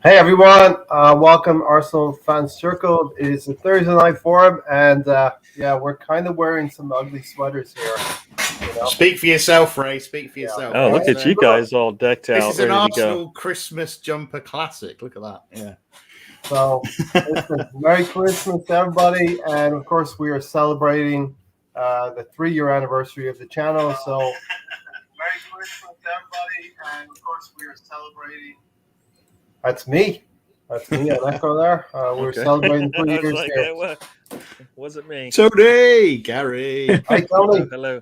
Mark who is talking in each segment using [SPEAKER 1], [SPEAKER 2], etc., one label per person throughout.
[SPEAKER 1] Hey everyone, welcome Arsenal Fans Circle. It is a Thursday night forum, and yeah, we're kind of wearing some ugly sweaters here. You know,
[SPEAKER 2] Speak for yourself, Ray. Speak for
[SPEAKER 1] yeah.
[SPEAKER 2] yourself.
[SPEAKER 3] Oh, look
[SPEAKER 1] Right?
[SPEAKER 3] at you
[SPEAKER 1] So,
[SPEAKER 3] guys all decked
[SPEAKER 2] This
[SPEAKER 3] out,
[SPEAKER 2] is an
[SPEAKER 3] ready to go.
[SPEAKER 2] Arsenal Christmas jumper classic. Look at that. Yeah.
[SPEAKER 1] so listen, Merry Christmas, everybody, and of course we are celebrating the 3-year anniversary of the channel. So, Merry Christmas, everybody, and of course we are celebrating. That's me. That's me on Echo there. We're
[SPEAKER 3] Okay.
[SPEAKER 1] celebrating 3
[SPEAKER 3] I was
[SPEAKER 1] years
[SPEAKER 3] like,
[SPEAKER 1] here.
[SPEAKER 3] wasn't me.
[SPEAKER 2] Tony, Gary.
[SPEAKER 1] Hi, Tony.
[SPEAKER 3] Hello.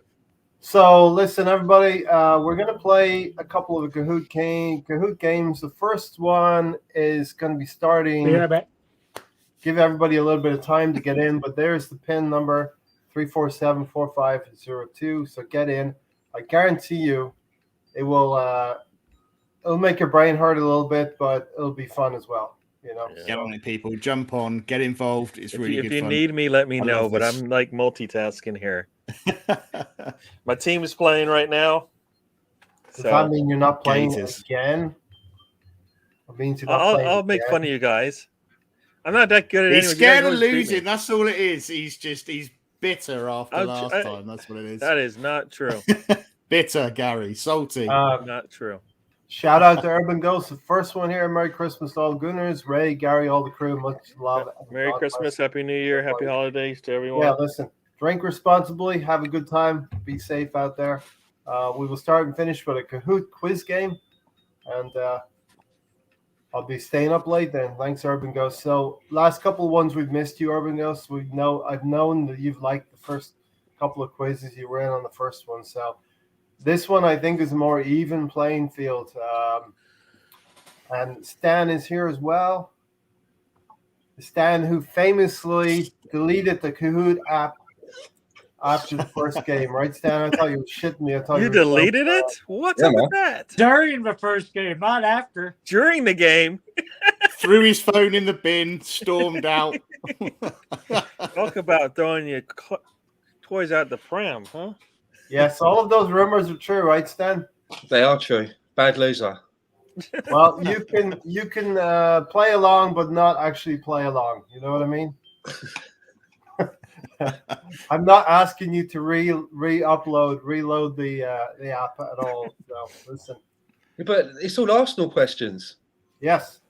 [SPEAKER 1] So listen, everybody, we're going to play a couple of Kahoot games. The first one is going to be starting. Give everybody a little bit of time to get in, but there's the pin number 3474502. So get in. I guarantee you, it'll make your brain hurt a little bit, but it'll be fun as well. You know,
[SPEAKER 3] Yeah.
[SPEAKER 2] Get on it, people. Jump on. Get involved. It's really
[SPEAKER 3] If
[SPEAKER 2] good
[SPEAKER 3] you
[SPEAKER 2] fun.
[SPEAKER 3] need me, let me
[SPEAKER 2] I
[SPEAKER 3] know.
[SPEAKER 2] love
[SPEAKER 3] But
[SPEAKER 2] this.
[SPEAKER 3] I'm like multitasking here. My team is playing right now.
[SPEAKER 1] does
[SPEAKER 3] So
[SPEAKER 1] that mean you're not playing
[SPEAKER 2] Gators.
[SPEAKER 1] again? It means you're not playing
[SPEAKER 3] I'll make
[SPEAKER 1] again.
[SPEAKER 3] fun of you guys. I'm not that good at
[SPEAKER 2] He's
[SPEAKER 3] anyways.
[SPEAKER 2] scared
[SPEAKER 3] You
[SPEAKER 2] of
[SPEAKER 3] guys always beat me.
[SPEAKER 2] losing. That's all it is. He's bitter after last time. That's what it is.
[SPEAKER 3] That is not true.
[SPEAKER 2] Bitter, Gary. Salty.
[SPEAKER 3] Not true.
[SPEAKER 1] Shout out to Urban Ghost, the first one here. Merry Christmas to all Gooners, Ray, Gary, all the crew. Much love.
[SPEAKER 3] Merry Christmas, Happy New Year, Happy Holidays to everyone.
[SPEAKER 1] Yeah, listen, drink responsibly, have a good time, be safe out there. We will start and finish with a Kahoot quiz game, and I'll be staying up late then. Thanks, Urban Ghost. So, last couple of ones we've missed you, Urban Ghost. I've known that you've liked the first couple of quizzes you were in on the first one, so. This one, I think, is a more even playing field. And Stan is here as well. Stan, who famously deleted the Kahoot app after the first game, right, Stan? I thought you were shitting me. I thought
[SPEAKER 3] You
[SPEAKER 1] were
[SPEAKER 3] deleted it? What's up with that?
[SPEAKER 4] During the first game, not after.
[SPEAKER 3] During the game.
[SPEAKER 2] Threw his phone in the bin, stormed out.
[SPEAKER 3] Talk about throwing your toys out the pram, huh?
[SPEAKER 1] Yes, all of those rumors are true, right, Stan?
[SPEAKER 5] They are true. Bad loser.
[SPEAKER 1] Well, you can play along, but not actually play along. You know what I mean? I'm not asking you to reload the app at all. So listen.
[SPEAKER 5] But it's all Arsenal questions.
[SPEAKER 1] Yes.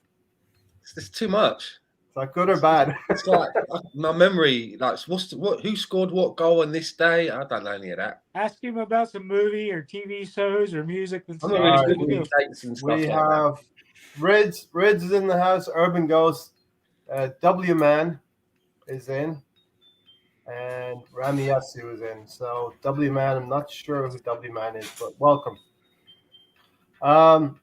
[SPEAKER 5] It's too much.
[SPEAKER 1] Is that good or bad?
[SPEAKER 5] It's like my memory. Like, who scored what goal on this day? I don't know any of that.
[SPEAKER 4] Ask him about some movie or TV shows or music. And
[SPEAKER 5] I'm
[SPEAKER 4] stuff.
[SPEAKER 5] not really good with dates and stuff.
[SPEAKER 1] We
[SPEAKER 5] like
[SPEAKER 1] have Rids is in the house. Urban Ghost. W Man is in. And Rami Yasu is in. So W Man, I'm not sure who W Man is, but welcome.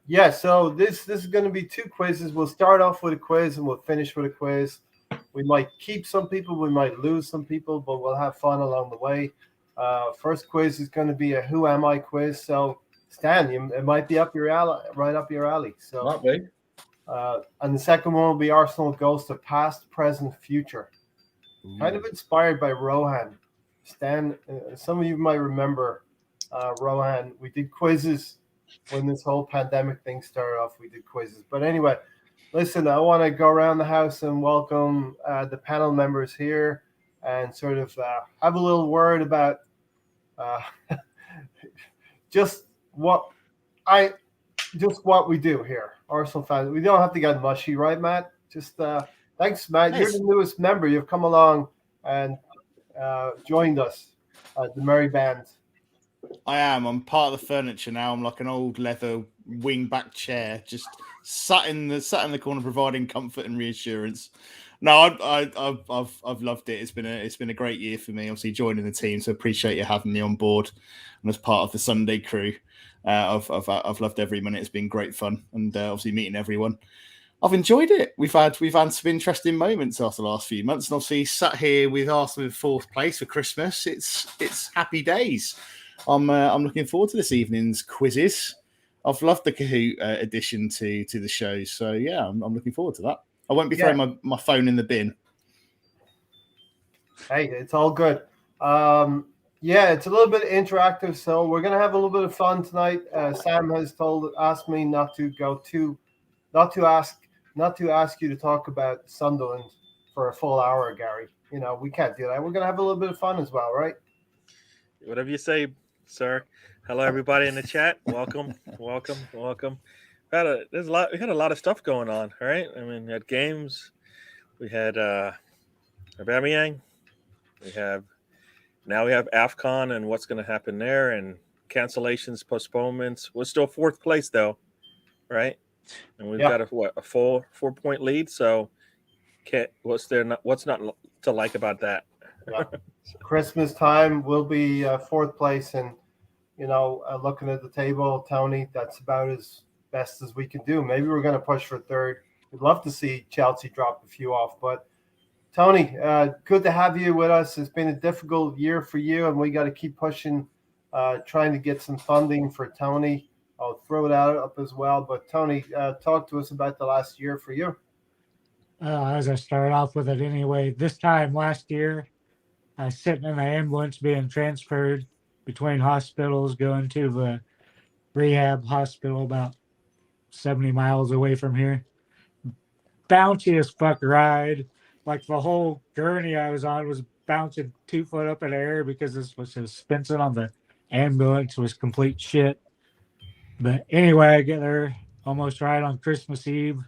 [SPEAKER 1] Yeah, so this is going to be two quizzes. We'll start off with a quiz and we'll finish with a quiz. We might keep some people, we might lose some people, but we'll have fun along the way. First quiz is going to be a Who Am I quiz. So Stan, it might be up your alley, right up your alley. So
[SPEAKER 5] Might be.
[SPEAKER 1] and the second one will be Arsenal Ghost of Past, Present, Future. Kind of inspired by Rohan. Stan, some of you might remember Rohan. We did quizzes when this whole pandemic thing started off. We did quizzes. But anyway, listen, I want to go around the house and welcome the panel members here and sort of have a little word about just what we do here, Arsenal fans. We don't have to get mushy, right, Matt? Just thanks, Matt.
[SPEAKER 2] Nice.
[SPEAKER 1] You're the newest member. You've come along and joined us at the Merry Band.
[SPEAKER 2] I am. I'm part of the furniture now. I'm like an old leather wing-back chair, just sat in the corner, providing comfort and reassurance. No, I've loved it. It's been a great year for me. Obviously, joining the team, so appreciate you having me on board and as part of the Sunday crew. I've loved every minute. It's been great fun, and obviously meeting everyone. I've enjoyed it. We've had some interesting moments after the last few months, and obviously sat here with Arsenal in fourth place for Christmas. It's happy days. I'm looking forward to this evening's quizzes. I've loved the Kahoot addition to the show, so yeah, I'm looking forward to that. I won't be throwing my phone in the bin.
[SPEAKER 1] Hey, it's all good. Yeah, it's a little bit interactive, so we're gonna have a little bit of fun tonight. Sam has asked me not to ask not to ask you to talk about Sunderland for a full hour, Gary. You know, we can't do that. We're gonna have a little bit of fun as well, right?
[SPEAKER 3] Whatever you say, sir. Hello, everybody in the chat. Welcome, welcome, welcome. We had a lot of stuff going on. All right. I mean, we had games. We had Aubameyang. We have AFCON and what's going to happen there, and cancellations, postponements. We're still fourth place though, right? And we've got a full 4-point lead. So, what's not to like about that?
[SPEAKER 1] Yeah. Christmas time will be fourth place, and looking at the table, Tony, that's about as best as we can do. Maybe we're going to push for third. We'd love to see Chelsea drop a few off, but Tony, good to have you with us. It's been a difficult year for you, and we got to keep pushing, trying to get some funding for Tony. I'll throw it out up as well. But Tony, talk to us about the last year for you.
[SPEAKER 4] As I start off with it anyway, this time last year, I was sitting in an ambulance being transferred between hospitals, going to the rehab hospital about 70 miles away from here. Bouncy as fuck ride. Like the whole gurney I was on was bouncing 2 foot up in the air because this was suspension on the ambulance was complete shit. But anyway, I get there almost right on Christmas Eve.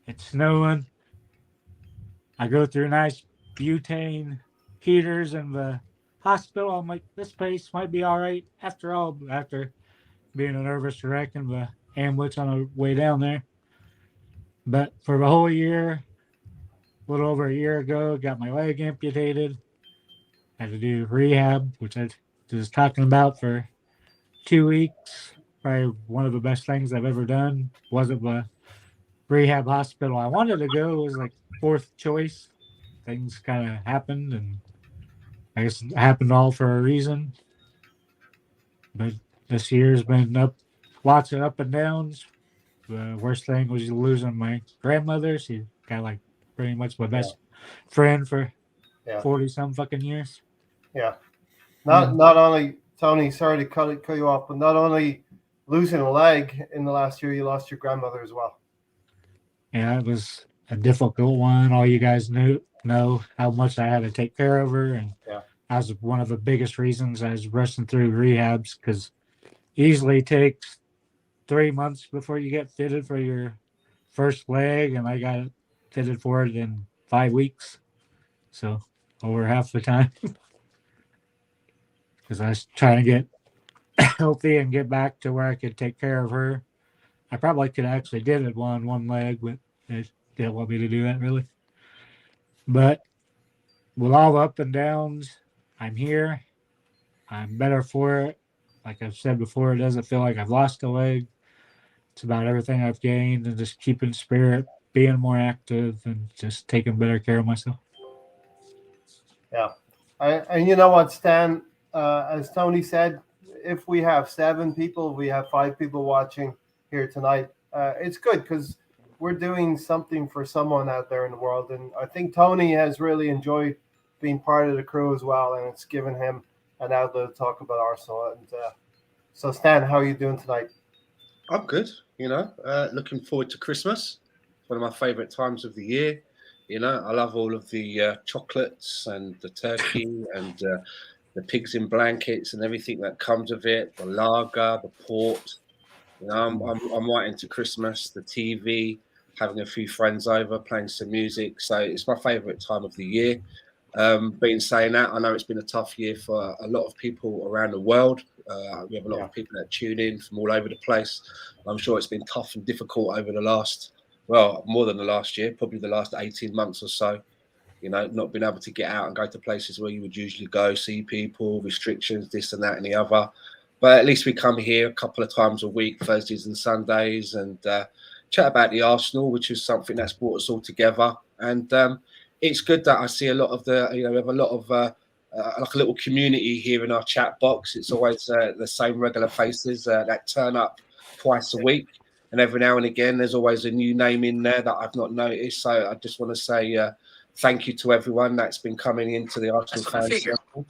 [SPEAKER 4] It's snowing. I go through nice butane heaters in the hospital. I'm like, this place might be all right after all, after being a nervous wreck in the ambulance on the way down there. But for the whole year, a little over a year ago, got my leg amputated. Had to do rehab, which I was talking about for 2 weeks. Probably one of the best things I've ever done. Wasn't the rehab hospital I wanted to go. It was like fourth choice. Things kind of happened, and I guess it happened all for a reason. But this year's been lots of up and downs. The worst thing was losing my grandmother. She got like pretty much my best friend for 40-some fucking years.
[SPEAKER 1] Yeah. Not only, Tony, sorry to cut you off, but not only losing a leg in the last year, you lost your grandmother as well.
[SPEAKER 4] Yeah, it was a difficult one. All you guys know how much I had to take care of her, and that was one of the biggest reasons I was rushing through rehabs, because easily takes 3 months before you get fitted for your first leg, and I got fitted for it in 5 weeks, so over half the time. Because I was trying to get healthy and get back to where I could take care of her. I probably could actually did it on one leg, but they didn't want me to do that really. But with all the up and downs, I'm here. I'm better for it. Like I've said before, it doesn't feel like I've lost a leg. It's about everything I've gained and just keeping spirit, being more active, and just taking better care of myself.
[SPEAKER 1] Yeah. And you know what, Stan, as Tony said, if we have 7 people, we have 5 people watching here tonight, it's good because we're doing something for someone out there in the world. And I think Tony has really enjoyed being part of the crew as well, and it's given him an outlet to talk about Arsenal. And so, Stan, how are you doing tonight?
[SPEAKER 5] I'm good. Looking forward to Christmas. It's one of my favourite times of the year. I love all of the chocolates and the turkey and the pigs in blankets and everything that comes of it. The lager, the port. I'm right into Christmas. The TV, having a few friends over, playing some music. So it's my favourite time of the year. Being saying that, I know it's been a tough year for a lot of people around the world. We have a lot of people that tune in from all over the place. I'm sure it's been tough and difficult over the last, more than the last year, probably the last 18 months or so. Not being able to get out and go to places where you would usually go, see people, restrictions, this and that and the other. But at least we come here a couple of times a week, Thursdays and Sundays, and chat about the Arsenal, which is something that's brought us all together. And it's good that I see a lot of we have a lot of like a little community here in our chat box. It's always the same regular faces that turn up twice a week. And every now and again, there's always a new name in there that I've not noticed. So I just want to say thank you to everyone that's been coming into the Arsenal fans circle.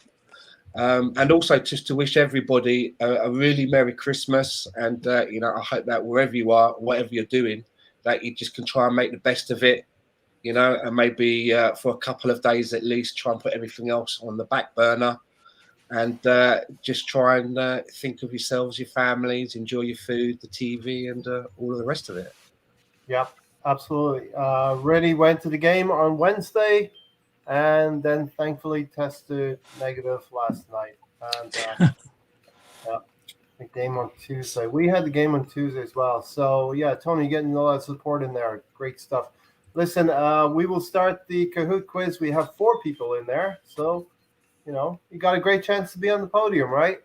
[SPEAKER 5] And also just to wish everybody a really Merry Christmas. And, I hope that wherever you are, whatever you're doing, that you just can try and make the best of it, you know, and maybe for a couple of days at least, try and put everything else on the back burner, and just try and think of yourselves, your families, enjoy your food, the TV, and all of the rest of it.
[SPEAKER 1] Yeah, absolutely. Reddy went to the game on Wednesday, and then thankfully tested negative last night. And yeah, the game on Tuesday. We had the game on Tuesday as well. So yeah, Tony, getting a lot of support in there. Great stuff. Listen, we will start the Kahoot quiz. We have 4 people in there, so you know you got a great chance to be on the podium, right?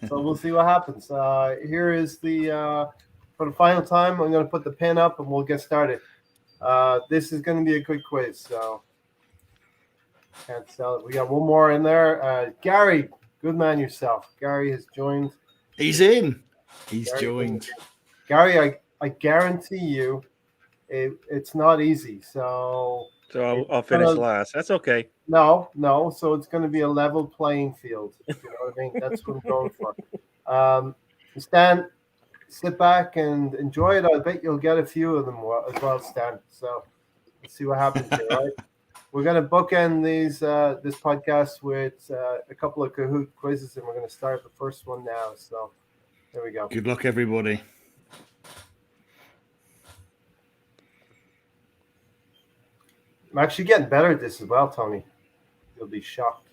[SPEAKER 1] So we'll see what happens. Here is the for the final time. I'm going to put the pin up and we'll get started. This is going to be a good quiz, so can't sell it. We got one more in there. Gary, good man yourself. Gary has joined.
[SPEAKER 2] He's in. He's
[SPEAKER 1] Gary,
[SPEAKER 2] joined.
[SPEAKER 1] Gary, I guarantee you, it's not easy. So
[SPEAKER 3] I'll finish last. That's okay.
[SPEAKER 1] no. So it's going to be a level playing field. You know what I mean? That's what I'm going for. Stan, sit back and enjoy it. I bet you'll get a few of them as well, Stan. So let's see what happens here, right? We're going to bookend this podcast with a couple of Kahoot quizzes, and we're going to start the first one now. So there we go.
[SPEAKER 2] Good luck, everybody.
[SPEAKER 1] I'm actually getting better at this as well, Tony. You'll be shocked.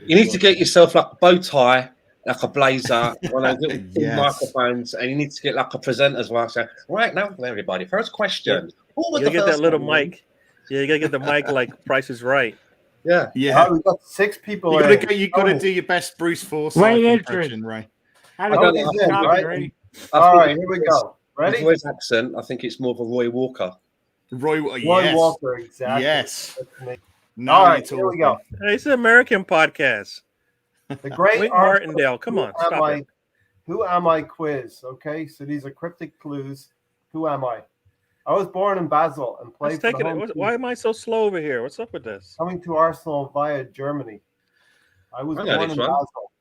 [SPEAKER 5] You need to get yourself like a bow tie, like a blazer, one of those
[SPEAKER 2] Yes.
[SPEAKER 5] microphones, and you need to get like a presenter's one. So, right now, everybody, first question. Who was
[SPEAKER 3] You gotta
[SPEAKER 5] the
[SPEAKER 3] get that
[SPEAKER 5] first
[SPEAKER 3] little
[SPEAKER 5] one?
[SPEAKER 3] mic. Yeah, you gotta get the mic like Price is Right.
[SPEAKER 5] Yeah.
[SPEAKER 2] Yeah.
[SPEAKER 1] Oh, we've got 6 people.
[SPEAKER 2] You
[SPEAKER 1] in.
[SPEAKER 2] gotta
[SPEAKER 1] Tony.
[SPEAKER 2] do your best Bruce Forsyth
[SPEAKER 4] Wait,
[SPEAKER 2] impression, Ray.
[SPEAKER 4] How
[SPEAKER 1] I
[SPEAKER 4] did
[SPEAKER 1] don't
[SPEAKER 4] you
[SPEAKER 1] think
[SPEAKER 4] get
[SPEAKER 1] so,
[SPEAKER 4] the
[SPEAKER 1] right?
[SPEAKER 4] copyright?
[SPEAKER 1] All right, here we go.
[SPEAKER 5] Ready?
[SPEAKER 1] Ready?
[SPEAKER 5] His accent, I think it's more of a Roy Walker.
[SPEAKER 2] Roy,
[SPEAKER 1] Roy
[SPEAKER 2] yes.
[SPEAKER 1] Walker, exactly.
[SPEAKER 2] Yes.
[SPEAKER 1] That's me.
[SPEAKER 2] Now
[SPEAKER 1] All
[SPEAKER 2] you're
[SPEAKER 1] right, here we go.
[SPEAKER 2] talking.
[SPEAKER 3] Hey, it's an American podcast.
[SPEAKER 1] The great
[SPEAKER 3] Wait,
[SPEAKER 1] Arthur,
[SPEAKER 3] Martindale, come on,
[SPEAKER 1] Who am
[SPEAKER 3] stop
[SPEAKER 1] I?
[SPEAKER 3] it.
[SPEAKER 1] Who am I quiz? Okay, so these are cryptic clues. Who am I? I was born in Basel and played
[SPEAKER 3] Let's
[SPEAKER 1] for
[SPEAKER 3] take
[SPEAKER 1] the
[SPEAKER 3] it.
[SPEAKER 1] home team,
[SPEAKER 3] Why am I so slow over here? What's up with this?
[SPEAKER 1] coming to Arsenal via Germany. I was
[SPEAKER 5] I know
[SPEAKER 1] born
[SPEAKER 5] this
[SPEAKER 1] in
[SPEAKER 5] one.
[SPEAKER 1] Basel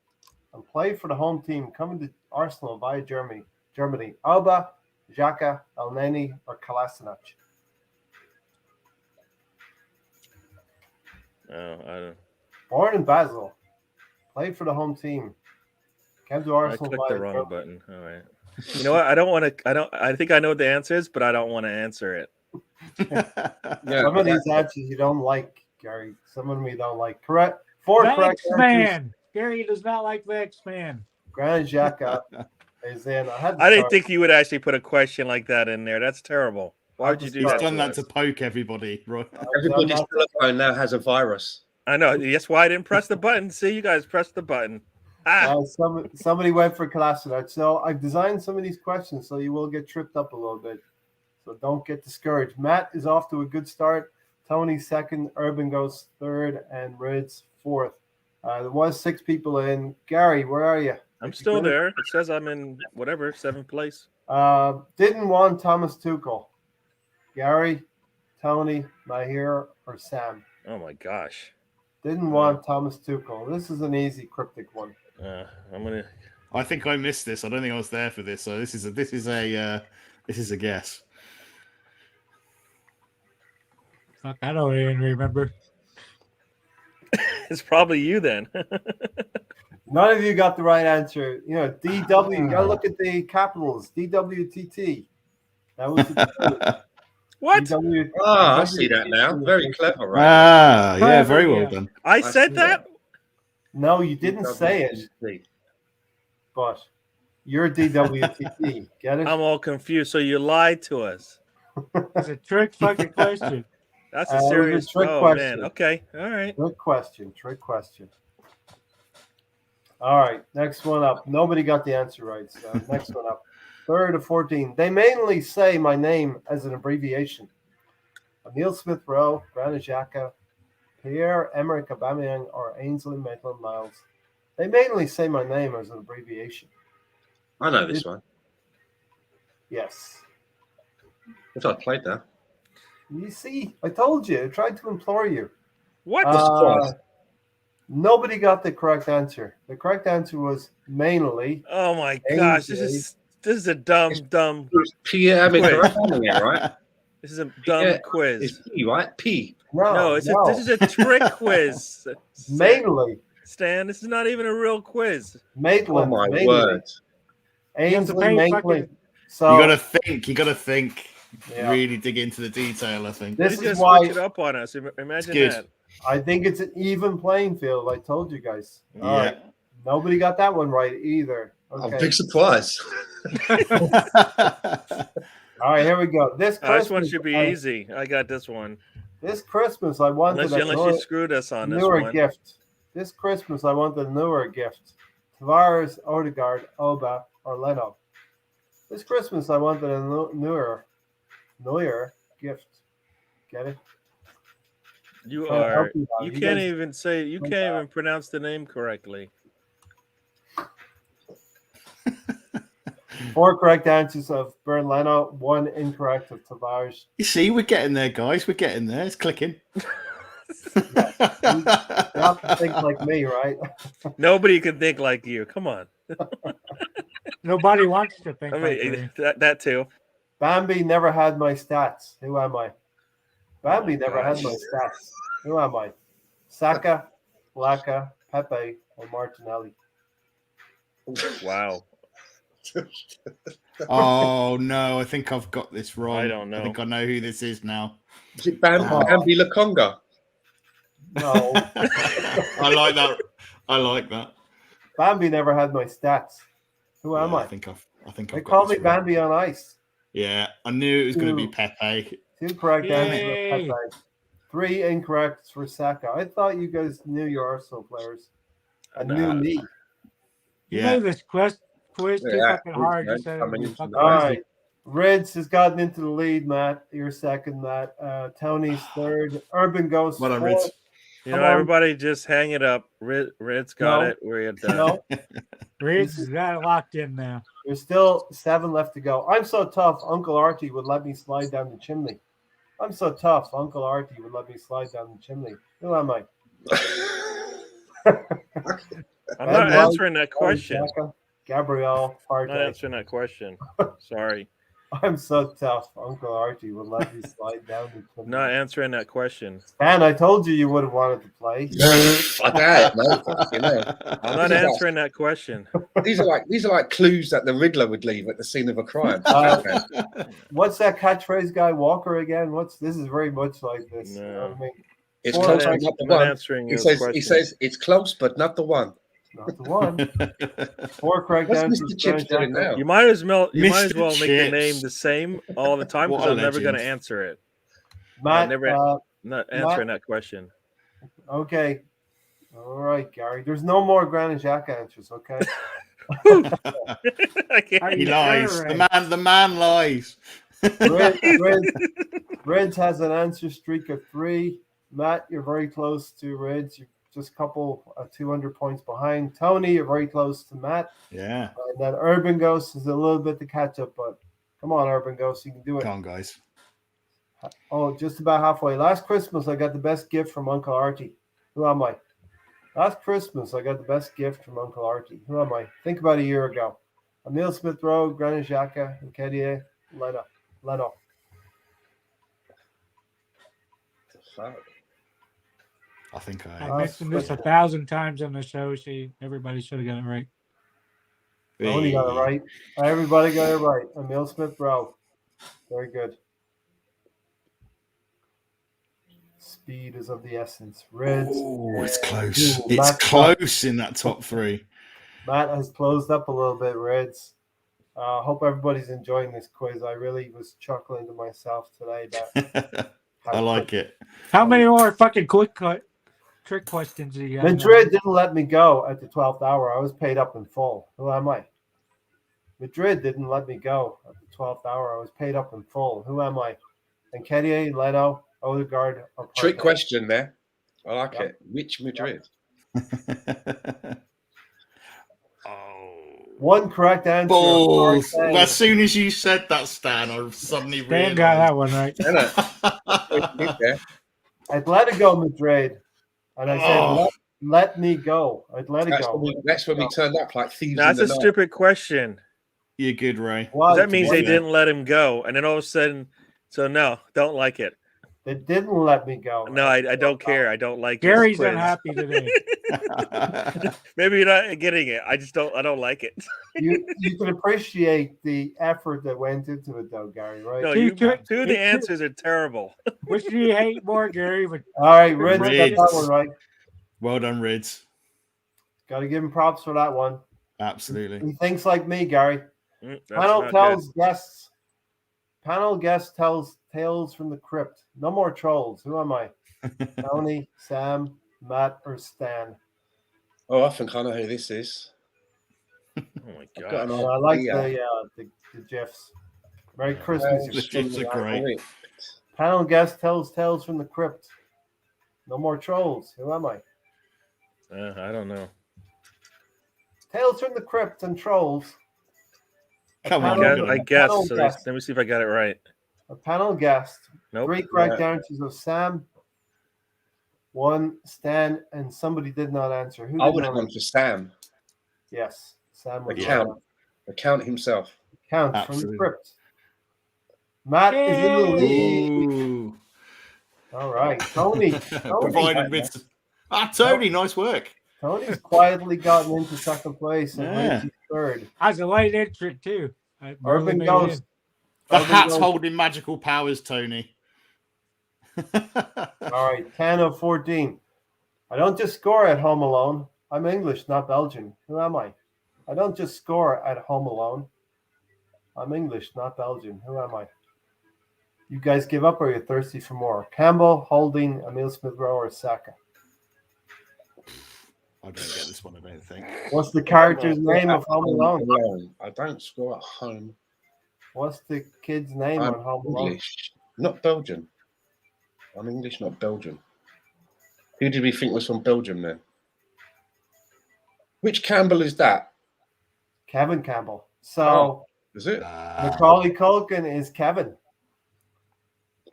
[SPEAKER 1] and played for the home team, coming to Arsenal via Germany. Alba, Xhaka, Elneny, or Kolasinac.
[SPEAKER 3] Oh, I don't.
[SPEAKER 1] Born in Basel, played for the home team, came to
[SPEAKER 3] I
[SPEAKER 1] Arsenal
[SPEAKER 3] clicked
[SPEAKER 1] via
[SPEAKER 3] the wrong
[SPEAKER 1] Germany.
[SPEAKER 3] button. All right. You know what? I don't want to. I think I know what the answer is, but I don't want to answer it.
[SPEAKER 5] Yeah.
[SPEAKER 1] Some of these answers you don't like, Gary. Some of them you don't like. Correct. 4
[SPEAKER 4] The
[SPEAKER 1] correct answers.
[SPEAKER 4] X-Man. Gary does not like the X-Man.
[SPEAKER 1] Granit Xhaka is in.
[SPEAKER 3] I didn't think you would actually put a question like that in there. That's terrible. Why would you do
[SPEAKER 2] He's
[SPEAKER 3] that?
[SPEAKER 2] done
[SPEAKER 3] to
[SPEAKER 2] that
[SPEAKER 3] us?
[SPEAKER 2] to poke everybody, Roy.
[SPEAKER 5] Everybody's telephone now has a virus.
[SPEAKER 3] I know. That's why I didn't press the button. See, you guys pressed the button. Ah,
[SPEAKER 1] Somebody went for Kolasinac. So I've designed some of these questions so you will get tripped up a little bit. So don't get discouraged. Matt is off to a good start. Tony second, Urban goes third, and Rids fourth. There was 6 people in. Gary, where are you?
[SPEAKER 3] I'm still there. It says I'm in whatever 7th place.
[SPEAKER 1] Didn't want Thomas Tuchel. Gary, Tony, Mahir, or Sam?
[SPEAKER 3] Oh my gosh.
[SPEAKER 1] Didn't want Thomas Tuchel. This is an easy cryptic one.
[SPEAKER 3] I'm gonna.
[SPEAKER 2] I think I missed this. I don't think I was there for this. So this is a guess.
[SPEAKER 4] Fuck, I don't even remember.
[SPEAKER 3] It's probably you then.
[SPEAKER 1] None of you got the right answer. You know, DW. You gotta look at the capitals. DWTT. That was the
[SPEAKER 3] What?
[SPEAKER 1] DW.
[SPEAKER 5] Ah, I see that now. Very clever, right?
[SPEAKER 2] Ah, yeah,
[SPEAKER 4] Clever,
[SPEAKER 2] very well
[SPEAKER 4] yeah.
[SPEAKER 2] done.
[SPEAKER 3] I said
[SPEAKER 5] see
[SPEAKER 3] that.
[SPEAKER 1] No, you didn't say it, but you're DWTT. Get it?
[SPEAKER 3] I'm all confused. So you lied to us.
[SPEAKER 4] It's a trick fucking question.
[SPEAKER 3] That's
[SPEAKER 1] It
[SPEAKER 3] a
[SPEAKER 1] was a
[SPEAKER 3] serious.
[SPEAKER 1] trick
[SPEAKER 3] Oh
[SPEAKER 1] question.
[SPEAKER 3] man. Okay. All right.
[SPEAKER 1] Trick question. All right, next one up. Nobody got the answer right. So next one up. 3rd of 14. They mainly say my name as an abbreviation. Emile Smith Rowe, Granit Xhaka, Pierre-Emerick Aubameyang, or Ainsley Maitland-Niles. They mainly say my name as an abbreviation.
[SPEAKER 5] I know this one.
[SPEAKER 1] Yes.
[SPEAKER 5] If I played that.
[SPEAKER 1] You see, I told you. I tried to implore you.
[SPEAKER 3] What?
[SPEAKER 1] Nobody got the correct answer. The correct answer was mainly.
[SPEAKER 3] Oh my gosh. This is This is a dumb.
[SPEAKER 5] It's Pierre-Emerick Aubameyang, right?
[SPEAKER 3] This is a dumb
[SPEAKER 5] Yeah,
[SPEAKER 3] quiz.
[SPEAKER 5] It's P, right? P.
[SPEAKER 3] No, this is a trick quiz.
[SPEAKER 1] Mainly.
[SPEAKER 3] Stan, this is not even a real quiz.
[SPEAKER 5] Oh
[SPEAKER 1] Maitland.
[SPEAKER 5] my
[SPEAKER 1] mainly.
[SPEAKER 5] word!
[SPEAKER 1] Ainsley
[SPEAKER 4] pay
[SPEAKER 1] Maitland.
[SPEAKER 4] fucking-
[SPEAKER 1] So
[SPEAKER 2] You gotta think.
[SPEAKER 1] yeah,
[SPEAKER 2] Really dig into the detail, I think.
[SPEAKER 1] This
[SPEAKER 3] He's
[SPEAKER 1] is
[SPEAKER 3] gonna
[SPEAKER 1] why-
[SPEAKER 3] switch it up on us. Imagine
[SPEAKER 2] good.
[SPEAKER 3] that.
[SPEAKER 1] I think it's an even playing field. I told you guys. All
[SPEAKER 2] Yeah.
[SPEAKER 1] right. Nobody got that one right either.
[SPEAKER 5] I'm
[SPEAKER 1] Okay.
[SPEAKER 5] big surprise.
[SPEAKER 1] All right, here we go. This Christmas,
[SPEAKER 3] This one should be easy. I got this one.
[SPEAKER 1] This Christmas, I wanted
[SPEAKER 3] Unless you screwed us on this
[SPEAKER 1] newer
[SPEAKER 3] one.
[SPEAKER 1] gift. This Christmas, I want the newer gift. Tavares, Odegaard, Oba, or Leno. This Christmas, I wanted a newer gift. Get it?
[SPEAKER 3] You
[SPEAKER 1] Trying to help
[SPEAKER 3] are.
[SPEAKER 1] you out.
[SPEAKER 3] You
[SPEAKER 1] You
[SPEAKER 3] can't
[SPEAKER 1] guys-
[SPEAKER 3] even say. You
[SPEAKER 1] like
[SPEAKER 3] can't
[SPEAKER 1] that.
[SPEAKER 3] even pronounce the name correctly.
[SPEAKER 1] 4 correct answers of Bern Leno, 1 incorrect of Tavares.
[SPEAKER 2] You see, we're getting there, guys. We're getting there. It's clicking.
[SPEAKER 1] You have to think like me, right?
[SPEAKER 3] Nobody can think like you. Come on.
[SPEAKER 4] Nobody wants to think
[SPEAKER 3] I
[SPEAKER 4] like
[SPEAKER 3] mean,
[SPEAKER 4] me.
[SPEAKER 3] that too.
[SPEAKER 1] Bambi never had my stats. Who am I? Bambi
[SPEAKER 3] Oh,
[SPEAKER 1] never had my stats. Who am I? Saka, Laka, Pepe, or Martinelli?
[SPEAKER 3] Wow.
[SPEAKER 2] Oh no, I think I've got this wrong.
[SPEAKER 3] I don't know.
[SPEAKER 2] I think I know who this is now.
[SPEAKER 5] Is it Bambi Lakonga?
[SPEAKER 1] No,
[SPEAKER 2] I like that. I like that.
[SPEAKER 1] Bambi never had my stats. Who am
[SPEAKER 2] Yeah,
[SPEAKER 1] I?
[SPEAKER 2] I think
[SPEAKER 1] They
[SPEAKER 2] I've
[SPEAKER 1] call
[SPEAKER 2] got
[SPEAKER 1] me
[SPEAKER 2] this wrong.
[SPEAKER 1] Bambi on ice.
[SPEAKER 2] Yeah, I knew it was going to be
[SPEAKER 1] Ooh.
[SPEAKER 2] Pepe.
[SPEAKER 1] 2 correct answers
[SPEAKER 4] Yay.
[SPEAKER 1] for Pepe. 3 incorrect for Saka. I thought you guys knew your Arsenal players. And knew
[SPEAKER 3] Nah.
[SPEAKER 1] me.
[SPEAKER 4] You
[SPEAKER 2] Yeah.
[SPEAKER 4] made this quiz too
[SPEAKER 5] Yeah,
[SPEAKER 4] fucking hard. You
[SPEAKER 5] yeah,
[SPEAKER 4] said it
[SPEAKER 5] coming
[SPEAKER 4] would be
[SPEAKER 5] into
[SPEAKER 4] fucking
[SPEAKER 5] the-
[SPEAKER 1] All
[SPEAKER 4] easy.
[SPEAKER 1] right. Reds has gotten into the lead, Matt. You're second, Matt. Tony's third. Urban goes
[SPEAKER 2] Well done,
[SPEAKER 1] fourth.
[SPEAKER 2] Reds.
[SPEAKER 3] You
[SPEAKER 1] Come
[SPEAKER 3] know,
[SPEAKER 1] on.
[SPEAKER 3] everybody just hang it up. Red's got
[SPEAKER 1] No.
[SPEAKER 3] it. We're done.
[SPEAKER 1] No,
[SPEAKER 4] Reed's got it locked in now.
[SPEAKER 1] there's still 7 left to go. I'm so tough. Uncle Artie would let me slide down the chimney. I'm so tough. Uncle Artie would let me slide down the chimney. Who am I?
[SPEAKER 3] I'm not
[SPEAKER 1] Ben
[SPEAKER 3] answering that
[SPEAKER 1] White,
[SPEAKER 3] question.
[SPEAKER 1] Xhaka, Gabriel,
[SPEAKER 3] I'm not
[SPEAKER 1] Partey.
[SPEAKER 3] answering that question. Sorry.
[SPEAKER 1] I'm so tough. Uncle Artie would let me slide down the chimney.
[SPEAKER 3] Not answering that question.
[SPEAKER 1] And I told you would have wanted to play.
[SPEAKER 5] I doubt it, mate. Fucking hell.
[SPEAKER 3] I'm not answering that question.
[SPEAKER 5] These are like clues that the Riddler would leave at the scene of a crime.
[SPEAKER 1] What's that catchphrase guy Walker again? This is very much like this. You know what I mean?
[SPEAKER 5] It's
[SPEAKER 1] Well,
[SPEAKER 5] close,
[SPEAKER 1] I'm
[SPEAKER 5] but not the
[SPEAKER 3] I'm not
[SPEAKER 5] one.
[SPEAKER 3] answering
[SPEAKER 5] He
[SPEAKER 3] your
[SPEAKER 5] says,
[SPEAKER 3] question.
[SPEAKER 5] he says it's close, but not the one.
[SPEAKER 1] Not the one. 4 correct
[SPEAKER 5] What's
[SPEAKER 1] answers.
[SPEAKER 5] Mr. Chips doing now?
[SPEAKER 3] You might as well
[SPEAKER 2] Mr.
[SPEAKER 3] make the
[SPEAKER 2] Chips.
[SPEAKER 3] name the same all the time
[SPEAKER 2] What
[SPEAKER 3] because
[SPEAKER 2] a
[SPEAKER 3] I'm never going to
[SPEAKER 2] legend.
[SPEAKER 3] answer it.
[SPEAKER 1] Matt,
[SPEAKER 3] never- I'm not answering that question.
[SPEAKER 1] okay. All right, Gary. There's no more Granit Xhaka answers, okay?
[SPEAKER 3] I can't.
[SPEAKER 4] Are
[SPEAKER 2] He
[SPEAKER 4] you
[SPEAKER 2] lies.
[SPEAKER 4] sure,
[SPEAKER 2] The man lies.
[SPEAKER 1] Reds has an answer streak of 3. Matt, you're very close to Reds. You're just a couple 200 points behind. Tony, you're very close to Matt.
[SPEAKER 2] Yeah.
[SPEAKER 1] And then Urban Ghost is a little bit to catch up, but come on, Urban Ghost, you can do it.
[SPEAKER 2] Come on, guys.
[SPEAKER 1] Oh, just about halfway. Last Christmas, I got the best gift from Uncle Artie. Who am I? Last Christmas, I got the best gift from Uncle Artie. Who am I? Think about a year ago. Emile Smith Rowe, Granit Xhaka, Nketiah, Leno.
[SPEAKER 2] I think
[SPEAKER 4] I mentioned this 1,000 times on the show. Everybody should have got it right.
[SPEAKER 1] Tony got it right. Everybody got it right. Emile Smith Rowe. Very good. Speed is of the essence. Reds.
[SPEAKER 2] Oh, it's close.
[SPEAKER 1] Ooh,
[SPEAKER 2] It's
[SPEAKER 1] Matt-
[SPEAKER 2] close in that top 3.
[SPEAKER 1] Matt has closed up a little bit, Reds. Hope everybody's enjoying this quiz. I really was chuckling to myself today. That
[SPEAKER 2] I like it.
[SPEAKER 4] How many more fucking trick questions do you got?
[SPEAKER 1] Madrid didn't let me go at the 12th hour. I was paid up in full. Who am I? Madrid didn't let me go at the 12th hour. I was paid up in full. Who am I? Nketiah, Leno, Odegaard, or
[SPEAKER 5] Trick
[SPEAKER 1] Partey?
[SPEAKER 5] question there. I like
[SPEAKER 1] Yep.
[SPEAKER 5] it. Which Madrid?
[SPEAKER 2] Oh.
[SPEAKER 1] 1 correct answer.
[SPEAKER 2] Balls.
[SPEAKER 1] Partey.
[SPEAKER 2] As soon as you said that, Stan, I suddenly
[SPEAKER 4] Dan got that one right.
[SPEAKER 5] Yeah.
[SPEAKER 1] Atletico Madrid. And I said,
[SPEAKER 2] Oh.
[SPEAKER 1] let me go. Atletico.
[SPEAKER 5] That's when we turned up like thieves
[SPEAKER 3] That's
[SPEAKER 5] in
[SPEAKER 3] a
[SPEAKER 5] the night.
[SPEAKER 3] stupid question.
[SPEAKER 2] You're good, Ray.
[SPEAKER 1] What?
[SPEAKER 3] That means they
[SPEAKER 2] Yeah.
[SPEAKER 3] didn't let him go, and then all of a sudden, so no, don't like it.
[SPEAKER 1] They didn't let me go.
[SPEAKER 3] No, I don't care. I don't like
[SPEAKER 4] Gary's
[SPEAKER 3] this quiz.
[SPEAKER 4] unhappy today.
[SPEAKER 3] Maybe you're not getting it. I don't like it.
[SPEAKER 1] You can appreciate the effort that went into it, though, Gary. Right?
[SPEAKER 3] No,
[SPEAKER 4] Two-
[SPEAKER 3] two
[SPEAKER 4] two-
[SPEAKER 3] of the answers are terrible.
[SPEAKER 4] Which do you hate more, Gary? But
[SPEAKER 1] All right, Ritz got
[SPEAKER 2] Ritz.
[SPEAKER 1] that one right.
[SPEAKER 2] Well done, Rids.
[SPEAKER 1] Got to give him props for that one.
[SPEAKER 2] Absolutely.
[SPEAKER 1] He thinks like me, Gary.
[SPEAKER 3] That's
[SPEAKER 1] Panel
[SPEAKER 3] not
[SPEAKER 1] tells guests. Panel guest tells tales from the crypt. No more trolls. Who am I? Tony, Sam, Matt, or Stan?
[SPEAKER 5] Oh, I think I know who this is.
[SPEAKER 3] good. Oh my
[SPEAKER 5] I've got
[SPEAKER 3] god.
[SPEAKER 5] an
[SPEAKER 1] I like
[SPEAKER 5] idea.
[SPEAKER 1] the gifs. Merry Christmas.
[SPEAKER 2] The gifs are great.
[SPEAKER 5] Wait.
[SPEAKER 1] Panel guest tells tales from the crypt. No more trolls. Who am I?
[SPEAKER 3] I don't know.
[SPEAKER 1] Tales from the crypt and trolls.
[SPEAKER 2] Come on,
[SPEAKER 1] Panel-
[SPEAKER 2] Gary.
[SPEAKER 3] I guess.
[SPEAKER 1] panel
[SPEAKER 3] So
[SPEAKER 1] guest.
[SPEAKER 3] let me see if I got it right.
[SPEAKER 1] A panel guest.
[SPEAKER 3] Nope.
[SPEAKER 1] 3 correct answers of Sam. 1 Stan, and somebody did not answer. Who
[SPEAKER 5] I
[SPEAKER 1] did
[SPEAKER 5] would
[SPEAKER 1] not
[SPEAKER 5] have gone
[SPEAKER 1] answer?
[SPEAKER 5] for Sam,
[SPEAKER 1] Yes, Sam
[SPEAKER 5] the
[SPEAKER 1] was
[SPEAKER 5] count, the count himself.
[SPEAKER 1] Count from the
[SPEAKER 2] Absolutely.
[SPEAKER 1] crypt. Matt is in the lead.
[SPEAKER 2] Ooh.
[SPEAKER 1] All right, Tony.
[SPEAKER 2] Provided with. Tony, nice work.
[SPEAKER 1] Tony's quietly gotten into second place and
[SPEAKER 2] Yeah.
[SPEAKER 1] Richie's third.
[SPEAKER 4] I was a late entrant too. I barely
[SPEAKER 1] Urban
[SPEAKER 4] made it
[SPEAKER 1] Ghost.
[SPEAKER 2] The
[SPEAKER 1] Urban
[SPEAKER 2] hat's
[SPEAKER 1] Ghost.
[SPEAKER 2] holding magical powers, Tony.
[SPEAKER 1] All right, 10 of 14. I don't just score at Home Alone. I'm English, not Belgian. Who am I? I don't just score at Home Alone. I'm English, not Belgian. Who am I? You guys give up or are you thirsty for more? Campbell, Holding, Emil Smith Rowe, or Saka?
[SPEAKER 2] I don't get this one, I don't think.
[SPEAKER 1] What's the character's name of Home Alone?
[SPEAKER 5] I don't score at home.
[SPEAKER 1] What's the kid's name
[SPEAKER 5] I'm
[SPEAKER 1] on Home Alone?
[SPEAKER 5] English, not Belgian. I'm English, not Belgian. Who did we think was from Belgium then? Which Campbell is that?
[SPEAKER 1] Kevin Campbell. So
[SPEAKER 5] Oh. Is it?
[SPEAKER 1] Macaulay Culkin is Kevin.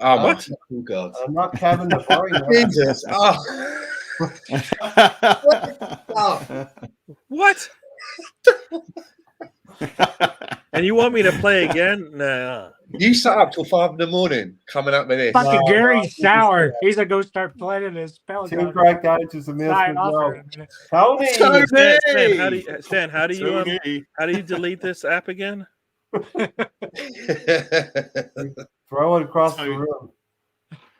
[SPEAKER 5] Oh,
[SPEAKER 3] What?
[SPEAKER 5] Oh, God.
[SPEAKER 1] Not Kevin the boring one.
[SPEAKER 5] Jesus. Oh.
[SPEAKER 3] What? And you want me to play again? Nah.
[SPEAKER 5] You sat up till 5 in the morning coming up with this.
[SPEAKER 4] Fucking
[SPEAKER 1] No,
[SPEAKER 4] Gary's
[SPEAKER 1] no,
[SPEAKER 4] sour. He's gonna go start playing his spell.
[SPEAKER 1] 2 correct answers, Emil
[SPEAKER 4] Sign
[SPEAKER 1] Smith
[SPEAKER 4] off
[SPEAKER 1] Rowe.
[SPEAKER 4] for a minute.
[SPEAKER 1] Tony!
[SPEAKER 3] Stan, how do you
[SPEAKER 2] Tony.
[SPEAKER 3] how do you delete this app again?
[SPEAKER 1] Throw it across the
[SPEAKER 2] Tony.
[SPEAKER 1] room.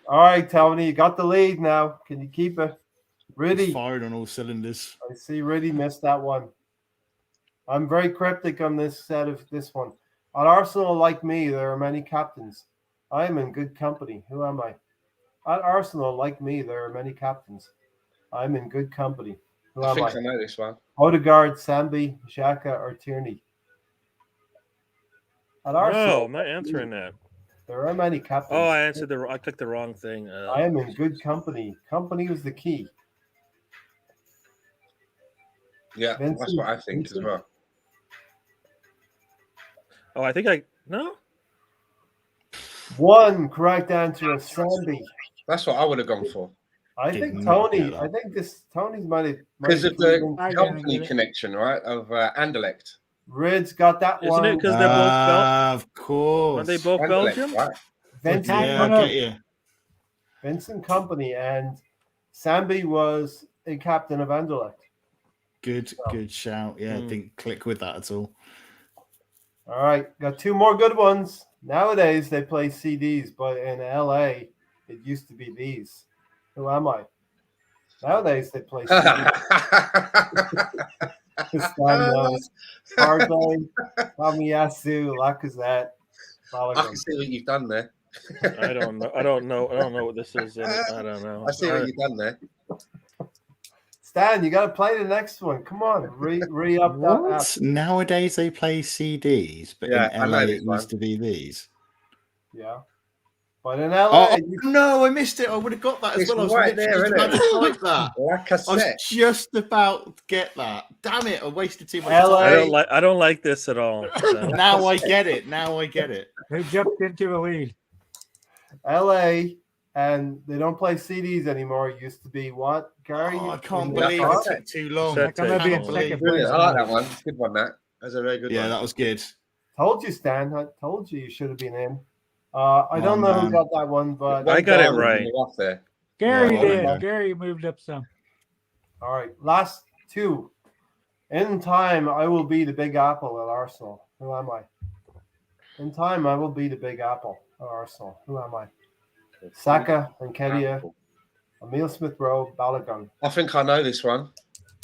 [SPEAKER 1] All right, Tony, you got the lead now. Can you keep it? Riddy,
[SPEAKER 2] Fired on all cylinders.
[SPEAKER 1] I see Riddy missed that one. I'm very cryptic on this set of this one. At Arsenal, like me, there are many captains. I am in good company. Who am I? At Arsenal, like me, there are many captains. I'm in good company. Who
[SPEAKER 5] I
[SPEAKER 1] am
[SPEAKER 5] think
[SPEAKER 1] I?
[SPEAKER 5] I know this one.
[SPEAKER 1] Odegaard, Sambi, Xhaka, or Tierney? At
[SPEAKER 3] No,
[SPEAKER 1] Arsenal,
[SPEAKER 3] I'm not answering that.
[SPEAKER 1] there are many captains.
[SPEAKER 3] Oh, I answered I clicked the wrong thing.
[SPEAKER 1] I am in good company. Company was the key.
[SPEAKER 5] Yeah,
[SPEAKER 1] Vincent,
[SPEAKER 5] that's what I think
[SPEAKER 1] Vincent?
[SPEAKER 5] as well.
[SPEAKER 3] Oh, I think I no.
[SPEAKER 1] 1 correct answer of Sambi.
[SPEAKER 5] That's what I would have gone for.
[SPEAKER 1] I
[SPEAKER 2] Did
[SPEAKER 1] think
[SPEAKER 2] not
[SPEAKER 1] Tony.
[SPEAKER 2] get that.
[SPEAKER 1] I think Tony's might have
[SPEAKER 5] Because of the
[SPEAKER 4] I didn't
[SPEAKER 5] company
[SPEAKER 4] get it.
[SPEAKER 5] connection, right? Of Anderlecht.
[SPEAKER 1] Rid's got that
[SPEAKER 3] Isn't
[SPEAKER 1] one.
[SPEAKER 3] it because they're both
[SPEAKER 2] Of course.
[SPEAKER 3] aren't they both
[SPEAKER 5] Anderlecht,
[SPEAKER 3] Belgium?
[SPEAKER 5] right?
[SPEAKER 1] Vincent,
[SPEAKER 2] Yeah, I get you.
[SPEAKER 1] Vincent Company, and Sambi was a captain of Anderlecht.
[SPEAKER 2] Good shout. Yeah,
[SPEAKER 3] Mm.
[SPEAKER 2] didn't click with that at all.
[SPEAKER 1] All right, got 2 more good ones. Nowadays they play CDs, but in LA it used to be these. Who am I? Nowadays they play CDs. Stan knows. Hardley, Tomiyasu, Lacazette,
[SPEAKER 5] I
[SPEAKER 1] Balogun.
[SPEAKER 5] can see what you've done there.
[SPEAKER 3] I don't know. I don't know what this is. I don't know.
[SPEAKER 5] I see what you've done there.
[SPEAKER 1] Stan, you got to play the next one. Come on, re up that app.
[SPEAKER 2] What? Nowadays they play CDs, but
[SPEAKER 5] Yeah, I
[SPEAKER 2] in
[SPEAKER 5] know
[SPEAKER 2] LA
[SPEAKER 5] this
[SPEAKER 2] it
[SPEAKER 5] one.
[SPEAKER 2] used to be these.
[SPEAKER 1] Yeah, but in LA,
[SPEAKER 2] Oh no, I missed it. I would have got that as
[SPEAKER 5] It's
[SPEAKER 2] well. I was
[SPEAKER 5] right
[SPEAKER 2] literally
[SPEAKER 5] there,
[SPEAKER 2] just about to type that.
[SPEAKER 5] Like
[SPEAKER 2] I was
[SPEAKER 5] cassette.
[SPEAKER 2] just about to get that. Damn it! I wasted too much
[SPEAKER 1] LA.
[SPEAKER 2] time.
[SPEAKER 3] I don't like this at all. So.
[SPEAKER 2] Now I get it. Now I get it.
[SPEAKER 4] Who jumped into a lead?
[SPEAKER 1] LA, and they don't play CDs anymore. It used to be what, Gary?
[SPEAKER 2] Oh, I can't
[SPEAKER 1] Yeah.
[SPEAKER 2] believe it took too long.
[SPEAKER 3] Cassette
[SPEAKER 4] I'm gonna be in
[SPEAKER 3] tape.
[SPEAKER 4] second
[SPEAKER 5] Brilliant.
[SPEAKER 4] place.
[SPEAKER 5] I like that one. It's a good one, that. That's a very good
[SPEAKER 2] Yeah,
[SPEAKER 5] one.
[SPEAKER 2] that was good.
[SPEAKER 1] Told you, Stan. I told you should have been in. I don't know who
[SPEAKER 2] man.
[SPEAKER 1] got that one, but
[SPEAKER 3] I got it
[SPEAKER 5] One down
[SPEAKER 3] right.
[SPEAKER 5] in the rough there.
[SPEAKER 4] Gary
[SPEAKER 2] Yeah,
[SPEAKER 4] did.
[SPEAKER 2] yeah.
[SPEAKER 4] Gary moved up some.
[SPEAKER 1] all right. Last two. In time, I will be the Big Apple at Arsenal. Who am I? In time, I will be the Big Apple at Arsenal. Who am I? Saka, Nketiah, Emile Smith-Rowe, Balogun.
[SPEAKER 5] I think I know this one.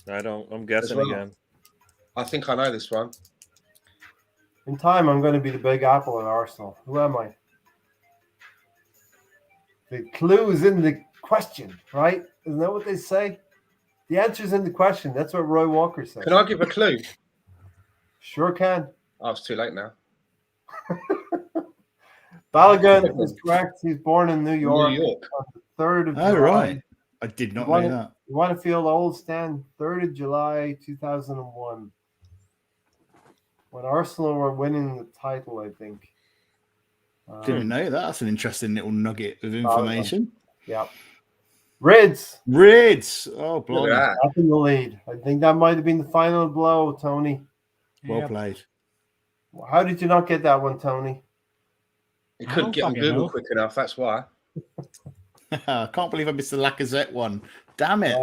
[SPEAKER 3] I'm guessing
[SPEAKER 5] well.
[SPEAKER 3] again.
[SPEAKER 5] I think I know this one.
[SPEAKER 1] In time, I'm going to be the Big Apple at Arsenal. Who am I? The clue is in the question, right? Isn't that what they say? The answer's in the question. That's what Roy Walker says.
[SPEAKER 5] Can I give a clue?
[SPEAKER 1] Sure can.
[SPEAKER 5] Oh, it's too late now.
[SPEAKER 1] Balogun is correct. He's born in New York.
[SPEAKER 5] New York.
[SPEAKER 1] On the 3rd of
[SPEAKER 2] Oh,
[SPEAKER 1] July.
[SPEAKER 2] right. I did not know that.
[SPEAKER 1] You want to feel old, Stan? 3rd of July, 2001. When Arsenal were winning the title, I think.
[SPEAKER 2] Didn't know that. That's an interesting little nugget of information.
[SPEAKER 1] Yeah. Rids
[SPEAKER 2] Rids. Oh,
[SPEAKER 5] Look
[SPEAKER 2] blimey.
[SPEAKER 5] at that.
[SPEAKER 1] up in the lead. I think that might have been the final blow, Tony.
[SPEAKER 2] Well
[SPEAKER 4] Yep.
[SPEAKER 2] played.
[SPEAKER 1] How did you not get that one, Tony?
[SPEAKER 5] You
[SPEAKER 4] I
[SPEAKER 5] couldn't
[SPEAKER 4] don't
[SPEAKER 5] get on
[SPEAKER 4] fucking
[SPEAKER 5] Google
[SPEAKER 4] know.
[SPEAKER 5] quick enough. That's why.
[SPEAKER 2] I can't believe I missed the Lacazette one. Damn it.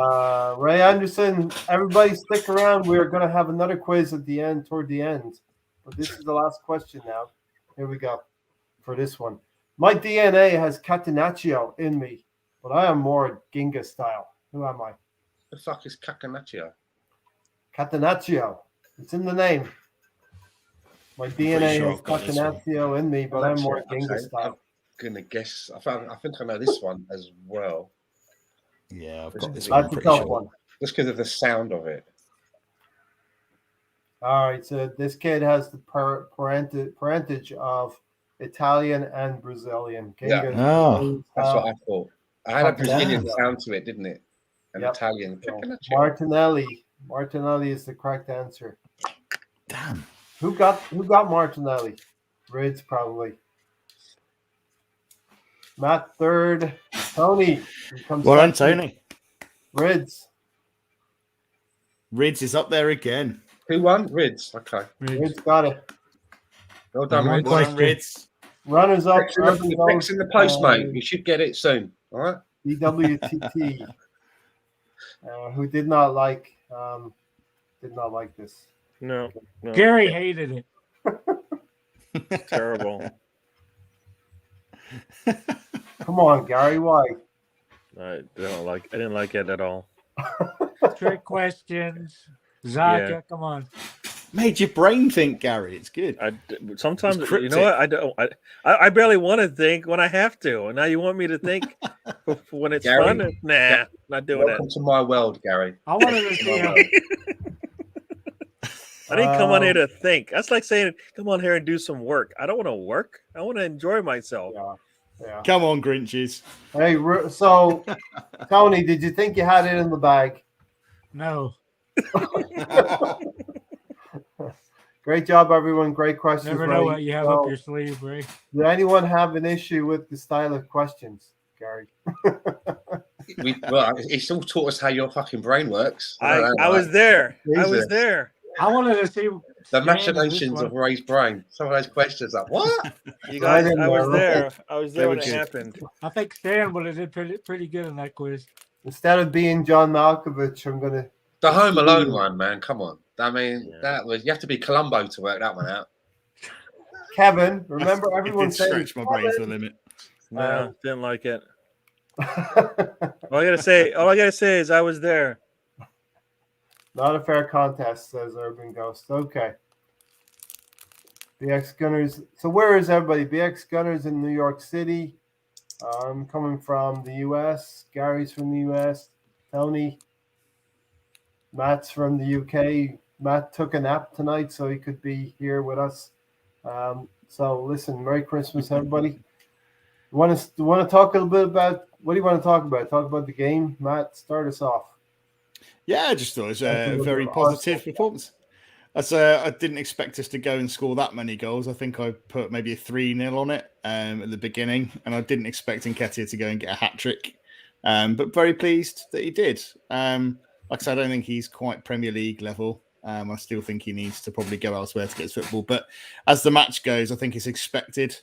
[SPEAKER 1] Ray Anderson, everybody stick around. We're going to have another quiz at the end, toward the end. But this is the last question now. Here we go for this one. My DNA has Catenaccio in me, but I am more Ginga style. Who am I?
[SPEAKER 5] The fuck is Cacanaccio?
[SPEAKER 1] Catenaccio. It's in the name. My DNA
[SPEAKER 2] sure
[SPEAKER 1] has
[SPEAKER 2] I've got this one.
[SPEAKER 1] Catenaccio in me, but I'm more
[SPEAKER 5] Okay,
[SPEAKER 1] Ginga
[SPEAKER 5] I'm
[SPEAKER 1] style.
[SPEAKER 5] gonna guess. I think I know this one as well,
[SPEAKER 2] Yeah, I've
[SPEAKER 5] This
[SPEAKER 2] got
[SPEAKER 5] is
[SPEAKER 2] this
[SPEAKER 5] a
[SPEAKER 2] one.
[SPEAKER 1] That's a
[SPEAKER 2] Pretty
[SPEAKER 1] tough
[SPEAKER 2] sure.
[SPEAKER 1] one.
[SPEAKER 5] just because of the sound of it.
[SPEAKER 1] All right, so this kid has the parentage of Italian and Brazilian.
[SPEAKER 5] Yeah.
[SPEAKER 1] Ginga
[SPEAKER 2] Oh,
[SPEAKER 5] That's what I thought. I had a Brazilian
[SPEAKER 1] Catenaccio.
[SPEAKER 5] sound to it, didn't it? An
[SPEAKER 1] Yep.
[SPEAKER 5] Italian.
[SPEAKER 1] So,
[SPEAKER 5] Cacanaccio.
[SPEAKER 1] Martinelli. Martinelli is the correct answer.
[SPEAKER 2] damn.
[SPEAKER 1] Who got Martinelli? Rids probably. Matt third. Tony. Here comes
[SPEAKER 2] Well done,
[SPEAKER 1] second.
[SPEAKER 2] Tony.
[SPEAKER 1] Rids.
[SPEAKER 2] Rids is up there again.
[SPEAKER 5] Who won? Rids. Okay.
[SPEAKER 1] Rids got it.
[SPEAKER 5] Well done,
[SPEAKER 4] One
[SPEAKER 5] Rids.
[SPEAKER 2] Well
[SPEAKER 4] question.
[SPEAKER 2] done, Rids.
[SPEAKER 1] Runners up.
[SPEAKER 5] Text in the post, mate. You should get it soon. All right.
[SPEAKER 1] BWTT. Who did not like this.
[SPEAKER 3] No,
[SPEAKER 4] Gary hated it.
[SPEAKER 3] terrible.
[SPEAKER 1] Come on, Gary. Why?
[SPEAKER 3] I didn't like it at all.
[SPEAKER 4] Trick questions. Zaka,
[SPEAKER 3] Yeah.
[SPEAKER 4] come on.
[SPEAKER 2] Made your brain think, Gary. It's good.
[SPEAKER 3] Sometimes
[SPEAKER 2] It's
[SPEAKER 3] you know what I don't. I barely want to think when I have to, and now you want me to think when it's
[SPEAKER 5] Gary,
[SPEAKER 3] fun. Nah, not doing
[SPEAKER 5] Welcome
[SPEAKER 3] it.
[SPEAKER 5] to my world, Gary.
[SPEAKER 4] I wanted to see him.
[SPEAKER 3] I didn't come on here to think. That's like saying, "Come on here and do some work." I don't want to work. I want to enjoy myself.
[SPEAKER 1] Yeah.
[SPEAKER 2] Come on, Grinches.
[SPEAKER 1] Hey, so Tony, did you think you had it in the bag?
[SPEAKER 4] No,
[SPEAKER 1] Great job, everyone. Great questions.
[SPEAKER 4] never
[SPEAKER 1] Ray.
[SPEAKER 4] know what you have
[SPEAKER 1] So,
[SPEAKER 4] up your sleeve, Ray.
[SPEAKER 1] did anyone have an issue with the style of questions, Gary?
[SPEAKER 5] It's all taught us how your fucking brain works.
[SPEAKER 3] I was there. I was
[SPEAKER 1] Jesus.
[SPEAKER 3] there.
[SPEAKER 4] I wanted to see
[SPEAKER 5] The
[SPEAKER 4] Stan in this
[SPEAKER 5] machinations
[SPEAKER 4] one.
[SPEAKER 5] of Ray's brain. Some of those questions, like what?
[SPEAKER 3] You guys,
[SPEAKER 1] didn't
[SPEAKER 3] I was
[SPEAKER 1] know.
[SPEAKER 3] there. I was
[SPEAKER 2] They
[SPEAKER 3] there
[SPEAKER 2] were
[SPEAKER 3] when it
[SPEAKER 2] good.
[SPEAKER 3] happened.
[SPEAKER 4] I think Stan would have did pretty good in that quiz.
[SPEAKER 1] Instead of being John Malkovich, I'm gonna.
[SPEAKER 5] The Home Alone one, man. Come on. I mean,
[SPEAKER 3] Yeah.
[SPEAKER 5] that was you have to be Columbo to work that one out.
[SPEAKER 1] Kevin, remember
[SPEAKER 2] It
[SPEAKER 1] everyone
[SPEAKER 2] did
[SPEAKER 1] saying
[SPEAKER 2] stretch my brain to the limit.
[SPEAKER 3] No, didn't like it. All I gotta say is I was there.
[SPEAKER 1] Not a fair contest, says Urban Ghost. Okay. BX Gunners. So where is everybody? BX Gunners in New York City. I'm coming from the US. Gary's from the US. Tony. Matt's from the UK. Matt took a nap tonight, so he could be here with us. So listen, Merry Christmas, everybody. You want to talk a little bit about what do you want to talk about? Talk about the game, Matt. Start us off.
[SPEAKER 2] Yeah, I just thought it was
[SPEAKER 1] Thank
[SPEAKER 2] a
[SPEAKER 1] you.
[SPEAKER 2] very positive performance. I didn't expect us to go and score that many goals. I think I put maybe a 3-0 on it at the beginning, and I didn't expect Nketiah to go and get a hat-trick. But very pleased that he did. Like I said, I don't think he's quite Premier League level, I still think he needs to probably go elsewhere to get his football. But as the match goes, I think it's expected.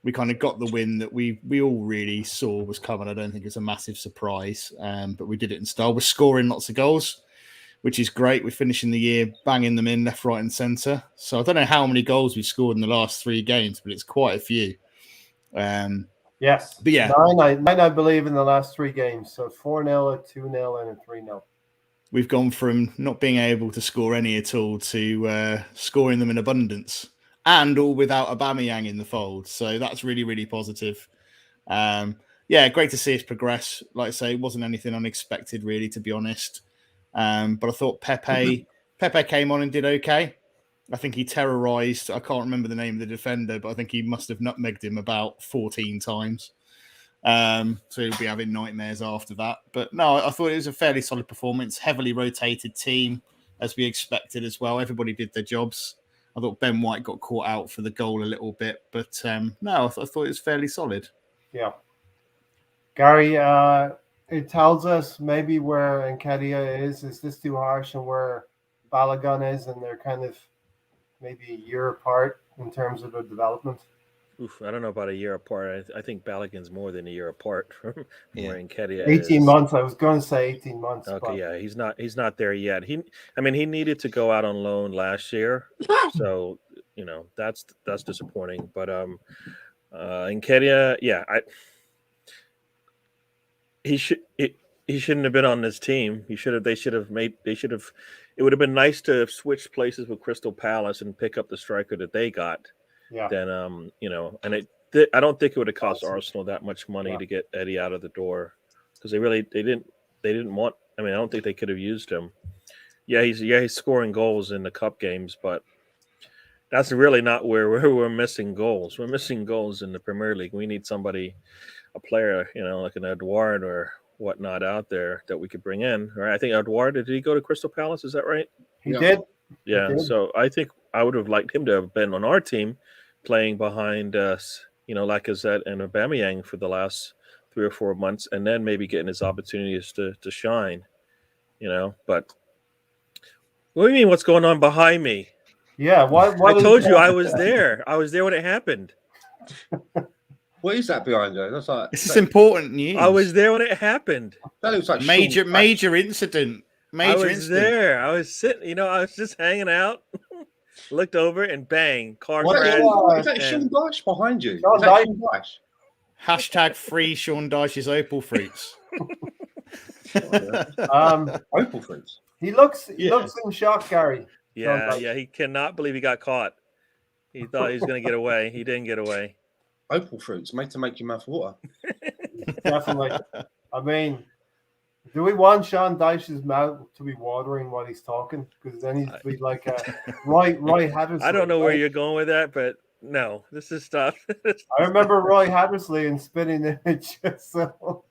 [SPEAKER 2] We kind of got the win that we all really saw was coming. I don't think it's a massive surprise, but we did it in style. We're scoring lots of goals, which is great. We're finishing the year banging them in left, right, and centre. So I don't know how many goals we've scored in the last 3 games, but it's quite a few.
[SPEAKER 1] Yes.
[SPEAKER 2] But yeah.
[SPEAKER 1] Nine, I believe, in the last 3 games. So 4-0, a 2-0, and a 3-0.
[SPEAKER 2] We've gone from not being able to score any at all to scoring them in abundance, and all without Aubameyang in the fold. So that's really, really positive. Yeah, great to see us progress. Like I say, it wasn't anything unexpected, really, to be honest. But I thought Pepe came on and did okay. I think he terrorised. I can't remember the name of the defender, but I think he must have nutmegged him about 14 times. So he'll be having nightmares after that. But no, I thought it was a fairly solid performance. Heavily rotated team, as we expected as well. Everybody did their jobs. I thought Ben White got caught out for the goal a little bit, but no, I thought it was fairly solid.
[SPEAKER 1] Yeah. Gary, it tells us maybe where Nketiah is this too harsh, and where Balogun is, and they're kind of maybe a year apart in terms of the development.
[SPEAKER 3] Oof, I don't know about a year apart. I think Balogun's more than a year apart from where Nketiah
[SPEAKER 1] 18
[SPEAKER 3] is.
[SPEAKER 1] months. I was going to say 18 months.
[SPEAKER 3] Okay,
[SPEAKER 1] but
[SPEAKER 3] yeah, he's not there yet. He needed to go out on loan last year, so that's disappointing. But Nketiah, yeah, he shouldn't have been on this team. It would have been nice to have switched places with Crystal Palace and pick up the striker that they got.
[SPEAKER 1] Yeah.
[SPEAKER 3] Then and I don't think it would have cost Arsenal that much money to get Eddie out of the door, because they didn't want. I mean, I don't think they could have used him. Yeah, he's scoring goals in the cup games, but that's really not where we're missing goals. We're missing goals in the Premier League. We need a player, like an Edouard or whatnot out there that we could bring in. Right? I think Edouard, did he go to Crystal Palace? Is that right?
[SPEAKER 1] He did.
[SPEAKER 3] Yeah.
[SPEAKER 1] He did.
[SPEAKER 3] So I think I would have liked him to have been on our team, playing behind us, Lacazette and Aubameyang for the last 3 or 4 months, and then maybe getting his opportunities to shine. But what do you mean? What's going on behind me?
[SPEAKER 1] Yeah. Why
[SPEAKER 3] I told you I was there. I was there when it happened.
[SPEAKER 5] What is that behind there? That's like
[SPEAKER 2] This is important news.
[SPEAKER 3] I was there when it happened.
[SPEAKER 5] that looks like
[SPEAKER 2] major
[SPEAKER 5] Sean
[SPEAKER 2] incident.
[SPEAKER 3] I was there. I was sitting. I was just hanging out. Looked over and bang, car
[SPEAKER 5] What
[SPEAKER 3] crash.
[SPEAKER 5] is that Sean Dyche behind you?
[SPEAKER 1] Sean
[SPEAKER 5] Is that
[SPEAKER 1] Dyche.
[SPEAKER 5] Sean Dyche?
[SPEAKER 2] Hashtag free Sean Dyche's Opal Fruits.
[SPEAKER 5] Opal fruits.
[SPEAKER 1] He looks
[SPEAKER 2] Yeah.
[SPEAKER 1] in shock, Gary.
[SPEAKER 3] Yeah,
[SPEAKER 1] Dyche.
[SPEAKER 3] yeah. He cannot believe he got caught. He thought he was going to get away. He didn't get away.
[SPEAKER 5] Opal fruits made to make your mouth water.
[SPEAKER 1] Definitely. I mean, do we want Sean Dyche's mouth to be watering while he's talking? Because then he'd be like Roy Hattersley.
[SPEAKER 3] I don't know where
[SPEAKER 1] right?
[SPEAKER 3] you're going with that, but no, this is stuff.
[SPEAKER 1] I remember Roy Hattersley in Spitting Image. So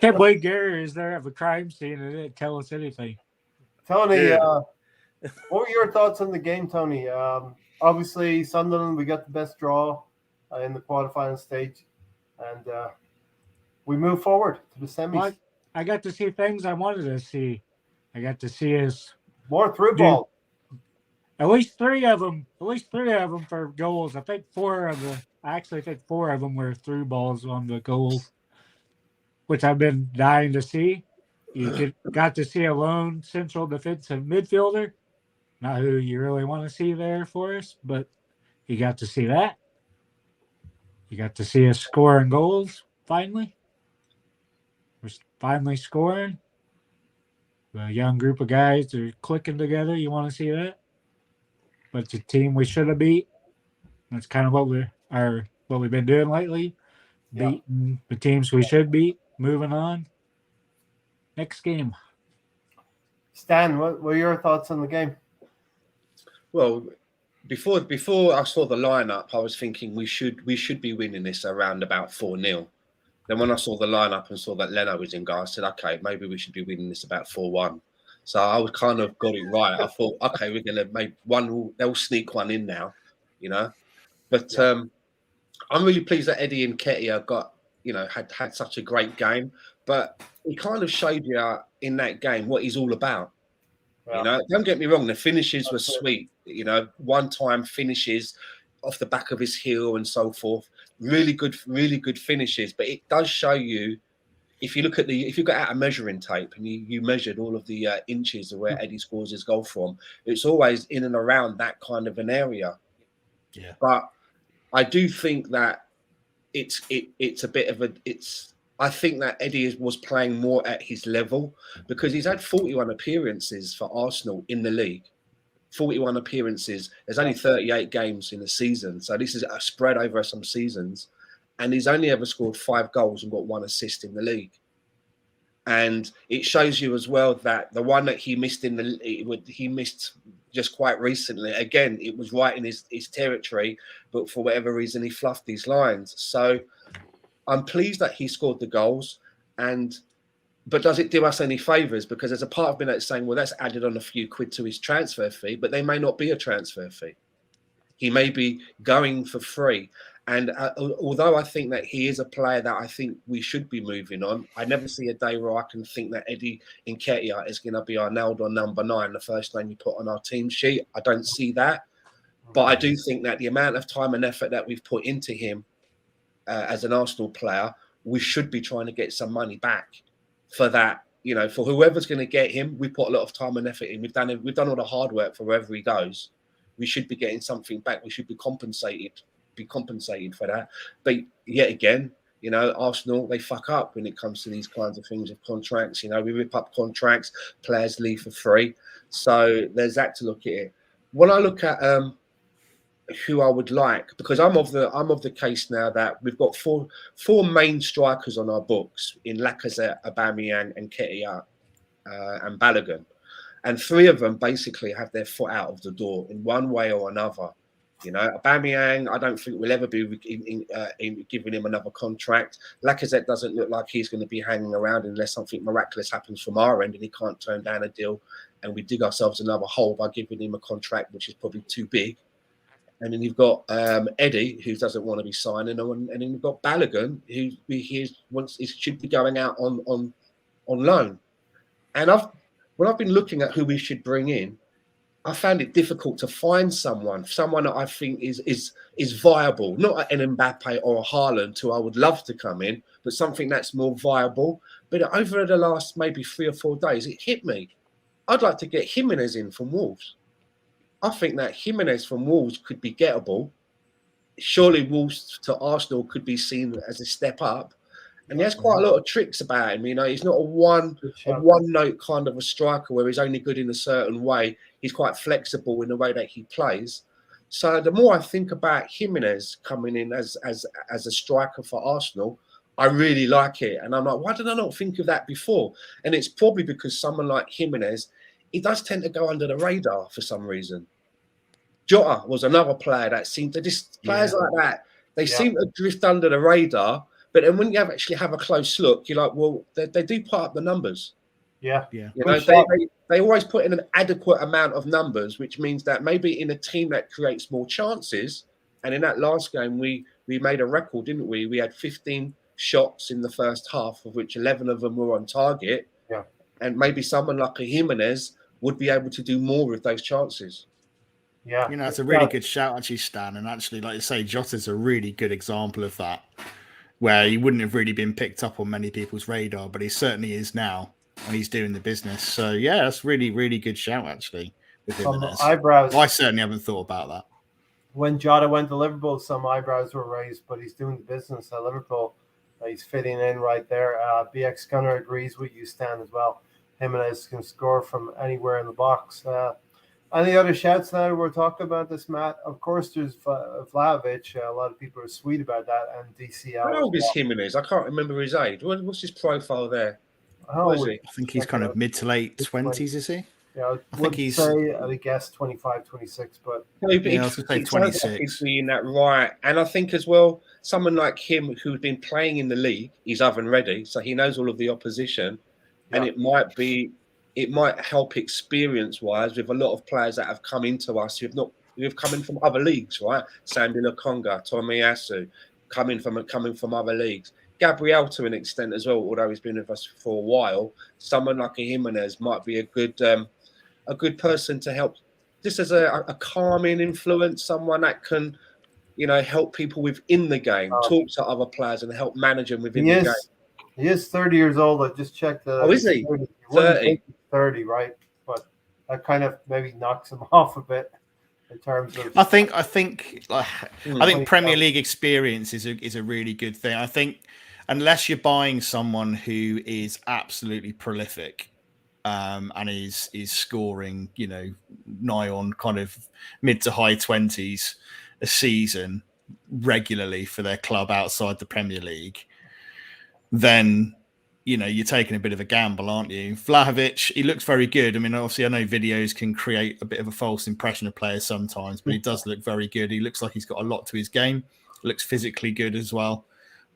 [SPEAKER 4] Can't believe Gary is there at the crime scene and didn't tell us anything.
[SPEAKER 1] Tony,
[SPEAKER 3] Dude.
[SPEAKER 1] what were your thoughts on the game, Tony? Obviously, Sunderland, we got the best draw in the quarterfinal stage, and we move forward to the semis.
[SPEAKER 4] Well, I got to see things I wanted to see. I got to see us
[SPEAKER 1] More through
[SPEAKER 4] Dude.
[SPEAKER 1] ball.
[SPEAKER 4] at least three of them for goals. I think four of them were through balls on the goals, which I've been dying to see. Got to see a lone central defensive midfielder, not who you really want to see there for us, but you got to see that. You got to see us scoring goals finally. We're finally scoring. A young group of guys are clicking together. You want to see that? But the team we should have beat. That's kind of what we've been doing lately.
[SPEAKER 1] Yeah.
[SPEAKER 4] Beating the teams we should beat. Moving on. Next game.
[SPEAKER 1] Stan, what were your thoughts on the game?
[SPEAKER 5] Well, before I saw the lineup, I was thinking we should be winning this around about 4-0. Then when I saw the lineup and saw that Leno was in goal, I said, okay, maybe we should be winning this about 4-1. So I was kind of got it right. I thought, okay, we're gonna make one. They'll sneak one in now, But I'm really pleased that Eddie Nketiah got, had such a great game. But he kind of showed you in that game what he's all about. You know, don't get me wrong, the finishes were
[SPEAKER 1] That's it.
[SPEAKER 5] sweet. You know, one-time finishes off the back of his heel and so forth. Really good finishes. But it does show you, if you look at if you got out a measuring tape and you measured all of the inches of where Eddie scores his goal from, it's always in and around that kind of an area.
[SPEAKER 2] Yeah.
[SPEAKER 5] But I do think that it's a bit of a I think that Eddie was playing more at his level because he's had 41 appearances for Arsenal in the league. 41 appearances. There's only 38 games in a season. So this is a spread over some seasons. And he's only ever scored 5 goals and got 1 assist in the league. And it shows you as well that the one that he missed he missed just quite recently. Again, it was right in his territory, but for whatever reason, he fluffed these lines. So I'm pleased that he scored the goals, but does it do us any favours? Because there's a part of me that's saying, well, that's added on a few quid to his transfer fee, but they may not be a transfer fee. He may be going for free. And although I think that he is a player that I think we should be moving on, I never see a day where I can think that Eddie Nketiah is going to be our nailed on number 9, the first name you put on our team sheet. I don't see that. But I do think that the amount of time and effort that we've put into him as an Arsenal player, we should be trying to get some money back for that. You know, for whoever's going to get him, we put a lot of time and effort in. We've done all the hard work for wherever he goes. We should be getting something back. We should be compensated for that. But yet again, you know, Arsenal, they fuck up when it comes to these kinds of things of contracts. You know, we rip up contracts, players leave for free. So there's that to look at it. When I look at who I would like, because I'm of the case now that we've got four main strikers on our books in Lacazette, Aubameyang, and Nketiah and Balogun, and 3 of them basically have their foot out of the door in one way or another. You know, Aubameyang, I don't think we'll ever be in giving him another contract. Lacazette doesn't look like he's going to be hanging around unless something miraculous happens from our end and he can't turn down a deal, and we dig ourselves another hole by giving him a contract which is probably too big. And then you've got Eddie, who doesn't want to be signing, and then you've got Balogun, who should be going out on loan. And when I've been looking at who we should bring in, I found it difficult to find someone that I think is viable, not an Mbappe or a Haaland, who I would love to come in, but something that's more viable. But over the last maybe 3 or 4 days, it hit me. I'd like to get Jimenez in from Wolves. I think that Jimenez from Wolves could be gettable. Surely Wolves to Arsenal could be seen as a step up. And he has quite a lot of tricks about him. You know, he's not a one note kind of a striker where he's only good in a certain way. He's quite flexible in the way that he plays. So the more I think about Jimenez coming in as a striker for Arsenal, I really like it. And I'm like, why did I not think of that before? And it's probably because someone like Jimenez, he does tend to go under the radar for some reason. Jota was another player that seemed to players like that, they seem to drift under the radar. But then when you actually have a close look, you're like, well, they do put up the numbers.
[SPEAKER 1] Yeah.
[SPEAKER 5] You know, they always put in an adequate amount of numbers, which means that maybe in a team that creates more chances, and in that last game, we made a record, didn't we? We had 15 shots in the first half, of which 11 of them were on target.
[SPEAKER 1] Yeah.
[SPEAKER 5] And maybe someone like a Jimenez would be able to do more with those chances.
[SPEAKER 1] Yeah.
[SPEAKER 2] You know, it's a really good shout, actually, Stan. And actually, like you say, Jota's a really good example of that, where he wouldn't have really been picked up on many people's radar, but he certainly is now, and he's doing the business. So, yeah, that's really, really good shout, actually. With
[SPEAKER 1] eyebrows.
[SPEAKER 2] I certainly haven't thought about that.
[SPEAKER 1] When Jota went to Liverpool, some eyebrows were raised, but he's doing the business at Liverpool. He's fitting in right there. BX Gunner agrees with you, Stan, as well. Jimenez can score from anywhere in the box. Any other shouts now we're talking about this, Matt? Of course, there's Vlahovic. A lot of people are sweet about that, and DCL.
[SPEAKER 5] How old is Jimenez? I can't remember his age. What's his profile there?
[SPEAKER 1] How old?
[SPEAKER 2] I think he's kind of mid to late 20s, is he?
[SPEAKER 1] Yeah,
[SPEAKER 2] I think he's.
[SPEAKER 1] I guess 25, 26, but
[SPEAKER 2] I was going to say 26.
[SPEAKER 5] He's being that right, and I think as well, someone like him who's been playing in the league, he's oven ready, so he knows all of the opposition, and it might help experience-wise with a lot of players that have come into us who have come in from other leagues, right? Sambi Lokonga, Tomiyasu, coming from other leagues. Gabriel to an extent as well, although he's been with us for a while. Someone like a Jimenez might be a good a good person to help, just as a calming influence, someone that can, help people within the game, talk to other players and help manage them within the game.
[SPEAKER 1] He is 30 years old. I just checked.
[SPEAKER 5] Is he?
[SPEAKER 1] 30.
[SPEAKER 5] 30.
[SPEAKER 1] 30, right? But that kind of maybe knocks him off a bit in terms of.
[SPEAKER 2] I think Premier League experience is a really good thing. I think unless you're buying someone who is absolutely prolific, and is scoring, nigh on kind of mid to high 20s a season regularly for their club outside the Premier League, then you're taking a bit of a gamble, aren't you? Vlahovic, he looks very good. I mean, obviously, I know videos can create a bit of a false impression of players sometimes, but he does look very good. He looks like he's got a lot to his game. Looks physically good as well.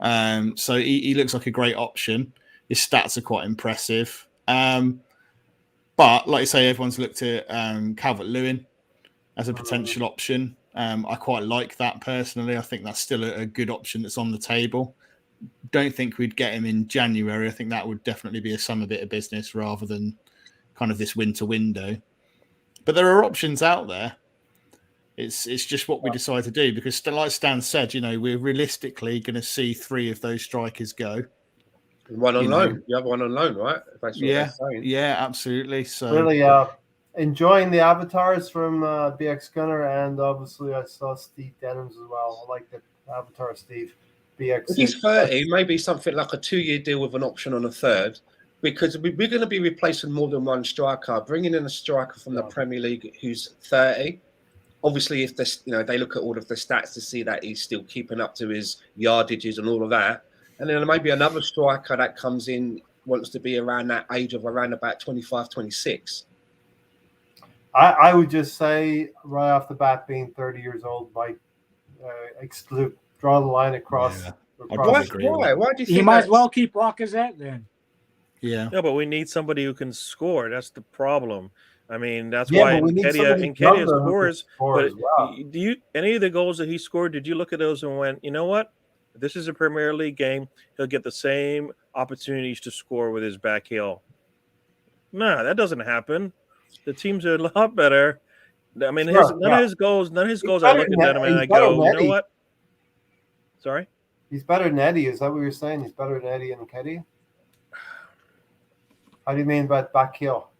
[SPEAKER 2] So he looks like a great option. His stats are quite impressive. But like I say, everyone's looked at Calvert-Lewin as a potential option. I quite like that personally. I think that's still a good option that's on the table. Don't think we'd get him in January. I think that would definitely be a summer bit of business rather than kind of this winter window. But there are options out there. It's just what we decide to do, because like Stan said, we're realistically going to see 3 of those strikers go.
[SPEAKER 5] One on loan. You have one on loan, right? That's what they're saying.
[SPEAKER 2] Yeah, absolutely. So
[SPEAKER 1] really enjoying the avatars from BX Gunner, and obviously I saw Steve Denham's as well. I like the avatar of Steve. BX.
[SPEAKER 5] If he's 30, maybe something like a 2-year deal with an option on a third, because we're going to be replacing more than one striker. Bringing in a striker from the Premier League who's 30. Obviously, if this, they look at all of the stats to see that he's still keeping up to his yardages and all of that. And then maybe another striker that comes in wants to be around that age of around about 25, 26.
[SPEAKER 1] I would just say right off the bat, being 30 years old might draw the line across.
[SPEAKER 2] Yeah.
[SPEAKER 5] Why do you think
[SPEAKER 4] you might as well keep Lacazette then?
[SPEAKER 2] Yeah.
[SPEAKER 3] No, but we need somebody who can score. That's the problem. I mean, that's
[SPEAKER 1] Yeah,
[SPEAKER 3] why
[SPEAKER 1] but we need
[SPEAKER 3] Nketiah scores.
[SPEAKER 1] as well.
[SPEAKER 3] Do you any of the goals that he scored? Did you look at those and went, you know what? This is a Premier League game. He'll get the same opportunities to score with his back heel. No, that doesn't happen. The teams are a lot better. I mean, none of his goals. I look at them and I go, you know what? Sorry.
[SPEAKER 1] He's better than Eddie. Is that what you're saying? He's better than Eddie and Nketiah? How do you mean by back heel?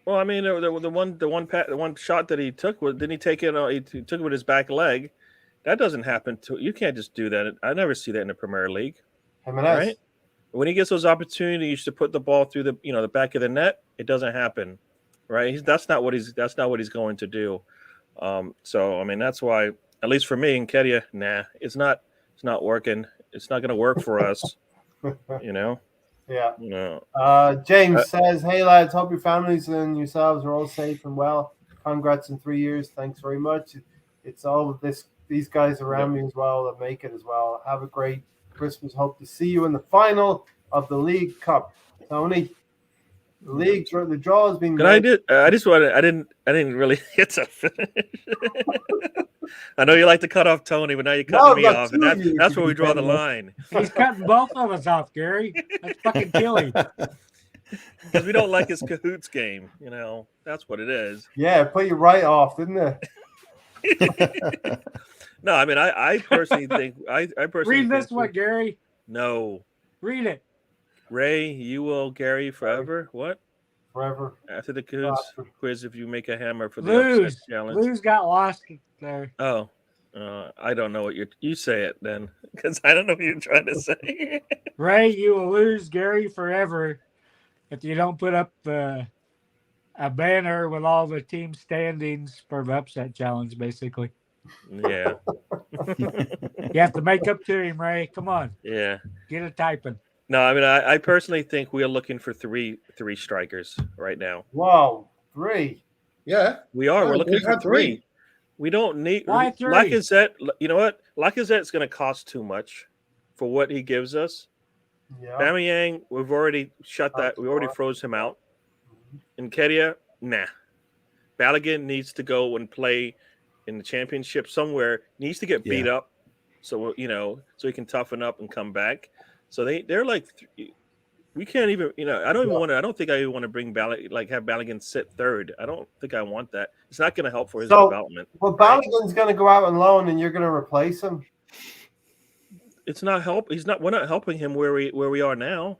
[SPEAKER 3] Well, I mean, the one shot that he took, didn't he take it? He took it with his back leg. That doesn't happen. You can't just do that. I never see that in the Premier League. Right? When he gets those opportunities to put the ball through the back of the net, it doesn't happen. Right? That's not what he's going to do. So I mean, that's why, at least for me, Nketiah, it's not working. It's not going to work for us.
[SPEAKER 1] Yeah.
[SPEAKER 3] No.
[SPEAKER 1] James says, "Hey lads, hope your families and yourselves are all safe and well. Congrats in 3 years. Thanks very much. It's all of these guys around me as well that make it as well. Have a great Christmas. Hope to see you in the final of the League Cup." Tony, the draw has been.
[SPEAKER 3] I didn't really get to finish. I know you like to cut off Tony, but now you're cutting me off, and that's where we draw the line.
[SPEAKER 4] He's cutting both of us off, Gary. That's fucking killing.
[SPEAKER 3] Because we don't like his cahoots game. That's what it is.
[SPEAKER 1] Yeah, it put you right off, didn't it?
[SPEAKER 3] No, I mean, I personally think I personally
[SPEAKER 4] read this one, Gary.
[SPEAKER 3] No,
[SPEAKER 4] read it.
[SPEAKER 3] Ray, you will Gary forever. What?
[SPEAKER 1] Forever.
[SPEAKER 3] After the cahoots quiz, if you make a hammer for the
[SPEAKER 4] Lose.
[SPEAKER 3] upset challenge.
[SPEAKER 4] Lose got lost there.
[SPEAKER 3] Oh, I don't know what you say it then, because I don't know what you're trying to say.
[SPEAKER 4] Ray, you will lose Gary forever if you don't put up a banner with all the team standings for the upset challenge, basically.
[SPEAKER 3] Yeah.
[SPEAKER 4] You have to make up to him, Ray. Come on.
[SPEAKER 3] Yeah.
[SPEAKER 4] Get it typing.
[SPEAKER 3] No, I mean, I personally think we are looking for three strikers right now.
[SPEAKER 1] Wow, 3.
[SPEAKER 5] Yeah,
[SPEAKER 3] we are. We're looking for 3. We don't need Lacazette. You know what? Lacazette's going to cost too much for what he gives us.
[SPEAKER 1] Yeah.
[SPEAKER 3] Aubameyang, we've already shut that. We already froze him out. Nketiah, nah. Balogun needs to go and play in the championship somewhere. Needs to get beat up, so so he can toughen up and come back. So they're like We can't even, I don't even want to. I don't think I even want to bring have Balogun sit third. I don't think I want that. It's not going to help for his development.
[SPEAKER 1] Well,
[SPEAKER 3] right?
[SPEAKER 1] Balogun's going to go out on loan, and you're going to replace him.
[SPEAKER 3] It's not help. We're not helping him where we are now.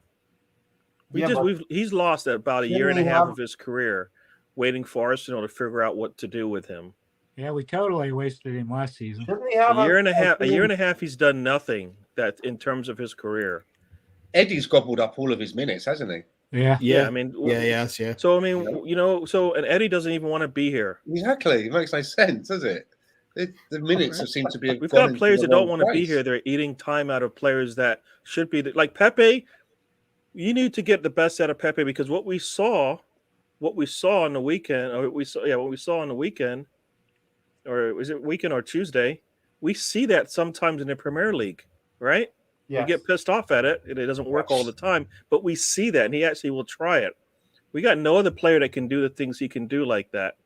[SPEAKER 3] He's lost about a year and a half of his career, waiting for Arsenal to figure out what to do with him.
[SPEAKER 4] Yeah, we totally wasted him last season.
[SPEAKER 1] Shouldn't he have
[SPEAKER 3] A year and a half. He's done nothing that in terms of his career.
[SPEAKER 5] Eddie's gobbled up all of his minutes, hasn't he?
[SPEAKER 3] Yeah. I mean,
[SPEAKER 2] yeah.
[SPEAKER 3] So I mean, and Eddie doesn't even want to be here.
[SPEAKER 5] Exactly. It makes no sense, does it? The minutes have seemed to be.
[SPEAKER 3] We've got players that don't want to be here. They're eating time out of players that should be like Pepe. You need to get the best out of Pepe because what we saw on the weekend, or what we saw on the weekend, or was it weekend or Tuesday? We see that sometimes in the Premier League, right?
[SPEAKER 1] Yes.
[SPEAKER 3] We get pissed off at it. It doesn't work all the time, but we see that, and he actually will try it. We got no other player that can do the things he can do like that.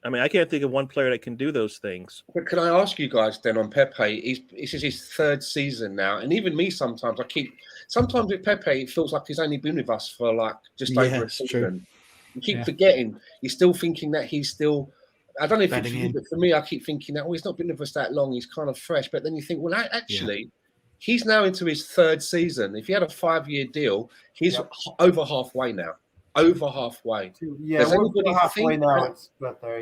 [SPEAKER 3] I mean, I can't think of one player that can do those things.
[SPEAKER 5] But can I ask you guys then on Pepe? This is his third season now, and even me sometimes with Pepe, it feels like he's only been with us for like just over a season. True. You keep forgetting. You're still thinking that he's still. I don't know if it's for you, but for me, I keep thinking that he's not been with us that long. He's kind of fresh, but then you think, well, actually. Yeah. He's now into his third season. If he had a 5-year deal, he's over halfway now. Over halfway.
[SPEAKER 1] Yeah,
[SPEAKER 5] does anybody
[SPEAKER 1] halfway
[SPEAKER 5] think
[SPEAKER 1] now.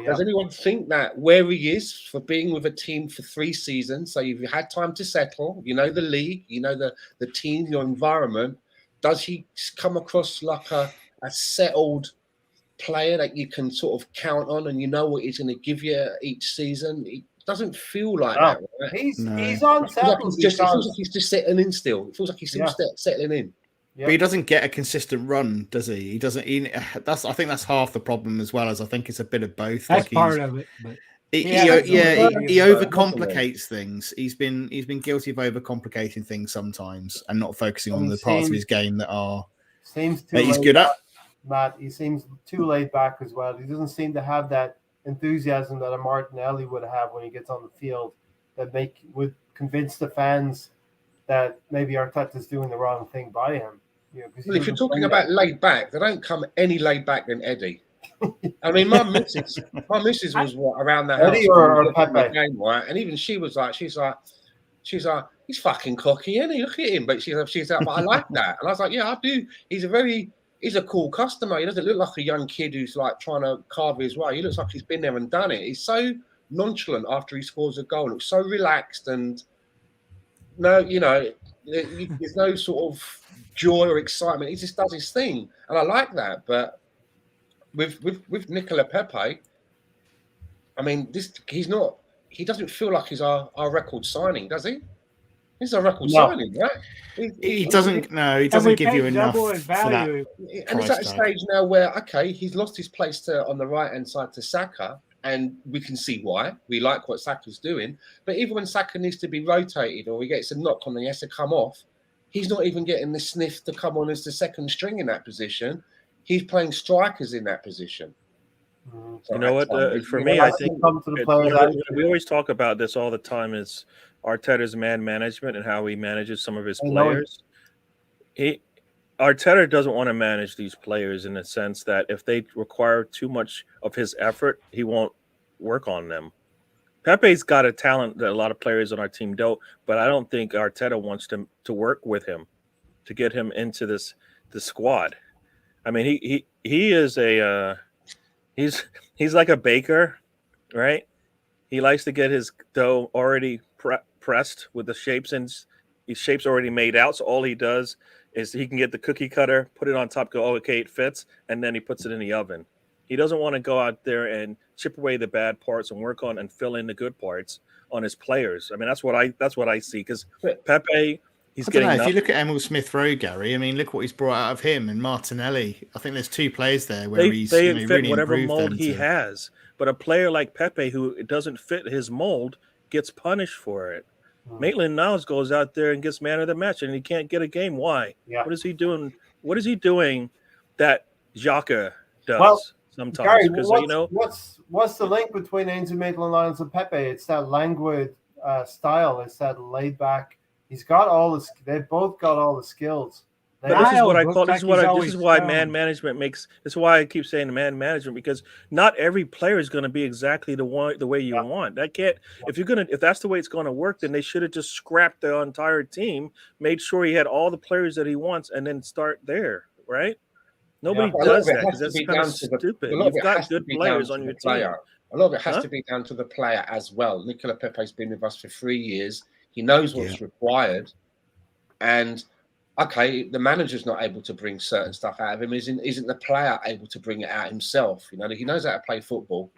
[SPEAKER 5] Does anyone think that where he is for being with a team for 3 seasons, so you've had time to settle, you know the league, you know the team, your environment, does he come across like a settled player that you can sort of count on and you know what he's going to give you each season? Doesn't feel like that. Right?
[SPEAKER 1] He's on settled.
[SPEAKER 5] It feels like he's just settling in still. It feels like he's still settling in.
[SPEAKER 2] Yeah. But he doesn't get a consistent run, does he? He doesn't. I think that's half the problem as well. As I think it's a bit of both.
[SPEAKER 4] That's part of it. But
[SPEAKER 2] he overcomplicates things. He's been guilty of overcomplicating things sometimes and not focusing on the parts of his game that he's good at.
[SPEAKER 1] Matt, he seems too laid back as well. He doesn't seem to have that enthusiasm that a Martinelli would have when he gets on the field that would convince the fans that maybe Arteta's doing the wrong thing by him.
[SPEAKER 5] Well, if you're talking about laid back, they don't come any laid back than Eddie. I mean, my missus was around the house.
[SPEAKER 1] Eddie or Pepe?
[SPEAKER 5] Game, right? And even she was like, she's like, he's fucking cocky, isn't he? Look at him. But she's like, but I like that. And I was like, yeah, I do. He's a cool customer. He doesn't look like a young kid who's like trying to carve his way. He looks like he's been there and done it. He's so nonchalant after he scores a goal. He looks so relaxed and there's no sort of joy or excitement. He just does his thing, and I like that. But with Nicola Pepe, I mean, he doesn't feel like he's our record signing, does he? He's a record signing, right?
[SPEAKER 2] He doesn't give you enough for that.
[SPEAKER 5] And it's at a stage now where, okay, he's lost his place on the right-hand side to Saka, and we can see why. We like what Saka's doing. But even when Saka needs to be rotated or he gets a knock on and he has to come off, he's not even getting the sniff to come on as the second string in that position. He's playing strikers in that position.
[SPEAKER 3] So you know what? For me, I think we always talk about this all the time is Arteta's man management and how he manages some of his players. Arteta doesn't want to manage these players in the sense that if they require too much of his effort, he won't work on them. Pepe's got a talent that a lot of players on our team don't, but I don't think Arteta wants to work with him to get him into the squad. I mean, he is he's like a baker, right? He likes to get his dough already pressed with the shapes and his shapes already made out. So all he does is he can get the cookie cutter, put it on top, go, oh, okay, it fits, and then he puts it in the oven. He doesn't want to go out there and chip away the bad parts and work on and fill in the good parts on his players. I mean, that's what I see because Pepe, he's getting.
[SPEAKER 2] If you look at Emil Smith Rowe, Gary, I mean, look what he's brought out of him and Martinelli. I think there's 2 players there where
[SPEAKER 3] they fit really whatever mold he has. But a player like Pepe who doesn't fit his mold gets punished for it. Maitland-Niles goes out there and gets man of the match, and he can't get a game. Why?
[SPEAKER 1] Yeah.
[SPEAKER 3] What is he doing? What is he doing that Xhaka does sometimes? Because
[SPEAKER 1] what's the link between Ainsley Maitland-Niles and Pepe? It's that languid style. It's that laid back. They've both got all the skills.
[SPEAKER 3] But this is what I
[SPEAKER 4] Niles
[SPEAKER 3] call.
[SPEAKER 4] looks
[SPEAKER 3] This is
[SPEAKER 4] like
[SPEAKER 3] what.
[SPEAKER 4] he's
[SPEAKER 3] This
[SPEAKER 4] always
[SPEAKER 3] is why
[SPEAKER 4] stoned.
[SPEAKER 3] man management makes. This is why I keep saying man management, because not every player is going to be exactly the way you want. That can't. If that's the way it's going to work, then they should have just scrapped the entire team, made sure he had all the players that he wants, and then start there. Right? Nobody
[SPEAKER 5] But a lot
[SPEAKER 3] does
[SPEAKER 5] of it
[SPEAKER 3] that
[SPEAKER 5] has
[SPEAKER 3] because
[SPEAKER 5] to
[SPEAKER 3] that's
[SPEAKER 5] be
[SPEAKER 3] kind of
[SPEAKER 5] down to the.
[SPEAKER 3] stupid.
[SPEAKER 5] A lot of
[SPEAKER 3] You've
[SPEAKER 5] it
[SPEAKER 3] got
[SPEAKER 5] has to
[SPEAKER 3] good
[SPEAKER 5] be
[SPEAKER 3] players
[SPEAKER 5] down
[SPEAKER 3] on
[SPEAKER 5] to
[SPEAKER 3] your
[SPEAKER 5] the player.
[SPEAKER 3] team.
[SPEAKER 5] A lot of it has
[SPEAKER 3] Huh?
[SPEAKER 5] to be down to the player as well. Nicola Pepe's been with us for 3 years. He knows what's required, and okay, the manager's not able to bring certain stuff out of him. Isn't the player able to bring it out himself? You know, he knows how to play football.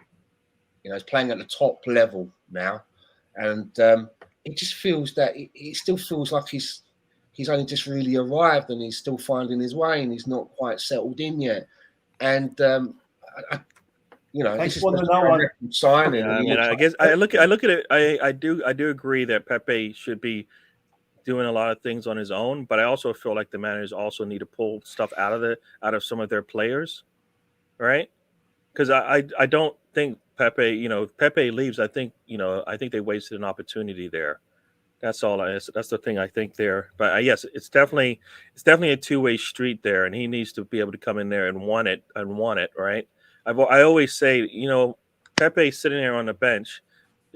[SPEAKER 5] You know, he's playing at the top level now, and it just feels that it still feels like he's only just really arrived and he's still finding his way and he's not quite settled in yet. And you know,
[SPEAKER 1] Takes
[SPEAKER 5] this is
[SPEAKER 1] one to
[SPEAKER 5] just
[SPEAKER 1] know
[SPEAKER 5] a
[SPEAKER 1] one.
[SPEAKER 5] record signing.
[SPEAKER 3] Yeah, I
[SPEAKER 5] and
[SPEAKER 3] mean, I guess I look at it. I do agree that Pepe should be doing a lot of things on his own, but I also feel like the managers also need to pull stuff out of some of their players, right? Because I don't think Pepe, Pepe leaves. I think they wasted an opportunity there. That's all. That's the thing I think there. But yes, it's definitely a two-way street there, and he needs to be able to come in there and want it, right? I always say, Pepe sitting there on the bench,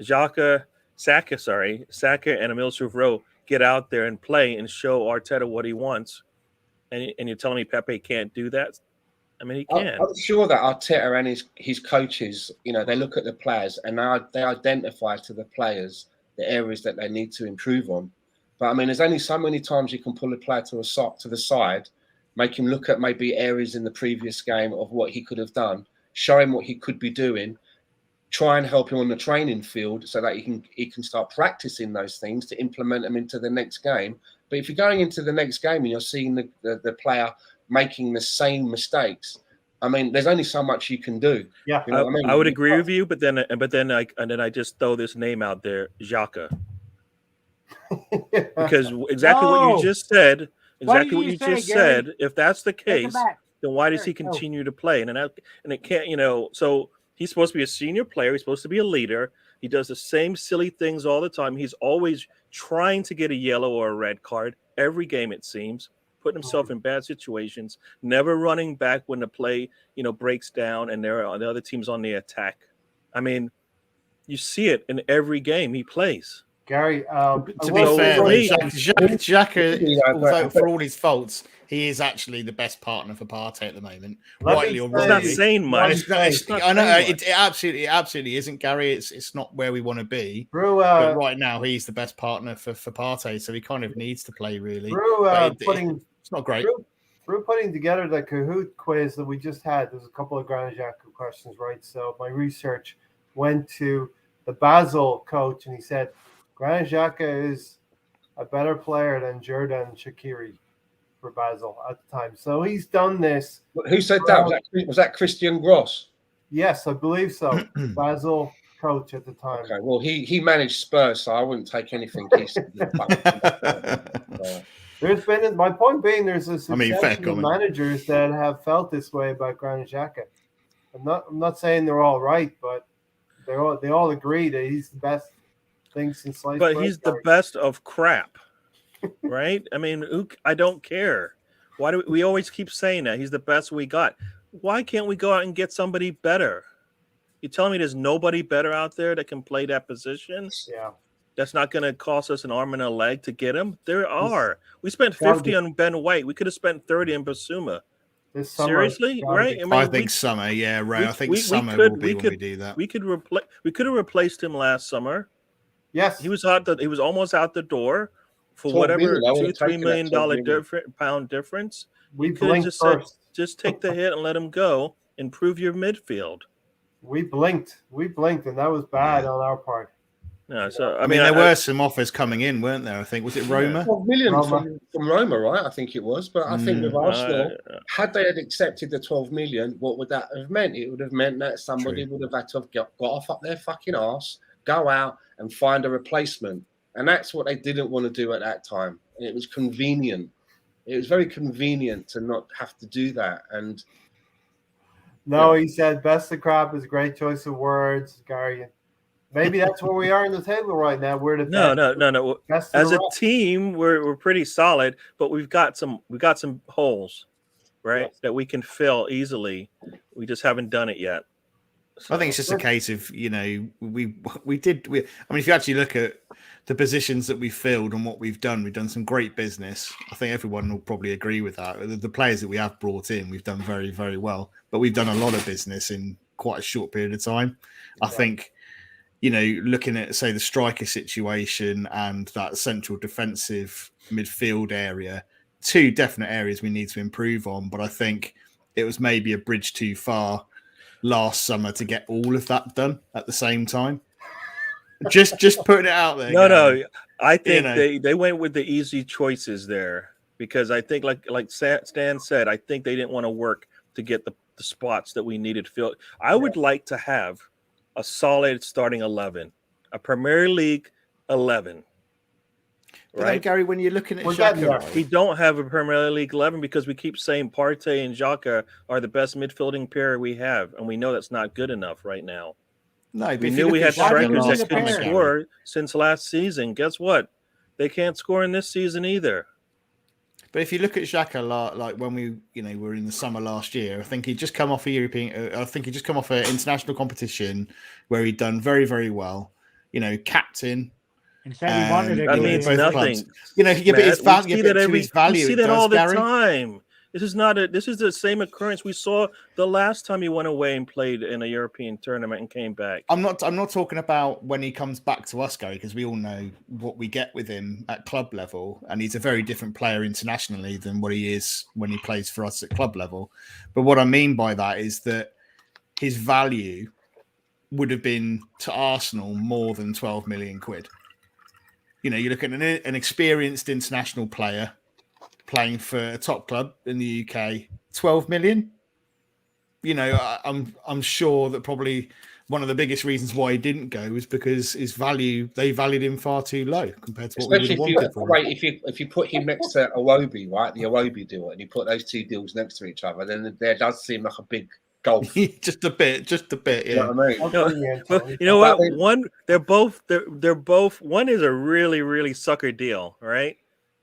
[SPEAKER 3] Saka, and Emil Rowe get out there and play and show Arteta what he wants, and you're telling me Pepe can't do that? I mean, he can.
[SPEAKER 5] I'm sure that Arteta and his coaches, they look at the players and they identify to the players the areas that they need to improve on. But I mean, there's only so many times you can pull a player to the side, make him look at maybe areas in the previous game of what he could have done, show him what he could be doing, try and help him on the training field so that he can start practicing those things to implement them into the next game. But if you're going into the next game and you're seeing the player making the same mistakes, I mean, there's only so much you can do.
[SPEAKER 1] Yeah,
[SPEAKER 5] you know what I mean?
[SPEAKER 3] I would agree with you, but then I just throw this name out there, Xhaka, because exactly what you just said, said. If that's the case, then why does he continue to play? And it can't, So he's supposed to be a senior player. He's supposed to be a leader. He does the same silly things all the time. He's always trying to get a yellow or a red card every game, it seems. Putting himself in bad situations, never running back when the play, breaks down and the other team's on the attack. I mean, you see it in every game he plays.
[SPEAKER 1] Gary,
[SPEAKER 2] to be fair, Xhaka, although for all his faults, he is actually the best partner for Partey at the moment. Rightly or wrongly.
[SPEAKER 3] It's not saying much.
[SPEAKER 2] I know it absolutely isn't, Gary. It's not where we want to be. But right now, he's the best partner for Partey, so he kind of needs to play really. It's not great.
[SPEAKER 1] Through putting together the Kahoot quiz that we just had, there's a couple of Granit Xhaka questions, right? So my research went to the Basel coach, and he said Granit Xhaka is a better player than Xherdan Shaqiri for Basel at the time. So he's done this.
[SPEAKER 5] Who said that? Was that Christian Gross?
[SPEAKER 1] Yes, I believe so. Basel coach at the time.
[SPEAKER 5] Okay, well, he managed Spurs, so I wouldn't take anything he said.
[SPEAKER 1] There's been, my point being, there's a succession of
[SPEAKER 2] comment.
[SPEAKER 1] managers that have felt this way about Granit Xhaka. I'm not saying they're all right, but they all agree that he's the best thing since sliced bread.
[SPEAKER 3] But he's the best of crap, right? I mean, I don't care. Why do we always keep saying that he's the best we got? Why can't we go out and get somebody better? You telling me there's nobody better out there that can play that position?
[SPEAKER 1] Yeah.
[SPEAKER 3] That's not going to cost us an arm and a leg to get him. There are. We spent 50 on Ben White. We could have spent 30 on Basuma. Seriously, right?
[SPEAKER 2] I think summer. Yeah, right. I think summer will be when we do that.
[SPEAKER 3] We could have replaced him last summer.
[SPEAKER 1] Yes,
[SPEAKER 3] he was almost out the door for whatever $2-3 million pound difference.
[SPEAKER 1] We
[SPEAKER 3] could have
[SPEAKER 1] just said,
[SPEAKER 3] just take the hit and let him go. Improve your midfield.
[SPEAKER 1] We blinked, and that was bad on our part.
[SPEAKER 3] No, so
[SPEAKER 2] I mean, there were some offers coming in, weren't there? I think was it Roma?
[SPEAKER 5] 12 million from Roma, right? I think it was. But I think with Arsenal, had they had accepted the 12 million, what would that have meant? It would have meant that somebody would have had to have got off up their fucking arse, go out and find a replacement, and that's what they didn't want to do at that time. And it was convenient. It was very convenient to not have to do that. And
[SPEAKER 1] no, he said best of crap is a great choice of words, Gary. Maybe that's where we are in the table right now. We're the
[SPEAKER 3] No.
[SPEAKER 1] best of
[SPEAKER 3] As
[SPEAKER 1] the
[SPEAKER 3] a
[SPEAKER 1] rest.
[SPEAKER 3] team, we're pretty solid, but we've got some holes, right?
[SPEAKER 1] Yes.
[SPEAKER 3] That we can fill easily. We just haven't done it yet.
[SPEAKER 2] I think it's just a case of, you know, we I mean, if you actually look at the positions that we filled and what we've done some great business. I think everyone will probably agree with that. The players that we have brought in, we've done very, very well, but we've done a lot of business in quite a short period of time. I think, you know, looking at, say, the striker situation and that central defensive midfield area, two definite areas we need to improve on. But I think it was maybe a bridge too far last summer to get all of that done at the same time. Just putting it out there.
[SPEAKER 3] No. I think
[SPEAKER 2] You know.
[SPEAKER 3] they went with the easy choices there because I think, like Stan said, I think they didn't want to work to get the spots that we needed filled. I would like to have a solid starting 11, a Premier League 11.
[SPEAKER 2] But
[SPEAKER 3] Right,
[SPEAKER 2] then, Gary, when you're looking at
[SPEAKER 1] We're getting there.
[SPEAKER 2] Xhaka,
[SPEAKER 3] we don't have a Premier League 11 because we keep saying Partey and Xhaka are the best midfielding pair we have, and we know that's not good enough right now.
[SPEAKER 2] no, but
[SPEAKER 3] We
[SPEAKER 2] if you
[SPEAKER 3] knew
[SPEAKER 2] look
[SPEAKER 3] we
[SPEAKER 2] at
[SPEAKER 3] had
[SPEAKER 2] Xhaka
[SPEAKER 3] strikers
[SPEAKER 2] last
[SPEAKER 3] that couldn't
[SPEAKER 2] summer, Gary,
[SPEAKER 3] score since last season. Guess what? They can't score in this season either.
[SPEAKER 2] But if you look at Xhaka, like when we, you know, were in the summer last year, I think he'd just come off a an international competition where he'd done very, very well. You know, captain.
[SPEAKER 4] And said he wanted to
[SPEAKER 3] That
[SPEAKER 4] get
[SPEAKER 3] means
[SPEAKER 4] in.
[SPEAKER 2] both
[SPEAKER 3] nothing.
[SPEAKER 2] clubs. You know, yeah, but
[SPEAKER 3] Matt,
[SPEAKER 2] it's value.
[SPEAKER 3] we see
[SPEAKER 2] Yeah,
[SPEAKER 3] that
[SPEAKER 2] but to his value,
[SPEAKER 3] we see
[SPEAKER 2] it
[SPEAKER 3] that
[SPEAKER 2] does,
[SPEAKER 3] all the
[SPEAKER 2] Gary.
[SPEAKER 3] time. This is the same occurrence we saw the last time he went away and played in a European tournament and came back.
[SPEAKER 2] I'm not talking about when he comes back to us, Gary, because we all know what we get with him at club level, and he's a very different player internationally than what he is when he plays for us at club level. But what I mean by that is that his value would have been to Arsenal more than 12 million quid. You know, you look at an experienced international player playing for a top club in the UK, 12 million. You know, I'm sure that probably one of the biggest reasons why he didn't go was because his value, they valued him far too low compared to what we would
[SPEAKER 5] Especially
[SPEAKER 2] have wanted for him.
[SPEAKER 5] if you put him next to Iwobi, right, the Iwobi deal, and you put those two deals next to each other, then there does seem like a big gulf.
[SPEAKER 2] just a bit,
[SPEAKER 5] You
[SPEAKER 2] yeah.
[SPEAKER 5] know what I mean?
[SPEAKER 1] I'll bring you in,
[SPEAKER 3] But
[SPEAKER 1] Tony.
[SPEAKER 3] you know what?
[SPEAKER 5] But-
[SPEAKER 3] One, they're both. One is a really, really sucker deal, right?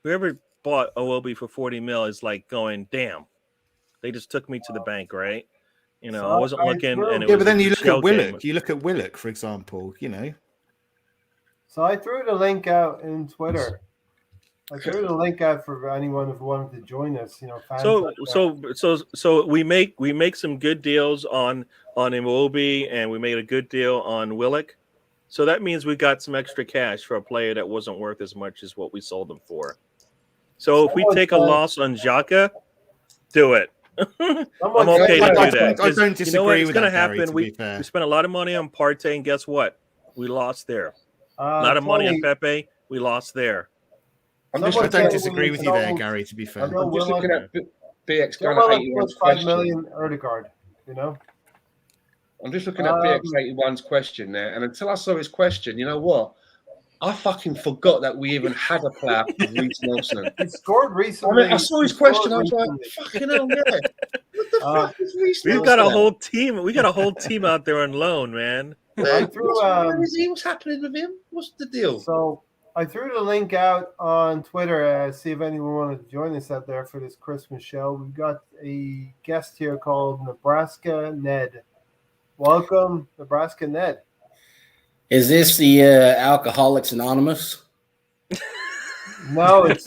[SPEAKER 3] Whoever bought Iwobi for 40 mil is like going, damn, they just took me to the bank, right? You know,
[SPEAKER 1] So
[SPEAKER 3] I wasn't
[SPEAKER 1] I
[SPEAKER 3] looking,
[SPEAKER 1] threw-
[SPEAKER 3] and it
[SPEAKER 2] Yeah,
[SPEAKER 3] was
[SPEAKER 2] but then
[SPEAKER 3] a
[SPEAKER 2] you look
[SPEAKER 3] shell
[SPEAKER 2] at Willock.
[SPEAKER 3] game.
[SPEAKER 2] You look at Willock, for example. You know,
[SPEAKER 1] So I threw the link out in Twitter. I threw the link out for anyone who wanted to join us. You know, fans
[SPEAKER 3] So
[SPEAKER 1] out there.
[SPEAKER 3] so we make some good deals on Iwobi, and we made a good deal on Willock. So that means we got some extra cash for a player that wasn't worth as much as what we sold them for. So if we
[SPEAKER 1] Someone
[SPEAKER 3] take a
[SPEAKER 1] said-
[SPEAKER 3] loss on Xhaka, do it.
[SPEAKER 1] Someone
[SPEAKER 3] I'm okay
[SPEAKER 1] said-
[SPEAKER 3] to do
[SPEAKER 2] I
[SPEAKER 3] that. 'cause
[SPEAKER 2] don't
[SPEAKER 3] you know what?
[SPEAKER 2] disagree
[SPEAKER 3] It's
[SPEAKER 2] with
[SPEAKER 3] going to
[SPEAKER 2] that, Gary,
[SPEAKER 3] happen.
[SPEAKER 2] to
[SPEAKER 3] We
[SPEAKER 2] be fair.
[SPEAKER 3] spent a lot of money on Partey, and guess what? We lost there. A lot of money on
[SPEAKER 1] Tony,
[SPEAKER 3] Pepe. We lost there.
[SPEAKER 5] I'm
[SPEAKER 1] Someone
[SPEAKER 5] just
[SPEAKER 2] I
[SPEAKER 5] looking
[SPEAKER 2] don't
[SPEAKER 1] said-
[SPEAKER 5] at,
[SPEAKER 2] disagree with you there, Gary. To be fair,
[SPEAKER 1] I know
[SPEAKER 5] I'm just
[SPEAKER 1] Willock-
[SPEAKER 5] looking at BX
[SPEAKER 1] Joe
[SPEAKER 5] going at
[SPEAKER 1] Willock
[SPEAKER 5] 81's
[SPEAKER 1] plus 5
[SPEAKER 5] question.
[SPEAKER 1] million Erdegaard. You know,
[SPEAKER 5] I'm just looking at BX81's question there, and until I saw his question, you know what? I fucking forgot that we even had a player called Reece Nelson.
[SPEAKER 1] he scored
[SPEAKER 5] I
[SPEAKER 1] recently.
[SPEAKER 5] mean, I saw his
[SPEAKER 1] He scored
[SPEAKER 5] question. I was like,
[SPEAKER 1] recently.
[SPEAKER 5] "Fucking hell, yeah! What the
[SPEAKER 1] Uh,
[SPEAKER 5] fuck is Reece
[SPEAKER 3] We've
[SPEAKER 5] Nelson?"
[SPEAKER 3] got a whole team. We got a whole team out there on loan, man.
[SPEAKER 1] I threw,
[SPEAKER 5] Where is he? What's happening with him? What's the deal?
[SPEAKER 1] So I threw the link out on Twitter. See if anyone wanted to join us out there for this Christmas show. We've got a guest here called Nebraska Ned. Welcome, Nebraska Ned.
[SPEAKER 6] Is this the Alcoholics Anonymous?
[SPEAKER 1] No, it's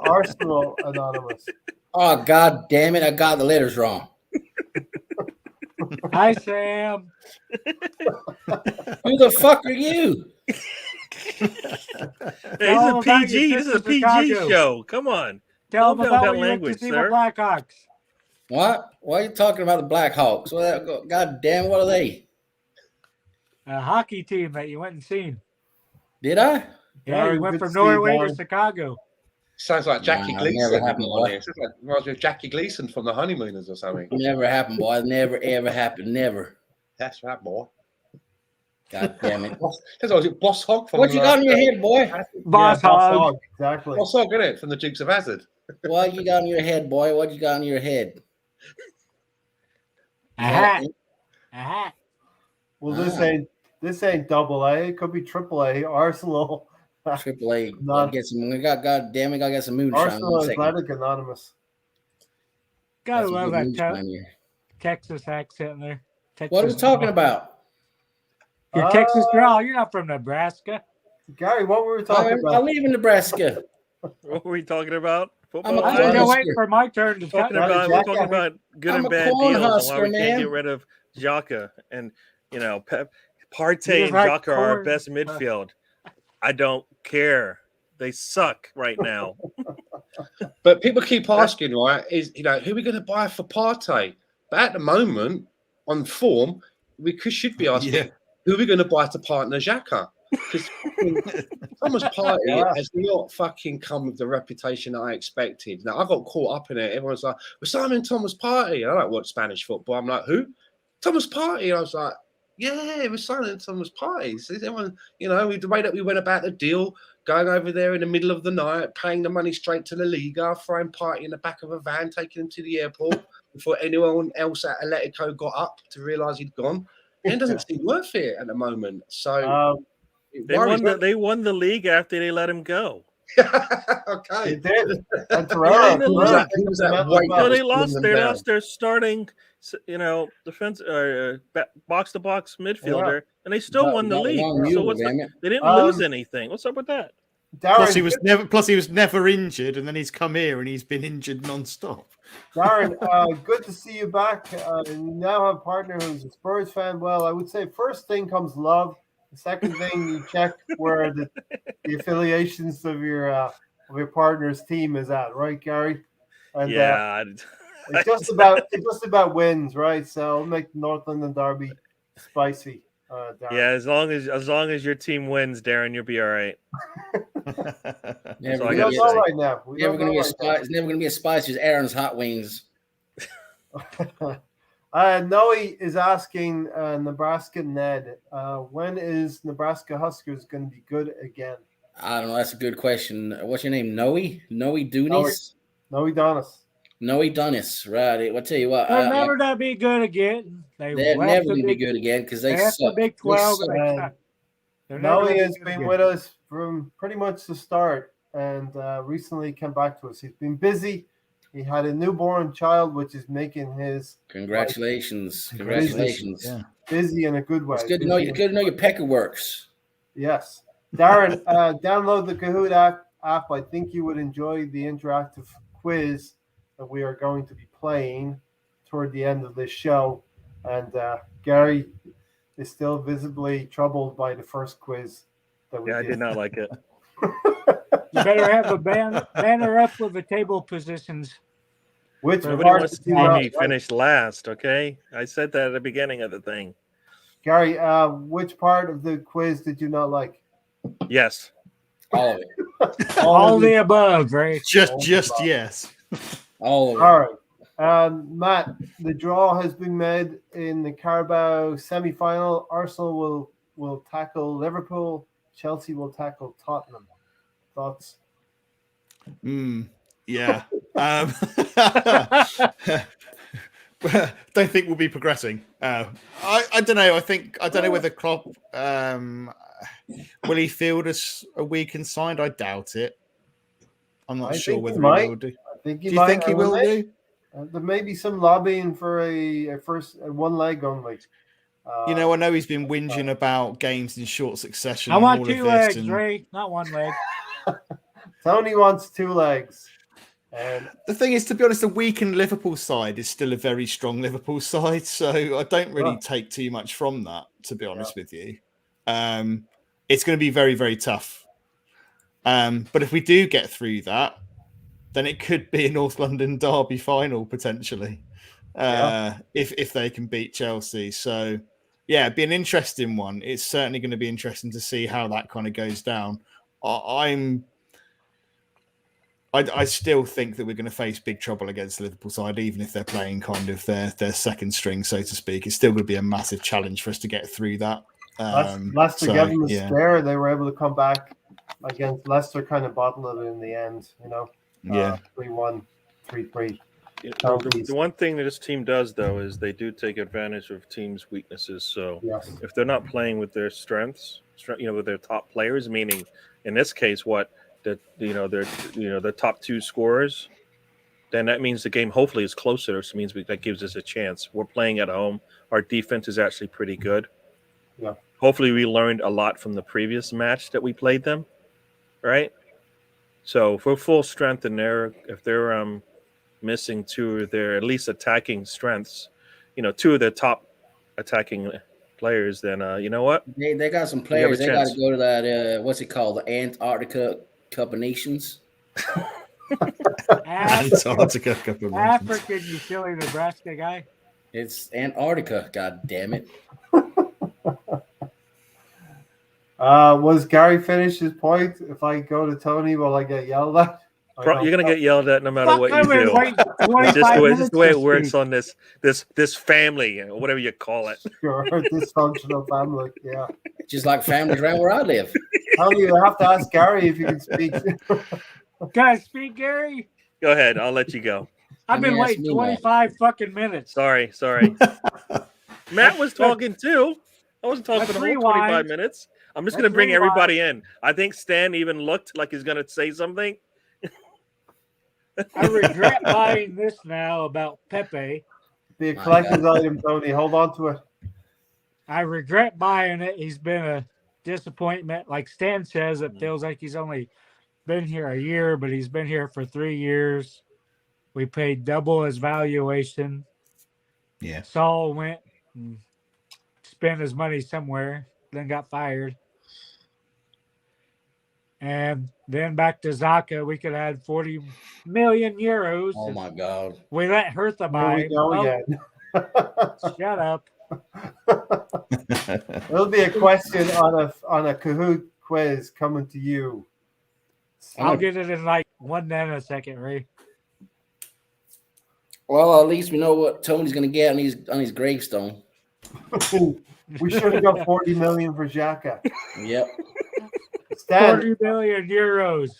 [SPEAKER 1] Arsenal Anonymous.
[SPEAKER 6] Oh, God damn it. I got the letters wrong.
[SPEAKER 4] Hi, Sam.
[SPEAKER 6] Who the fuck are you?
[SPEAKER 3] Hey, this
[SPEAKER 4] Tell 'em
[SPEAKER 3] is a
[SPEAKER 4] about
[SPEAKER 3] PG.
[SPEAKER 4] your
[SPEAKER 3] This is a
[SPEAKER 4] trip to
[SPEAKER 3] PG
[SPEAKER 4] Chicago.
[SPEAKER 3] show. Come on.
[SPEAKER 4] Tell them
[SPEAKER 3] Calm down
[SPEAKER 4] about
[SPEAKER 3] with
[SPEAKER 4] when
[SPEAKER 3] that
[SPEAKER 4] you went to
[SPEAKER 3] language,
[SPEAKER 4] see
[SPEAKER 3] sir.
[SPEAKER 4] the Blackhawks.
[SPEAKER 6] What? Why are you talking about the Blackhawks? God damn, what are they?
[SPEAKER 4] A hockey team that you went and seen.
[SPEAKER 6] Did I?
[SPEAKER 4] Yeah,
[SPEAKER 1] Very
[SPEAKER 4] you went
[SPEAKER 1] good
[SPEAKER 4] from
[SPEAKER 1] to see you,
[SPEAKER 4] Norway to
[SPEAKER 1] Barry.
[SPEAKER 4] Chicago.
[SPEAKER 5] Sounds like Jackie
[SPEAKER 6] Nah,
[SPEAKER 5] Gleason.
[SPEAKER 6] never happened, boy.
[SPEAKER 5] It sounds like reminds me of Jackie Gleason from the Honeymooners or something.
[SPEAKER 6] Never happened, boy. Never, ever happened. Never.
[SPEAKER 5] That's right, boy.
[SPEAKER 6] God damn it.
[SPEAKER 5] That's was it, Boss Hog from
[SPEAKER 6] What you got in your head, boy?
[SPEAKER 4] Boss Hog.
[SPEAKER 1] Exactly.
[SPEAKER 5] Boss Hog, isn't it? From the Dukes of Hazzard.
[SPEAKER 6] What you got in your head, boy? What you got in your head?
[SPEAKER 4] A hat. A hat.
[SPEAKER 1] We'll just
[SPEAKER 6] Ah.
[SPEAKER 1] say This ain't double A. It could be triple A. Arsenal.
[SPEAKER 6] Triple A.
[SPEAKER 1] Not-
[SPEAKER 6] Get some. We got. God damn it! I got some moonshine.
[SPEAKER 1] Arsenal
[SPEAKER 6] One second.
[SPEAKER 1] Athletic Anonymous.
[SPEAKER 4] Gotta
[SPEAKER 6] Got some
[SPEAKER 4] love
[SPEAKER 6] good
[SPEAKER 4] that
[SPEAKER 6] moonshine here.
[SPEAKER 4] Texas accent there. Texas
[SPEAKER 6] What are we talking about?
[SPEAKER 4] Your Texas drawl. You're not from Nebraska.
[SPEAKER 1] Gary, what were we talking
[SPEAKER 6] I
[SPEAKER 1] about?
[SPEAKER 6] live in Nebraska.
[SPEAKER 3] What were we talking about?
[SPEAKER 6] I'm a
[SPEAKER 3] Football?
[SPEAKER 4] I'm
[SPEAKER 6] corn
[SPEAKER 4] still
[SPEAKER 6] husker.
[SPEAKER 4] waiting for my turn to
[SPEAKER 3] Talking
[SPEAKER 4] talk.
[SPEAKER 3] about, we're
[SPEAKER 1] Jack,
[SPEAKER 3] talking about good
[SPEAKER 6] I'm
[SPEAKER 3] and
[SPEAKER 6] a
[SPEAKER 3] bad
[SPEAKER 6] corn
[SPEAKER 3] deals and why
[SPEAKER 6] husker,
[SPEAKER 3] we can't
[SPEAKER 6] man.
[SPEAKER 3] get rid of Xhaka. And, Partey
[SPEAKER 4] You
[SPEAKER 3] and
[SPEAKER 4] like
[SPEAKER 3] Xhaka are our
[SPEAKER 4] corn.
[SPEAKER 3] best midfield. I don't care. They suck right now.
[SPEAKER 5] But people keep asking, right? Who are we going to buy for Partey? But at the moment, on form, should be asking,
[SPEAKER 2] Yeah.
[SPEAKER 5] who are we going to buy to partner Xhaka? Because Thomas Partey
[SPEAKER 1] Yeah.
[SPEAKER 5] has not fucking come with the reputation that I expected. Now I got caught up in it. Everyone's like, "We're signing Thomas Partey." I don't watch Spanish football. I'm like, "Who? Thomas Partey?" I was like, "Yeah, we're signing Thomas Partey." So everyone, the way that we went about the deal, going over there in the middle of the night, paying the money straight to the Liga, throwing Partey in the back of a van, taking him to the airport before anyone else at Atletico got up to realise he'd gone. And it doesn't seem worth it at the moment. So it
[SPEAKER 3] They
[SPEAKER 5] worries me.
[SPEAKER 3] they won the league after they let him go.
[SPEAKER 1] They
[SPEAKER 5] Okay.
[SPEAKER 1] did. And
[SPEAKER 3] He
[SPEAKER 1] Torreira
[SPEAKER 3] was
[SPEAKER 5] at
[SPEAKER 1] Torreira-
[SPEAKER 5] White
[SPEAKER 3] No,
[SPEAKER 5] House
[SPEAKER 3] they
[SPEAKER 5] pulling
[SPEAKER 3] lost.
[SPEAKER 5] them
[SPEAKER 3] They
[SPEAKER 5] down.
[SPEAKER 3] lost their starting, defense, box to box midfielder, and they still won the
[SPEAKER 6] Not
[SPEAKER 3] league.
[SPEAKER 6] wrong
[SPEAKER 3] So
[SPEAKER 6] mule,
[SPEAKER 3] what's
[SPEAKER 6] damn it.
[SPEAKER 3] they didn't
[SPEAKER 1] Um,
[SPEAKER 3] lose anything. What's up with that?
[SPEAKER 2] Plus
[SPEAKER 1] Darren,
[SPEAKER 2] he was never injured, and then he's come here and he's been injured non-stop.
[SPEAKER 1] Darren, good to see you back. You now have a partner who's a Spurs fan. Well, I would say first thing comes love. The second thing you check where the affiliations of your partner's team is at, right, Gary? And
[SPEAKER 3] Yeah,
[SPEAKER 1] it's just about wins, right? So I'll make the North London Derby spicy. Darren.
[SPEAKER 3] yeah. As long as your team wins, Darren, you'll be all right.
[SPEAKER 6] Never
[SPEAKER 3] all I
[SPEAKER 1] We
[SPEAKER 6] gonna
[SPEAKER 3] gotta
[SPEAKER 1] don't
[SPEAKER 6] be
[SPEAKER 1] know
[SPEAKER 3] say.
[SPEAKER 1] right now. We
[SPEAKER 6] never
[SPEAKER 1] don't
[SPEAKER 6] gonna
[SPEAKER 1] know
[SPEAKER 6] be a
[SPEAKER 1] right
[SPEAKER 6] spice. It's never gonna be a spice. Just Aaron's hot wings.
[SPEAKER 1] Noe is asking Nebraska Ned, when is Nebraska Huskers going to be good again?
[SPEAKER 6] I don't know. That's a good question. What's your name? Noe Dunis.
[SPEAKER 1] Noe Donis.
[SPEAKER 6] Noe Dunis. Right. I'll tell you what.
[SPEAKER 4] They'll never not be good again.
[SPEAKER 6] they're
[SPEAKER 4] left
[SPEAKER 6] never
[SPEAKER 4] the
[SPEAKER 6] gonna be
[SPEAKER 4] Big-
[SPEAKER 6] good again because
[SPEAKER 4] They
[SPEAKER 6] they
[SPEAKER 4] left the
[SPEAKER 6] suck.
[SPEAKER 4] Big
[SPEAKER 6] They
[SPEAKER 4] 12.
[SPEAKER 6] suck.
[SPEAKER 4] And they
[SPEAKER 1] And
[SPEAKER 4] suck. They're never
[SPEAKER 1] Noe
[SPEAKER 4] gonna be
[SPEAKER 1] has
[SPEAKER 4] good
[SPEAKER 1] been
[SPEAKER 4] again.
[SPEAKER 1] with us from pretty much the start and recently came back to us. He's been busy. He had a newborn child, which is making his
[SPEAKER 6] Congratulations.
[SPEAKER 2] Yeah.
[SPEAKER 1] busy in a good way.
[SPEAKER 6] It's good to know. It's good to know your pecker works.
[SPEAKER 1] Yes. Darren, download the Kahoot app. I think you would enjoy the interactive quiz that we are going to be playing toward the end of this show. And Gary is still visibly troubled by the first quiz that we
[SPEAKER 3] Yeah, I
[SPEAKER 1] did.
[SPEAKER 3] did not like it.
[SPEAKER 4] You better have a banner up with the table positions.
[SPEAKER 1] Which
[SPEAKER 3] Nobody
[SPEAKER 1] part
[SPEAKER 3] wants to
[SPEAKER 1] did you
[SPEAKER 3] see
[SPEAKER 1] not
[SPEAKER 3] me
[SPEAKER 1] like?
[SPEAKER 3] finish last. Okay, I said that at the beginning of the thing.
[SPEAKER 1] Gary, which part of the quiz did you not like?
[SPEAKER 3] Yes.
[SPEAKER 6] All of it.
[SPEAKER 4] All
[SPEAKER 1] of
[SPEAKER 4] the
[SPEAKER 1] it.
[SPEAKER 4] above, right?
[SPEAKER 2] Just
[SPEAKER 1] Oh,
[SPEAKER 2] yes.
[SPEAKER 6] All of it.
[SPEAKER 1] All right. Matt, the draw has been made in the Carabao semi-final. Arsenal will tackle Liverpool. Chelsea will tackle Tottenham. Thoughts?
[SPEAKER 2] Yeah. Don't think we'll be progressing. I don't know. I don't know whether Klopp will he field us a weekend side. I doubt it. I'm not
[SPEAKER 1] I
[SPEAKER 2] sure
[SPEAKER 1] think he
[SPEAKER 2] whether
[SPEAKER 1] might.
[SPEAKER 2] he will do.
[SPEAKER 1] I think
[SPEAKER 2] Do you think he will do?
[SPEAKER 1] There may be some lobbying for a one leg only.
[SPEAKER 2] I know he's been whinging about games in short succession.
[SPEAKER 4] I
[SPEAKER 2] and
[SPEAKER 4] want
[SPEAKER 2] all of
[SPEAKER 4] 2
[SPEAKER 2] this,
[SPEAKER 4] legs,
[SPEAKER 2] and
[SPEAKER 4] Ray, not 1 leg.
[SPEAKER 1] Tony wants 2 legs. And
[SPEAKER 2] the thing is, to be honest, the weakened Liverpool side is still a very strong Liverpool side, so I don't really take too much from that. To be honest with you, it's going to be very, very tough. But if we do get through that, then it could be a North London derby final potentially, if they can beat Chelsea. So, yeah, it'd be an interesting one. It's certainly going to be interesting to see how that kind of goes down. I still think that we're going to face big trouble against the Liverpool side, even if they're playing kind of their second string, so to speak. It's still going to be a massive challenge for us to get through that.
[SPEAKER 1] Leicester gave them a scare. They were able to come back against Leicester, kind of bottle it in the end, 3-1, 3-3.
[SPEAKER 3] The one thing that this team does, though, is they do take advantage of teams' weaknesses. So
[SPEAKER 1] Yes.
[SPEAKER 3] if they're not playing with their strengths, with their top players, meaning in this case, their top two scorers, then that means the game hopefully is closer. So it means that gives us a chance. We're playing at home. Our defense is actually pretty good.
[SPEAKER 1] Yeah.
[SPEAKER 3] Hopefully, we learned a lot from the previous match that we played them, right? So if we're full strength and if they're missing two of their at least attacking strengths, two of their top attacking players, then you know what?
[SPEAKER 6] They got some players. They got to go to that what's it called, the Antarctica Cup of Nations.
[SPEAKER 2] Antarctica Cup of Nations.
[SPEAKER 4] African, you silly Nebraska guy.
[SPEAKER 6] It's Antarctica. God damn it.
[SPEAKER 1] Was Gary finished his point? If I go to Tony, will I get yelled at?
[SPEAKER 3] You're gonna get yelled at no matter what you do. It's just the way it works on this family, or whatever you call it.
[SPEAKER 1] Sure, dysfunctional family. Yeah,
[SPEAKER 6] just like families around where I live.
[SPEAKER 1] Tony, you have to ask Gary if you can speak.
[SPEAKER 4] Can I speak, Gary?
[SPEAKER 3] Go ahead. I'll let you go.
[SPEAKER 4] I've been waiting 25 fucking minutes.
[SPEAKER 3] Sorry. Matt was talking too. I wasn't talking for the whole 25 minutes. I'm just going to bring everybody in. I think Stan even looked like he's going to say something.
[SPEAKER 4] I regret buying this now about Pepe.
[SPEAKER 1] Be a collector's item, Tony. Hold on to it.
[SPEAKER 4] I regret buying it. He's been a disappointment. Like Stan says, it feels like he's only been here a year, but he's been here for 3 years. We paid double his valuation.
[SPEAKER 2] Yeah.
[SPEAKER 4] Saul went and spent his money somewhere, then got fired. And then back to Zaka, we could add 40 million euros.
[SPEAKER 6] Oh my God!
[SPEAKER 4] We let Hertha buy. Shut up.
[SPEAKER 1] There'll be a question on a Kahoot quiz coming to you.
[SPEAKER 4] I'll get it in like 1 nanosecond, Ray.
[SPEAKER 6] Well, at least we know what Tony's going to get on his gravestone.
[SPEAKER 1] We should have got 40 million for Xhaka.
[SPEAKER 6] Yep.
[SPEAKER 1] Stan,
[SPEAKER 4] 40 million euros.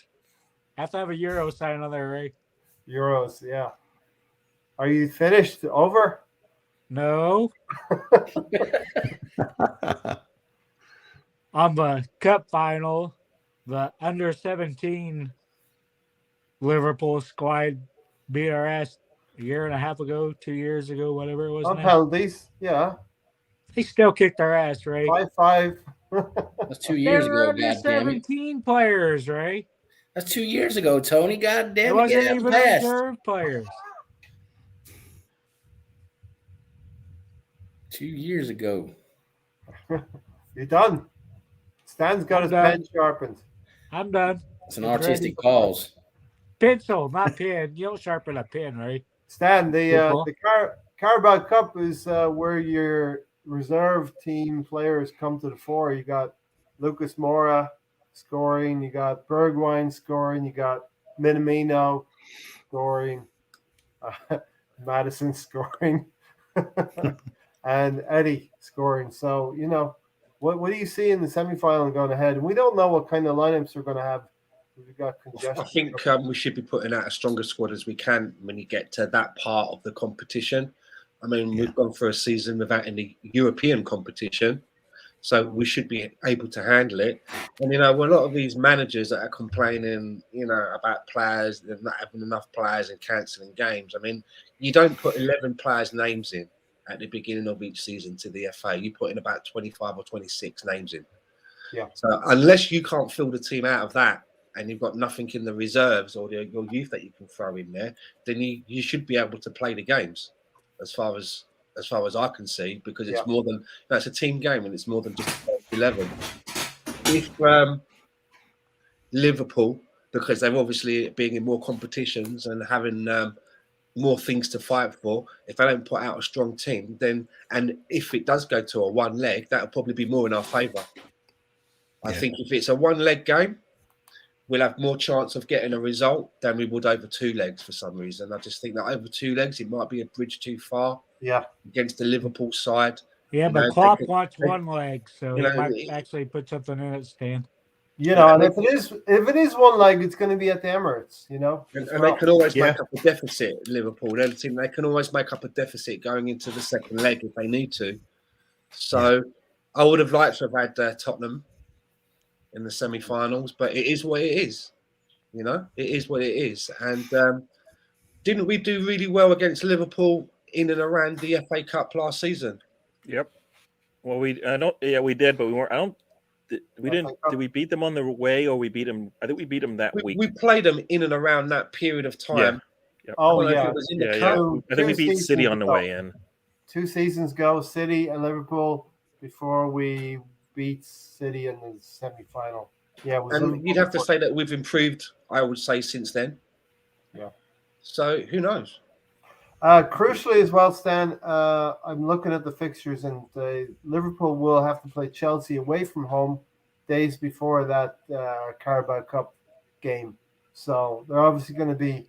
[SPEAKER 4] Have to have a euro sign on there, Ray.
[SPEAKER 1] Euros, yeah. Are you finished? Over?
[SPEAKER 4] No. On the cup final, the under 17 Liverpool squad beat our ass a year and a half ago, 2 years ago, whatever it was.
[SPEAKER 1] On penalties, yeah.
[SPEAKER 4] They still kicked our ass, Ray.
[SPEAKER 1] 5-5.
[SPEAKER 6] That's 2 years ago.
[SPEAKER 4] Under 17 players, Ray.
[SPEAKER 6] That's 2 years ago, Tony. God damn
[SPEAKER 4] it.
[SPEAKER 6] It
[SPEAKER 4] wasn't even reserve players. 2
[SPEAKER 6] years ago.
[SPEAKER 1] You're done. Stan's got his pen sharpened.
[SPEAKER 4] I'm done.
[SPEAKER 6] It's an artistic pause.
[SPEAKER 4] Pencil, not pen. You don't sharpen a pen, right?
[SPEAKER 1] Stan, the Carabao Cup is where your reserve team players come to the fore. You got Lucas Moura scoring, you got Bergwijn scoring, you got Minamino scoring, Madison scoring, and Eddie scoring. So, what do you see in the semifinal going ahead? And we don't know what kind of lineups we're going to have. We've got congestion.
[SPEAKER 5] I think we should be putting out as strong a squad as we can when you get to that part of the competition. I mean, we've gone for a season without any European competition, so we should be able to handle it. And, a lot of these managers that are complaining, about players, they're not having enough players and cancelling games. I mean, you don't put 11 players' names in at the beginning of each season to the FA. You put in about 25 or 26 names in.
[SPEAKER 1] Yeah.
[SPEAKER 5] So unless you can't fill the team out of that, and you've got nothing in the reserves or your youth that you can throw in there, then you should be able to play the games, as far as I can see, because it's more than it's a team game and it's more than just 11. If Liverpool, because they're obviously being in more competitions and having more things to fight for, if they don't put out a strong team, then and if it does go to a one leg, that'll probably be more in our favour. I think if it's a one leg game, we'll have more chance of getting a result than we would over 2 legs for some reason. I just think that over 2 legs, it might be a bridge too far.
[SPEAKER 1] Yeah.
[SPEAKER 5] Against the Liverpool side.
[SPEAKER 4] Yeah, but Klopp wants 1 leg, so he might actually put something in it, Stan.
[SPEAKER 1] You know, and if it is one leg, it's going to be at the Emirates. You know,
[SPEAKER 5] And
[SPEAKER 1] as
[SPEAKER 5] they
[SPEAKER 1] well.
[SPEAKER 5] can always
[SPEAKER 2] Yeah.
[SPEAKER 5] make up a deficit, Liverpool. They're the team, they can always make up a deficit going into the second leg if they need to. So I would have liked to have had Tottenham in the semi-finals, but it is what it is. You know, it is what it is. And didn't we do really well against Liverpool in and around the FA Cup last season?
[SPEAKER 3] Yep. Well, we did, but we weren't. We didn't. Did we beat them on the way, or we beat them? I think we beat them that week.
[SPEAKER 5] We played them in and around that period of time.
[SPEAKER 3] Yeah. Yep.
[SPEAKER 1] Oh
[SPEAKER 5] I don't know if
[SPEAKER 1] yeah,
[SPEAKER 5] it was in the
[SPEAKER 3] Yeah,
[SPEAKER 5] cup.
[SPEAKER 3] yeah. I think we beat City on the way in.
[SPEAKER 1] 2 seasons ago, City and Liverpool before we beat City in the semi-final. Yeah, it was
[SPEAKER 5] And
[SPEAKER 1] Liverpool
[SPEAKER 5] you'd have to
[SPEAKER 1] before-
[SPEAKER 5] say that we've improved, I would say, since then.
[SPEAKER 1] Yeah.
[SPEAKER 5] So who knows?
[SPEAKER 1] Crucially as well, Stan, I'm looking at the fixtures, and Liverpool will have to play Chelsea away from home days before that Carabao Cup game. So they're obviously going to be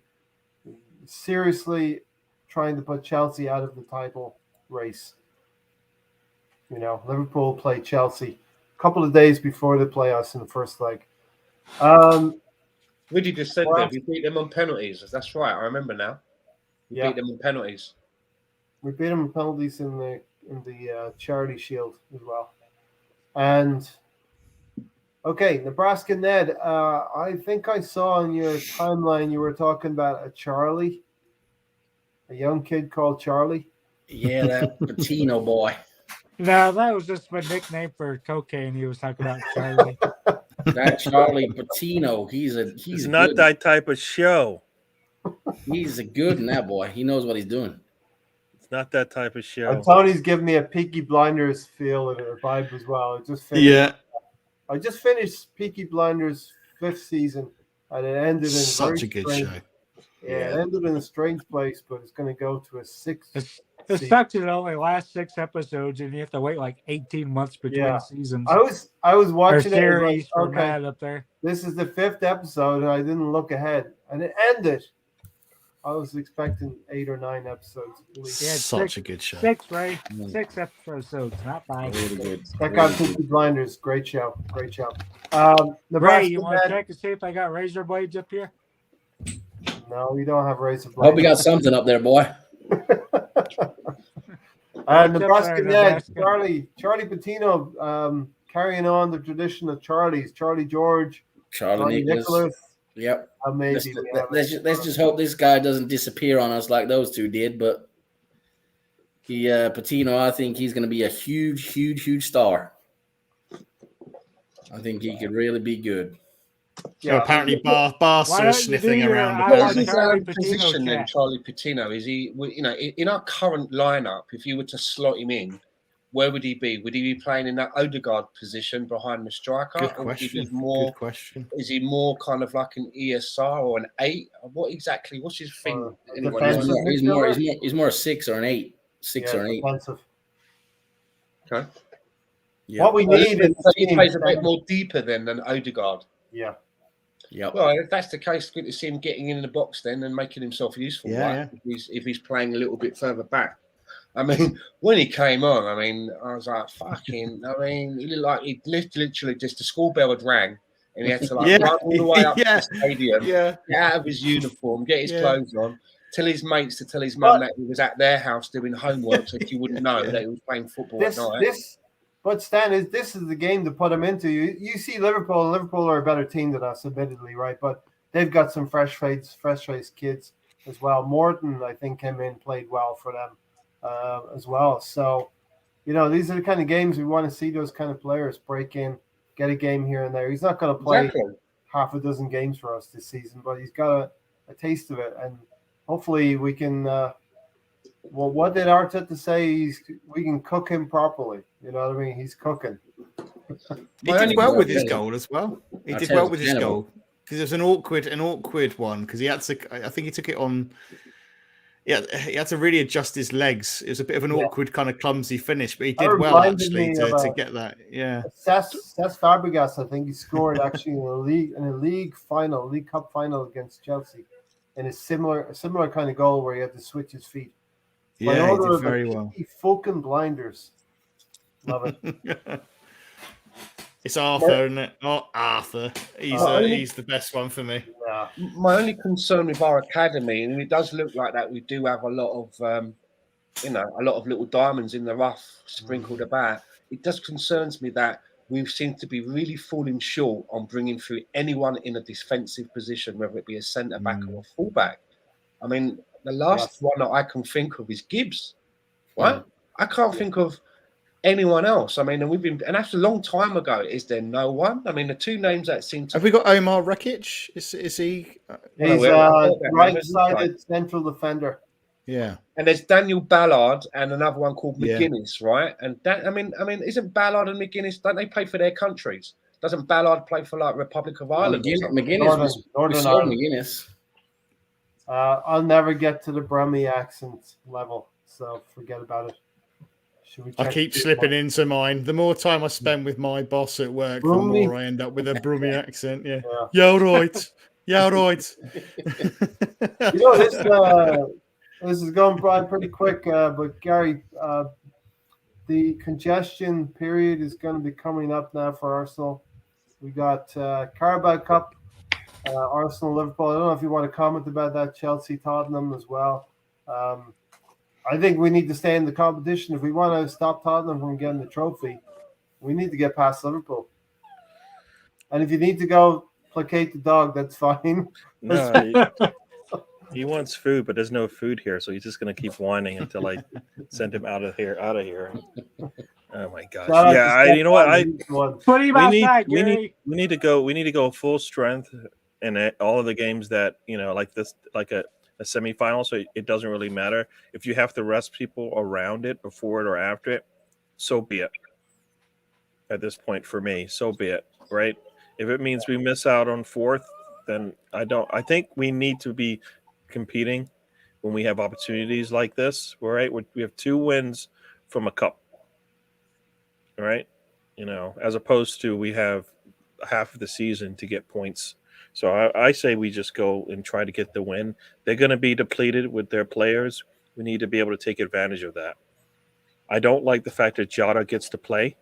[SPEAKER 1] seriously trying to put Chelsea out of the title race. You know, Liverpool play Chelsea a couple of days before they play us in the first leg.
[SPEAKER 5] Woody just said
[SPEAKER 1] Well,
[SPEAKER 5] that we beat them on penalties. That's right. I remember now. We
[SPEAKER 1] Yeah.
[SPEAKER 5] beat them on penalties.
[SPEAKER 1] We beat them in penalties in the Charity Shield as well. And okay, Nebraska Ned. I think I saw on your timeline you were talking about a young kid called Charlie.
[SPEAKER 6] Yeah, that Patino boy.
[SPEAKER 4] No, that was just my nickname for cocaine. He was talking about Charlie.
[SPEAKER 6] That Charlie Patino. He's
[SPEAKER 3] It's not
[SPEAKER 6] good.
[SPEAKER 3] that type of show.
[SPEAKER 6] He's a good in that boy. He knows what he's doing.
[SPEAKER 3] It's not that type of show.
[SPEAKER 1] And Tony's giving me a Peaky Blinders feel and a vibe as well. I just finished Peaky Blinders 5th season, and it ended in
[SPEAKER 2] Such a good show.
[SPEAKER 1] Yeah, it ended in a strange place, but it's going to go to a 6th.
[SPEAKER 4] It sucks. It only lasts 6 episodes, and you have to wait like 18 months between seasons.
[SPEAKER 1] I was watching
[SPEAKER 4] Or
[SPEAKER 1] it. I was
[SPEAKER 4] series
[SPEAKER 1] like,
[SPEAKER 4] for
[SPEAKER 1] okay,
[SPEAKER 4] Matt up there.
[SPEAKER 1] this is the 5th episode, and I didn't look ahead, and it ended. I was expecting 8 or 9 episodes at least.
[SPEAKER 4] Yeah,
[SPEAKER 2] Such a good show.
[SPEAKER 4] 6, Ray. 6 episodes, not 5.
[SPEAKER 6] Really good.
[SPEAKER 1] Check out Peaky Blinders. Great show. Great show.
[SPEAKER 4] Ray,
[SPEAKER 1] Nebraska
[SPEAKER 4] you want to
[SPEAKER 1] Ned-
[SPEAKER 4] check to see if I got razor blades up here?
[SPEAKER 1] No, we don't have razor
[SPEAKER 6] Hope
[SPEAKER 1] blades.
[SPEAKER 6] you got something up there, boy.
[SPEAKER 1] Nebraska
[SPEAKER 4] there,
[SPEAKER 1] Ned,
[SPEAKER 4] Nebraska?
[SPEAKER 1] Charlie Patino, carrying on the tradition of Charlie's. Charlie George,
[SPEAKER 6] Charlie Nicholas. Yep.
[SPEAKER 1] maybe.
[SPEAKER 6] Let's just hope this guy doesn't disappear on us like those two did. But Patino, I think he's going to be a huge star. I think he could really be good.
[SPEAKER 2] So apparently
[SPEAKER 4] Why
[SPEAKER 2] Barca
[SPEAKER 4] don't you
[SPEAKER 2] sniffing
[SPEAKER 4] do your
[SPEAKER 2] around.
[SPEAKER 4] I
[SPEAKER 5] What
[SPEAKER 4] want
[SPEAKER 5] is his
[SPEAKER 4] Charlie
[SPEAKER 5] position
[SPEAKER 4] Patino
[SPEAKER 5] then,
[SPEAKER 4] chat?
[SPEAKER 5] Charlie Patino? Is he, you know, in our current lineup, if you were to slot him in, where would he be? Would he be playing in that Odegaard position behind the striker?
[SPEAKER 2] Good
[SPEAKER 5] Or would he
[SPEAKER 2] question.
[SPEAKER 5] be more,
[SPEAKER 2] Good question.
[SPEAKER 5] is he more kind of like an ESR or an 8? What exactly? What's his thing? Anyone
[SPEAKER 1] defensive
[SPEAKER 5] knows?
[SPEAKER 6] He's more a 6 or an 8. 6 or an 8.
[SPEAKER 1] Defensive.
[SPEAKER 5] Okay.
[SPEAKER 6] Yeah.
[SPEAKER 1] What we need is
[SPEAKER 5] So he plays a bit more deeper then than Odegaard.
[SPEAKER 1] Yeah.
[SPEAKER 6] Yep.
[SPEAKER 5] Well, if that's the case, good to see him getting in the box then and making himself useful.
[SPEAKER 2] Yeah,
[SPEAKER 5] right? If he's playing a little bit further back. I mean, when he came on, I was like, fucking, he looked like he literally just the school bell had rang and he had to
[SPEAKER 2] Yeah.
[SPEAKER 5] run all the way up
[SPEAKER 2] Yeah.
[SPEAKER 5] to the stadium,
[SPEAKER 2] Yeah.
[SPEAKER 5] get out of his uniform, get his
[SPEAKER 2] Yeah.
[SPEAKER 5] clothes on, tell his mates to tell his mum that he was at their house doing homework so she wouldn't know that he was playing football at night.
[SPEAKER 1] But Stan, this is the game to put him into. You see Liverpool. Liverpool are a better team than us, admittedly, right? But they've got some fresh-faced kids as well. Morton, I think, came in, played well for them as well. So, you know, these are the kind of games we want to see those kind of players break in, get a game here and there. He's not going to play half a dozen games for us this season, but he's got a taste of it. And hopefully we can well, what did Arteta say? We can cook him properly. You know what I mean? He's cooking.
[SPEAKER 2] He did well with his goal as well. He did well with his
[SPEAKER 6] Arteta's
[SPEAKER 2] goal because it was an awkward one because he had to. I think he took it on. Yeah, he had to really adjust his legs. It was a bit of an awkward, kind of clumsy finish, but he did well actually to get that. Yeah,
[SPEAKER 1] Cesc Fabregas, I think he scored actually in a league cup final against Chelsea, in a similar kind of goal where he had to switch his feet.
[SPEAKER 2] yeah, he did very well.
[SPEAKER 1] Fucking Blinders, love it.
[SPEAKER 2] It's Arthur, isn't it? Not Arthur. He's the best one for me.
[SPEAKER 1] Yeah.
[SPEAKER 5] My only concern with our academy, and it does look like that, we do have a lot of, a lot of little diamonds in the rough sprinkled about. It just concerns me that we seem to be really falling short on bringing through anyone in a defensive position, whether it be a centre back or a fullback. I mean, the last one that I can think of is Gibbs, right? I can't think of anyone else. I mean, and that's a long time ago. Is there no one? I mean, the two names that seem to
[SPEAKER 2] Have we got Omar Rekic? Is he?
[SPEAKER 1] He's right-sided central defender.
[SPEAKER 2] Yeah.
[SPEAKER 5] And there's Daniel Ballard and another one called
[SPEAKER 2] Yeah.
[SPEAKER 5] McGuinness, right? And that, I mean, isn't Ballard and McGuinness? Don't they play for their countries? Doesn't Ballard play for like Republic of Ireland?
[SPEAKER 6] McGuinness
[SPEAKER 1] Northern Ireland.
[SPEAKER 6] McGuinness.
[SPEAKER 1] I'll never get to the Brummie accent level, so forget about it. Should we
[SPEAKER 2] I
[SPEAKER 1] check
[SPEAKER 2] keep
[SPEAKER 1] this
[SPEAKER 2] slipping
[SPEAKER 1] one?
[SPEAKER 2] into mine. The more time I spend with my boss at work, the
[SPEAKER 1] Brummie.
[SPEAKER 2] more I end up with a Brummie accent. Yeah.
[SPEAKER 1] Yeah.
[SPEAKER 2] Yeah, right. Yeah, right.
[SPEAKER 1] You know, this is going by pretty quick, but Gary, the congestion period is going to be coming up now for Arsenal. We got Carabao Cup, Arsenal, Liverpool. I don't know if you want to comment about that, Chelsea, Tottenham as well. I think we need to stay in the competition. If we want to stop Tottenham from getting the trophy, we need to get past Liverpool. And if you need to go placate the dog, that's fine.
[SPEAKER 3] No, he wants food, but there's no food here, so he's just gonna keep whining until I send him out of here. Oh my gosh!
[SPEAKER 1] Shout out to
[SPEAKER 3] Yeah, you know what?
[SPEAKER 4] Put him outside, Gary.
[SPEAKER 3] We need to go full strength in all of the games that like this, like a semifinal. So it doesn't really matter if you have to rest people around it, before it or after it. So be it. At this point, for me, so be it. Right? If it means we miss out on fourth, then I think we need to be competing when we have opportunities like this. Right? We have 2 wins from a cup. Right? As opposed to we have half of the season to get points. So I say we just go and try to get the win. They're going to be depleted with their players. We need to be able to take advantage of that. I don't like the fact that Jota gets to play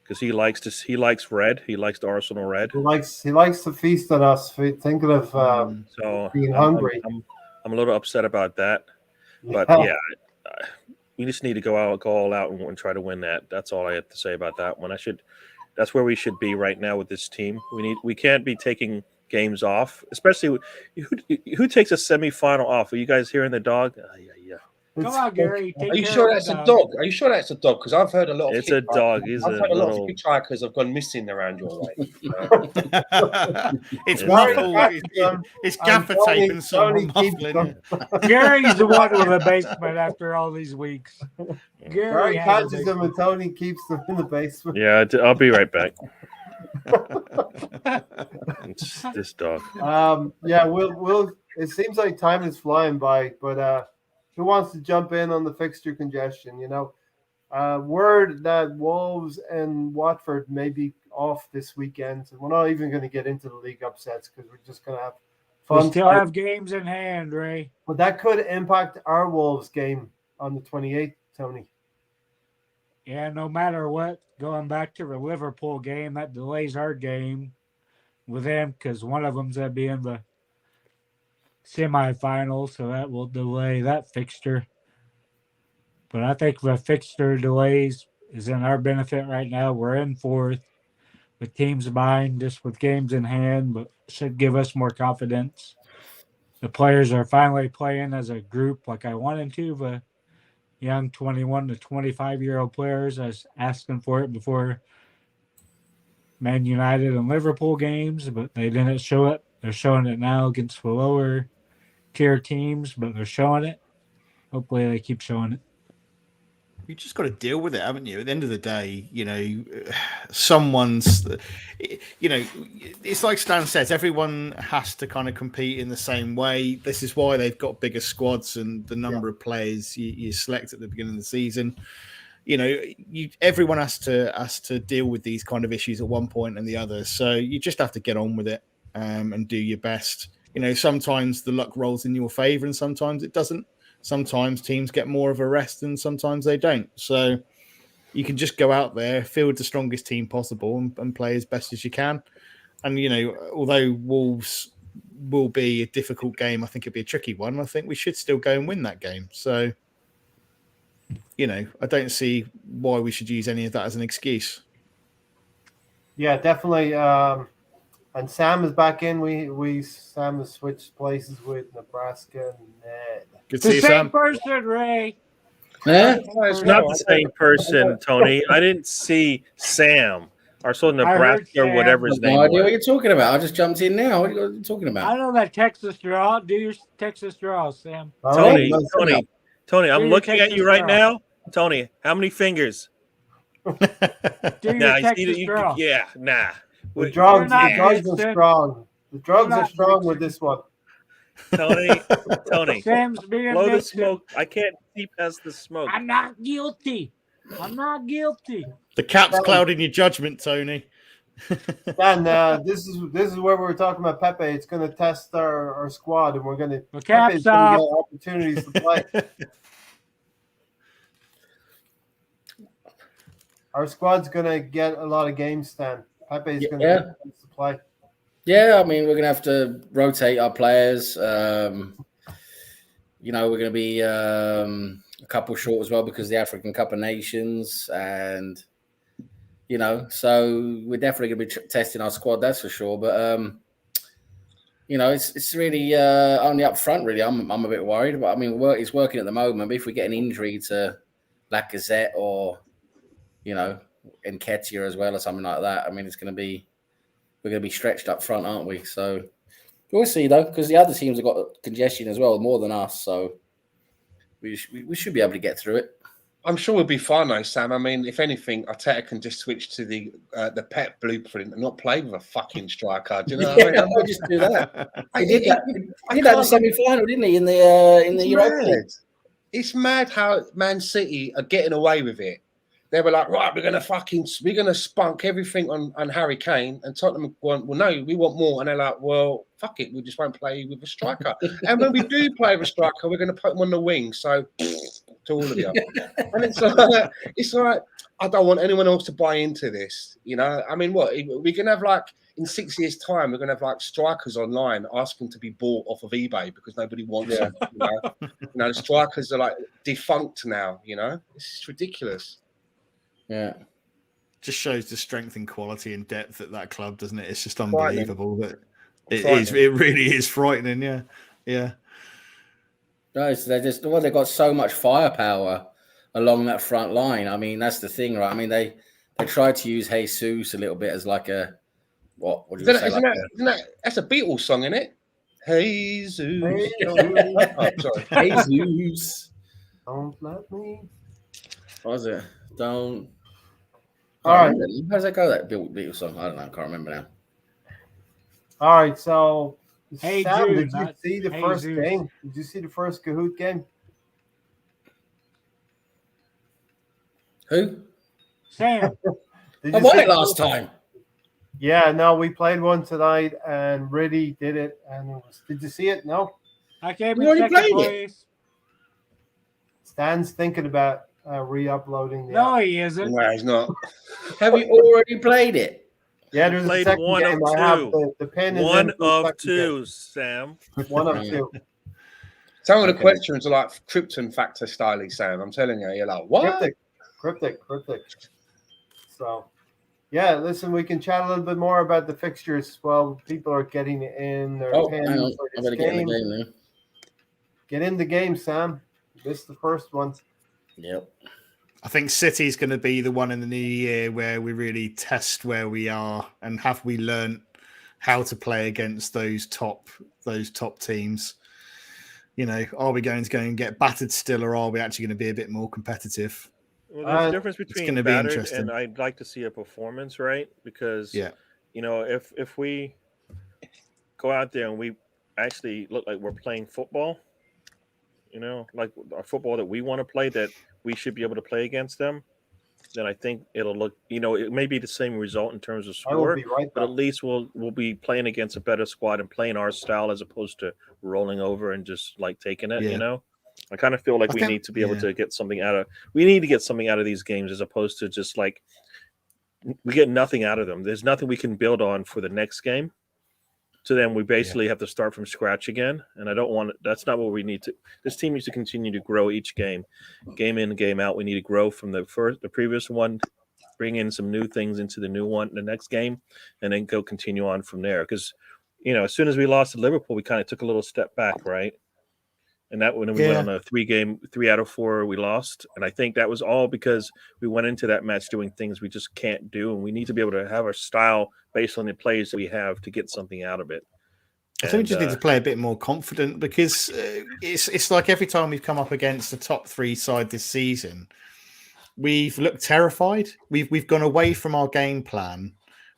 [SPEAKER 3] because he likes red. He likes the Arsenal red.
[SPEAKER 1] He likes to feast on us, thinking of
[SPEAKER 3] So
[SPEAKER 1] being hungry.
[SPEAKER 3] I'm a little upset about that. But yeah, we just need to go all out and try to win that. That's all I have to say about that one. That's where we should be right now with this team. We can't be taking games off, especially who takes a semifinal off. Are you guys hearing the dog? Yeah.
[SPEAKER 4] Come on, Gary.
[SPEAKER 5] Are you sure that's a dog? Are you sure that's a dog? Because I've heard a lot of
[SPEAKER 3] It's a dog.
[SPEAKER 5] I've heard a lot of hitchhikers have gone missing around your way.
[SPEAKER 2] It's
[SPEAKER 3] Yeah.
[SPEAKER 2] muffled. It's gaffer
[SPEAKER 1] Tony-
[SPEAKER 2] tape and someone
[SPEAKER 1] Tony keeps
[SPEAKER 2] muffling.
[SPEAKER 4] Gary's the one with the basement after all these weeks.
[SPEAKER 1] Gary
[SPEAKER 4] has a
[SPEAKER 1] catches them
[SPEAKER 4] basement.
[SPEAKER 1] and Tony keeps them in the basement.
[SPEAKER 3] Yeah, I'll be right back. It's this dog.
[SPEAKER 1] Yeah, we'll. It seems like time is flying by, but who wants to jump in on the fixture congestion? Word that Wolves and Watford may be off this weekend, and we're not even going to get into the league upsets because we're just going to have
[SPEAKER 4] We
[SPEAKER 1] fun.
[SPEAKER 4] still have games in hand, Ray.
[SPEAKER 1] But that could impact our Wolves game on the 28th, Tony.
[SPEAKER 4] Yeah, no matter what, going back to the Liverpool game, that delays our game with them because one of them's going to be in the semifinal, so that will delay that fixture. But I think the fixture delays is in our benefit right now. We're in fourth with teams behind, just with games in hand, but should give us more confidence. The players are finally playing as a group like I wanted to. The young 21 to 25-year-old players, I was asking for it before Man United and Liverpool games, but they didn't show it. They're showing it now against the lower tier teams, but they're showing it. Hopefully they keep showing it.
[SPEAKER 2] You just got to deal with it, haven't you? At the end of the day, it's like Stan says, everyone has to kind of compete in the same way. This is why they've got bigger squads and the number of players you select at the beginning of the season. Everyone has to deal with these kind of issues at one point and the other. So you just have to get on with it and do your best. Sometimes the luck rolls in your favor and sometimes it doesn't. Sometimes teams get more of a rest and sometimes they don't. So you can just go out there, field the strongest team possible, and play as best as you can. And although Wolves will be a difficult game, I think it'll be a tricky one. I think we should still go and win that game. So, I don't see why we should use any of that as an excuse.
[SPEAKER 1] Yeah, definitely. And Sam is back in. Sam has switched places with Nebraska and Ned.
[SPEAKER 2] Good to
[SPEAKER 4] The
[SPEAKER 2] see you,
[SPEAKER 4] same
[SPEAKER 2] Sam.
[SPEAKER 4] person, Ray.
[SPEAKER 6] Yeah.
[SPEAKER 3] It's not the same person, Tony. I didn't see Sam. Or so Nebraska or
[SPEAKER 4] Sam.
[SPEAKER 3] whatever his name
[SPEAKER 6] No idea what
[SPEAKER 3] was.
[SPEAKER 6] you're talking about. I just jumped in now. What are you talking
[SPEAKER 4] I
[SPEAKER 6] about?
[SPEAKER 4] know that Texas draw. Do your Texas draw, Sam.
[SPEAKER 1] All
[SPEAKER 3] Tony,
[SPEAKER 1] right, let's-
[SPEAKER 3] Tony, I'm
[SPEAKER 4] Do your
[SPEAKER 3] looking at
[SPEAKER 4] Texas
[SPEAKER 3] you right
[SPEAKER 4] draw.
[SPEAKER 3] now. Tony, how many fingers?
[SPEAKER 4] Do your
[SPEAKER 3] Nah, you see
[SPEAKER 4] Texas
[SPEAKER 3] that
[SPEAKER 4] draw.
[SPEAKER 3] yeah, nah.
[SPEAKER 1] The
[SPEAKER 3] Wait,
[SPEAKER 1] drugs,
[SPEAKER 4] not
[SPEAKER 1] the drugs
[SPEAKER 4] mixing.
[SPEAKER 1] are strong. The drugs
[SPEAKER 4] You're
[SPEAKER 1] are
[SPEAKER 4] not
[SPEAKER 1] strong with
[SPEAKER 4] mixing.
[SPEAKER 1] this one.
[SPEAKER 3] Tony,
[SPEAKER 4] Sam's being
[SPEAKER 3] blow the
[SPEAKER 4] mixed.
[SPEAKER 3] smoke. I can't see past the smoke.
[SPEAKER 4] I'm not guilty. I'm not guilty.
[SPEAKER 2] The cap's clouding your judgment, Tony.
[SPEAKER 1] Dan, this is where we're talking about Pepe. It's going to test our squad, and we're going to
[SPEAKER 4] The
[SPEAKER 1] Pepe's
[SPEAKER 4] cap's
[SPEAKER 1] going to
[SPEAKER 4] off.
[SPEAKER 1] get opportunities to play. Our squad's going to get a lot of games, Stan. Pepe's going to
[SPEAKER 6] Yeah.
[SPEAKER 1] get a chance to play.
[SPEAKER 6] Yeah, I mean, we're going to have to rotate our players. We're going to be a couple short as well because of the African Cup of Nations. And, so we're definitely going to be testing our squad, that's for sure. But, it's really only up front, really. I'm a bit worried. But, I mean, it's working at the moment. But if we get an injury to Lacazette or, Nketiah as well or something like that, I mean, we're going to be stretched up front, aren't we? So we'll see, though, because the other teams have got congestion as well, more than us. So we should be able to get through it.
[SPEAKER 5] I'm sure we'll be fine, though, Sam. I mean, if anything, Arteta can just switch to the Pep blueprint and not play with a fucking striker. Do you know what I mean?
[SPEAKER 6] I'll just do that.
[SPEAKER 5] I
[SPEAKER 6] He did that. He did that in the
[SPEAKER 5] can't-
[SPEAKER 6] semi-final, didn't he? In the Europa League.
[SPEAKER 5] mad. It's mad how Man City are getting away with it. They were like, right, we're gonna spunk everything on Harry Kane, and Tottenham went, well, no, we want more, and they're like, well, fuck it, we just won't play with a striker. And when we do play with a striker, we're gonna put him on the wing. So to all of you, and it's like I don't want anyone else to buy into this. I mean, what we can have like in 6 years' time, we're gonna have like strikers online asking to be bought off of eBay because nobody wants them. The strikers are like defunct now. It's ridiculous.
[SPEAKER 6] Yeah.
[SPEAKER 2] Just shows the strength and quality and depth at that club, doesn't it? It's just
[SPEAKER 5] Frightening.
[SPEAKER 2] unbelievable that it
[SPEAKER 5] Frightening.
[SPEAKER 2] is. It really is frightening. Yeah.
[SPEAKER 6] No, so they've got so much firepower along that front line. I mean, that's the thing, right? I mean, they tried to use Jesus a little bit as like a what would you say?
[SPEAKER 5] That's a Beatles song, isn't it? Jesus.
[SPEAKER 1] Hey,
[SPEAKER 5] Sorry.
[SPEAKER 6] Jesus.
[SPEAKER 1] don't let me.
[SPEAKER 6] What was it? Don't.
[SPEAKER 1] All right.
[SPEAKER 6] How does that go? That Beatles song? I don't know. I can't remember now.
[SPEAKER 1] All right, so
[SPEAKER 4] Hey,
[SPEAKER 1] Sam,
[SPEAKER 4] Jude,
[SPEAKER 1] did you
[SPEAKER 4] not
[SPEAKER 1] see the
[SPEAKER 4] Hey,
[SPEAKER 1] first
[SPEAKER 4] Zeus.
[SPEAKER 1] game? Did you see the first Kahoot game?
[SPEAKER 6] Who?
[SPEAKER 4] Sam.
[SPEAKER 1] Did
[SPEAKER 6] I
[SPEAKER 1] you
[SPEAKER 6] won
[SPEAKER 1] see
[SPEAKER 6] it last time.
[SPEAKER 1] Yeah, no, we played one tonight, and Riddy did it. And did you see it? No,
[SPEAKER 4] I came
[SPEAKER 6] We
[SPEAKER 4] in
[SPEAKER 6] already
[SPEAKER 4] second
[SPEAKER 6] played it.
[SPEAKER 4] place.
[SPEAKER 1] Stan's thinking about re-uploading the
[SPEAKER 4] No,
[SPEAKER 1] app.
[SPEAKER 4] he isn't.
[SPEAKER 5] No, he's not.
[SPEAKER 6] Have you already played it?
[SPEAKER 1] Yeah, there's a
[SPEAKER 3] Played
[SPEAKER 1] second
[SPEAKER 3] one of
[SPEAKER 1] game. I have
[SPEAKER 3] two.
[SPEAKER 1] the pin is
[SPEAKER 3] One
[SPEAKER 1] in the
[SPEAKER 3] of
[SPEAKER 1] second game.
[SPEAKER 3] two, Sam.
[SPEAKER 1] One of two.
[SPEAKER 5] Some of the
[SPEAKER 6] Okay.
[SPEAKER 5] questions are like Krypton Factor style, Sam. I'm telling you, you're like, what?
[SPEAKER 1] Cryptic. So, yeah, listen, we can chat a little bit more about the fixtures while people are getting in their
[SPEAKER 6] Oh,
[SPEAKER 1] pins
[SPEAKER 6] hang on.
[SPEAKER 1] for
[SPEAKER 6] I
[SPEAKER 1] this
[SPEAKER 6] better get in the
[SPEAKER 1] game.
[SPEAKER 6] game now.
[SPEAKER 1] Get in the game, Sam. This is the first one.
[SPEAKER 6] Yep.
[SPEAKER 2] I think City's going to be the one in the new year where we really test where we are and have we learned how to play against those top teams. Are we going to go and get battered still, or are we actually going to be a bit more competitive?
[SPEAKER 3] Well, there's a difference
[SPEAKER 2] gonna
[SPEAKER 3] between
[SPEAKER 2] be
[SPEAKER 3] battered
[SPEAKER 2] interesting.
[SPEAKER 3] and I'd like to see a performance, right? Because if we go out there and we actually look like we're playing football, like our football that we want to play, that we should be able to play against them, then I think it'll look, it may be the same result in terms of
[SPEAKER 1] I will
[SPEAKER 3] score,
[SPEAKER 1] be right
[SPEAKER 3] but at
[SPEAKER 1] back.
[SPEAKER 3] least we'll be playing against a better squad and playing our style as opposed to rolling over and just like taking it,
[SPEAKER 2] Yeah.
[SPEAKER 3] I kind of feel like
[SPEAKER 2] I
[SPEAKER 3] we
[SPEAKER 2] think-
[SPEAKER 3] need to be able
[SPEAKER 2] yeah.
[SPEAKER 3] to get something out of. We need to get something out of these games as opposed to just like we get nothing out of them. There's nothing we can build on for the next game. So then we basically have to start from scratch again. And I don't want. That's not what we need to. This team needs to continue to grow each game in, game out. We need to grow from the previous one, bring in some new things into the new one, the next game, and then go continue on from there. Because, as soon as we lost to Liverpool, we kind of took a little step back, right? And that when we went on a 3 out of 4, we lost. And I think that was all because we went into that match doing things we just can't do. And we need to be able to have our style based on the plays that we have to get something out of it.
[SPEAKER 2] I think we just need to play a bit more confident because it's like every time we've come up against the top 3 side this season, we've looked terrified. We've gone away from our game plan.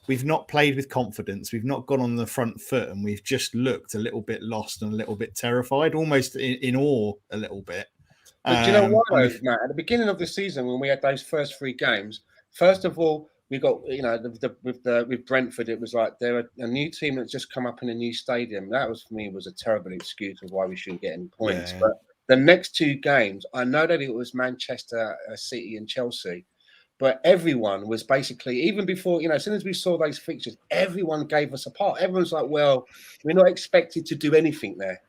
[SPEAKER 2] We've not played with confidence. We've not gone on the front foot, and we've just looked a little bit lost and a little bit terrified, almost in awe a little bit.
[SPEAKER 5] But do you know why, though, Matt? At the beginning of the season, when we had those first 3 games, first of all, we got with Brentford, it was like they're a new team that's just come up in a new stadium. That was for me was a terrible excuse of why we shouldn't get any points.
[SPEAKER 2] Yeah.
[SPEAKER 5] But the next 2 games, I know that it was Manchester City and Chelsea. But everyone was basically, even before, as soon as we saw those fixtures, everyone gave us a part. Everyone's like, well, we're not expected to do anything there.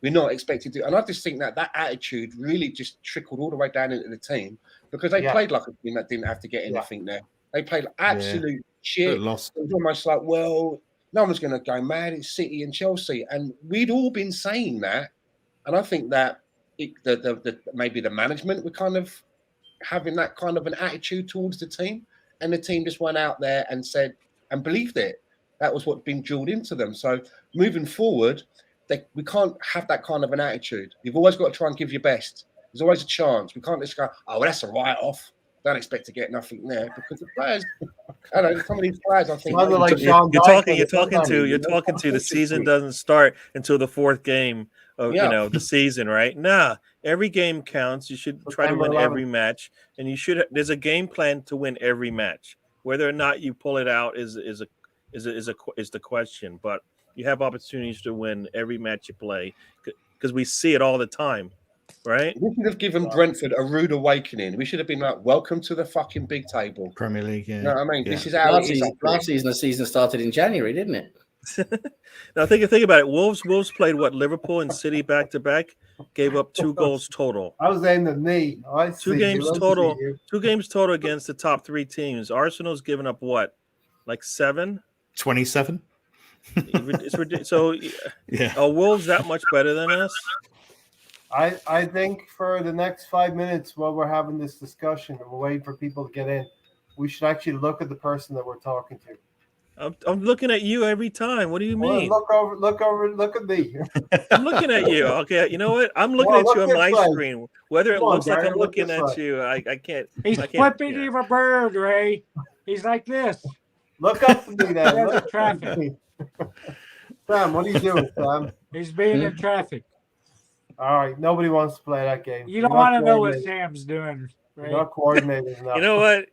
[SPEAKER 5] We're not expected to. And I just think that attitude really just trickled all the way down into the team because they played like a team that didn't have to get anything there. They played absolute shit.
[SPEAKER 2] Lost.
[SPEAKER 5] It was almost like, well, no one's going to go mad. It's City and Chelsea. And we'd all been saying that. And I think that maybe the management were kind of having that kind of an attitude towards the team, and the team just went out there and said and believed it. That was what been drilled into them. So moving forward, we can't have that kind of an attitude. You've always got to try and give your best. There's always a chance. We can't just go, oh, well, that's a write-off. Don't expect to get nothing there because the players. I don't know, some of these players. I think
[SPEAKER 3] you're talking to the season doesn't start until the 4th game of the season, right? Nah, every game counts. You should try to win every match, and there's a game plan to win every match. Whether or not you pull it out is the question. But you have opportunities to win every match you play because we see it all the time, right?
[SPEAKER 5] We should have given Brentford a rude awakening. We should have been like, welcome to the fucking big table.
[SPEAKER 2] Premier League, yeah.
[SPEAKER 5] You know what I mean? Yeah. This is how
[SPEAKER 6] last season, the season started in January, didn't it?
[SPEAKER 3] Now think about it. Wolves played Liverpool and City back to back, gave up 2 goals total.
[SPEAKER 1] I was aimed at me.
[SPEAKER 3] 2 games total. 2 games total against the top 3 teams. Arsenal's given up what, like 7?
[SPEAKER 2] 27.
[SPEAKER 3] It's ridiculous. So, are Wolves that much better than us?
[SPEAKER 1] I think for the next 5 minutes while we're having this discussion and we're waiting for people to get in, we should actually look at the person that we're talking to.
[SPEAKER 3] I'm looking at you every time. What do you mean?
[SPEAKER 1] Look at me.
[SPEAKER 3] I'm looking at you. Okay, you know what? I'm looking at you on my screen. Whether it looks like I'm looking at you, I can't.
[SPEAKER 4] He's flipping him a bird, Ray. He's like this.
[SPEAKER 1] Look up to me then.
[SPEAKER 4] Look at traffic.
[SPEAKER 1] Sam, what are you doing, Sam?
[SPEAKER 4] He's being in traffic.
[SPEAKER 1] All right, nobody wants to play that game.
[SPEAKER 4] You don't want to know what Sam's doing. Ray.
[SPEAKER 1] You're not coordinated enough.
[SPEAKER 3] You know what?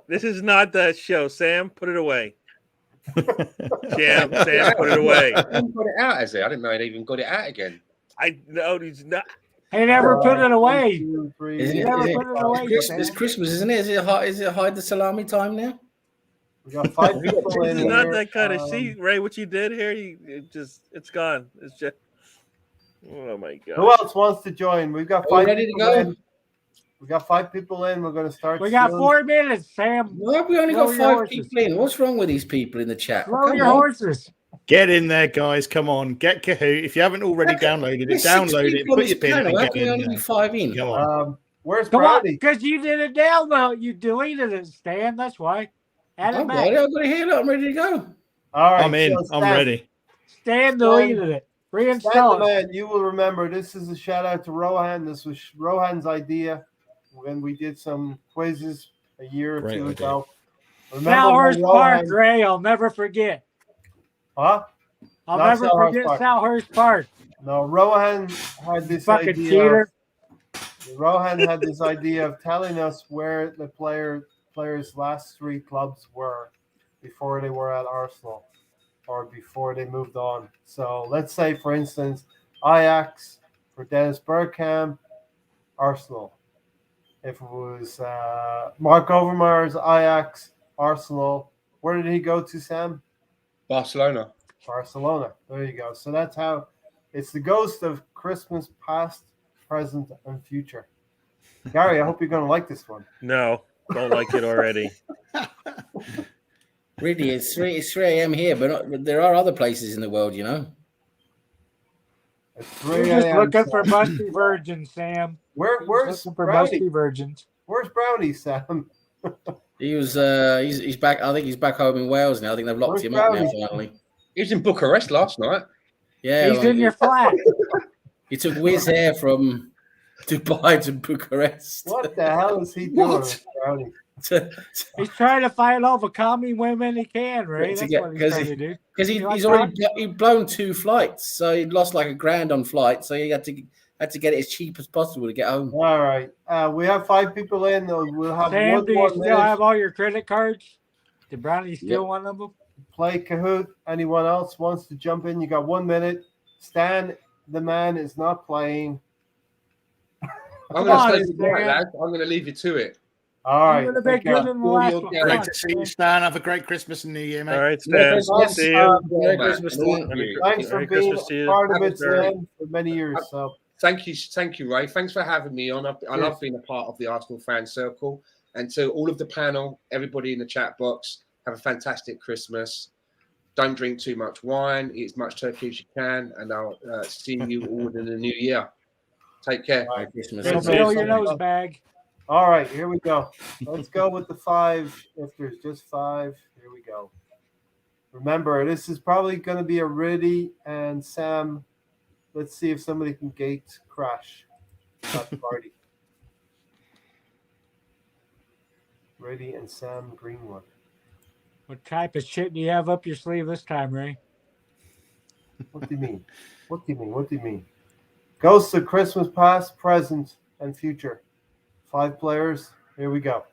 [SPEAKER 3] This is not that show. Sam, put it away. Sam, put it away.
[SPEAKER 5] I didn't put it out, has he? I didn't know he'd even got it out again.
[SPEAKER 3] I know he's not.
[SPEAKER 4] He never put it away.
[SPEAKER 6] It's Christmas, isn't it? Is it hide the salami time now?
[SPEAKER 1] We got 5 people in
[SPEAKER 3] This is
[SPEAKER 1] here.
[SPEAKER 3] not that kind of sheet, Ray. What you did here, it's gone. It's just. Oh my god.
[SPEAKER 1] Who else wants to join? We've got 5
[SPEAKER 5] ready to
[SPEAKER 1] people
[SPEAKER 5] go?
[SPEAKER 1] in. We got 5 people in. We're going to start.
[SPEAKER 4] We got 4 minutes, Sam.
[SPEAKER 6] Why have we only got 5 people in? What's wrong with these people in the chat?
[SPEAKER 4] Throw your horses.
[SPEAKER 2] Get in there, guys. Come on. Get Kahoot. If you haven't already downloaded it, download it. Put your pin and get in there.
[SPEAKER 6] 5 in?
[SPEAKER 2] Come on.
[SPEAKER 1] Where's
[SPEAKER 4] Come on,
[SPEAKER 1] Brady?
[SPEAKER 4] because you didn't download. You deleted it, Stan. That's why. Add it back.
[SPEAKER 6] I've got it here. I'm ready to go.
[SPEAKER 1] All right,
[SPEAKER 2] I'm in.
[SPEAKER 1] so
[SPEAKER 2] I'm ready.
[SPEAKER 4] Stan deleted it. Reinstall it.
[SPEAKER 1] Man, you will remember this is a shout out to Rohan. This was Rohan's idea when we did some quizzes a year or 2 ago.
[SPEAKER 4] Salhurst Park, Ray. I'll never forget.
[SPEAKER 1] Huh?
[SPEAKER 4] I'll never forget Salhurst Park.
[SPEAKER 1] No, Rohan had this
[SPEAKER 4] fucking
[SPEAKER 1] idea.
[SPEAKER 4] cheater.
[SPEAKER 1] Rohan had this idea of telling us where the players' last 3 clubs were before they were at Arsenal or before they moved on. So let's say, for instance, Ajax For Dennis Bergkamp, Arsenal. If it was Mark Overmars, Ajax, Arsenal, where did he go to, Sam?
[SPEAKER 5] Barcelona.
[SPEAKER 1] Barcelona. There you go. So that's how it's the ghost of Christmas past, present, and future. Gary, I hope you're going to like this one.
[SPEAKER 3] No, don't like it already.
[SPEAKER 6] Really, it's 3 a.m. here, but there are other places in the world, you know.
[SPEAKER 1] It's
[SPEAKER 4] You're
[SPEAKER 1] 3
[SPEAKER 4] just
[SPEAKER 1] a.m.
[SPEAKER 4] looking for
[SPEAKER 1] Sam.
[SPEAKER 4] musty virgins, Sam.
[SPEAKER 1] Where's
[SPEAKER 4] Looking for
[SPEAKER 1] Brownie?
[SPEAKER 4] musty virgins.
[SPEAKER 1] Where's Brownie, Sam?
[SPEAKER 6] He was he's back. I think he's back home in Wales now. I think they've locked
[SPEAKER 1] Where's
[SPEAKER 6] him up now
[SPEAKER 1] Brownie?
[SPEAKER 6] finally.
[SPEAKER 5] He was in Bucharest last night.
[SPEAKER 6] Yeah,
[SPEAKER 4] He's in your flat.
[SPEAKER 6] he took Wizz Air from Dubai to Bucharest.
[SPEAKER 1] What the hell is he doing, with Brownie?
[SPEAKER 4] He's trying to find all the commie women he can, right?
[SPEAKER 6] To
[SPEAKER 4] That's
[SPEAKER 6] get-
[SPEAKER 4] what he's
[SPEAKER 6] 'cause
[SPEAKER 4] trying
[SPEAKER 6] he-
[SPEAKER 4] to do.
[SPEAKER 6] Because
[SPEAKER 4] You like
[SPEAKER 6] he's he'd blown 2 flights, so he'd lost like $1,000 on flights. So he had to get it as cheap as possible to get home.
[SPEAKER 1] All right. We have 5 people in. We'll have
[SPEAKER 4] Sam,
[SPEAKER 1] one
[SPEAKER 4] do you
[SPEAKER 1] more
[SPEAKER 4] still
[SPEAKER 1] minute.
[SPEAKER 4] have all your credit cards? Did Brownie steal
[SPEAKER 6] Yep.
[SPEAKER 4] one of them?
[SPEAKER 1] Play Kahoot. Anyone else wants to jump in? You got 1 minute. Stan, the man, is not playing.
[SPEAKER 5] I'm
[SPEAKER 4] Come
[SPEAKER 5] going
[SPEAKER 4] on,
[SPEAKER 5] to say goodnight,
[SPEAKER 4] Stan.
[SPEAKER 5] lads. I'm going to leave you to it.
[SPEAKER 1] All right.
[SPEAKER 4] You would have been
[SPEAKER 1] take care.
[SPEAKER 4] good in the
[SPEAKER 5] All
[SPEAKER 4] last
[SPEAKER 5] your
[SPEAKER 4] one.
[SPEAKER 5] Gary.
[SPEAKER 4] Come
[SPEAKER 2] Great
[SPEAKER 4] on,
[SPEAKER 2] to see you,
[SPEAKER 4] Stan.
[SPEAKER 2] Stan. Have a great Christmas and New Year, mate.
[SPEAKER 3] All right,
[SPEAKER 6] Merry
[SPEAKER 3] Stan.
[SPEAKER 1] Christmas.
[SPEAKER 3] See you.
[SPEAKER 6] Merry Christmas to
[SPEAKER 5] Thank
[SPEAKER 6] you.
[SPEAKER 5] you.
[SPEAKER 1] Thanks for
[SPEAKER 3] Merry
[SPEAKER 1] being
[SPEAKER 3] Christmas to you.
[SPEAKER 1] part of
[SPEAKER 5] Happy
[SPEAKER 1] it, Stan, for many years. So
[SPEAKER 5] Thank you, Ray. Thanks for having me on. I love being a part of the Arsenal fan circle. And to all of the panel, everybody in the chat box, have a fantastic Christmas. Don't drink too much wine. Eat as much turkey as you can. And I'll see you all in the new year. Take care.
[SPEAKER 6] Merry Christmas.
[SPEAKER 4] Don't
[SPEAKER 1] Christmas.
[SPEAKER 4] fill your nose bag.
[SPEAKER 1] all right, here we go. Let's go with the 5. If there's just 5, here we go. Remember, this is probably going to be a Riddy and Sam. Let's see if somebody can gate crash that party. Riddy and Sam Greenwood.
[SPEAKER 4] What type of shit do you have up your sleeve this time, Ray?
[SPEAKER 1] What do you mean? What do you mean? What do you mean? Ghosts of Christmas past, present, and future. 5 players. Here we go.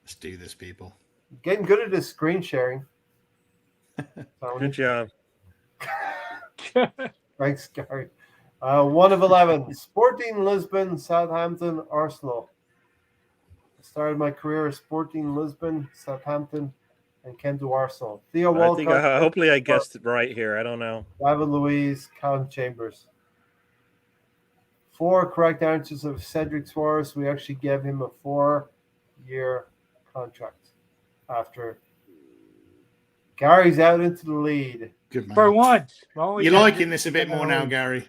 [SPEAKER 2] Let's do this, people.
[SPEAKER 1] Getting good at this screen sharing.
[SPEAKER 3] Good job.
[SPEAKER 1] Thanks, Gary. 1 of 11. Sporting Lisbon, Southampton, Arsenal. I started my career at Sporting Lisbon, Southampton, and came to Arsenal. Theo
[SPEAKER 3] I think
[SPEAKER 1] Walcott,
[SPEAKER 3] hopefully I guessed it right here. I don't know.
[SPEAKER 1] David Luiz, Callum Chambers. 4 correct answers of Cedric Suarez. We actually gave him a 4-year contract after. Gary's out into the lead.
[SPEAKER 2] Good man.
[SPEAKER 4] For once. Well,
[SPEAKER 2] You're
[SPEAKER 4] yeah.
[SPEAKER 2] liking this a bit more now, Gary.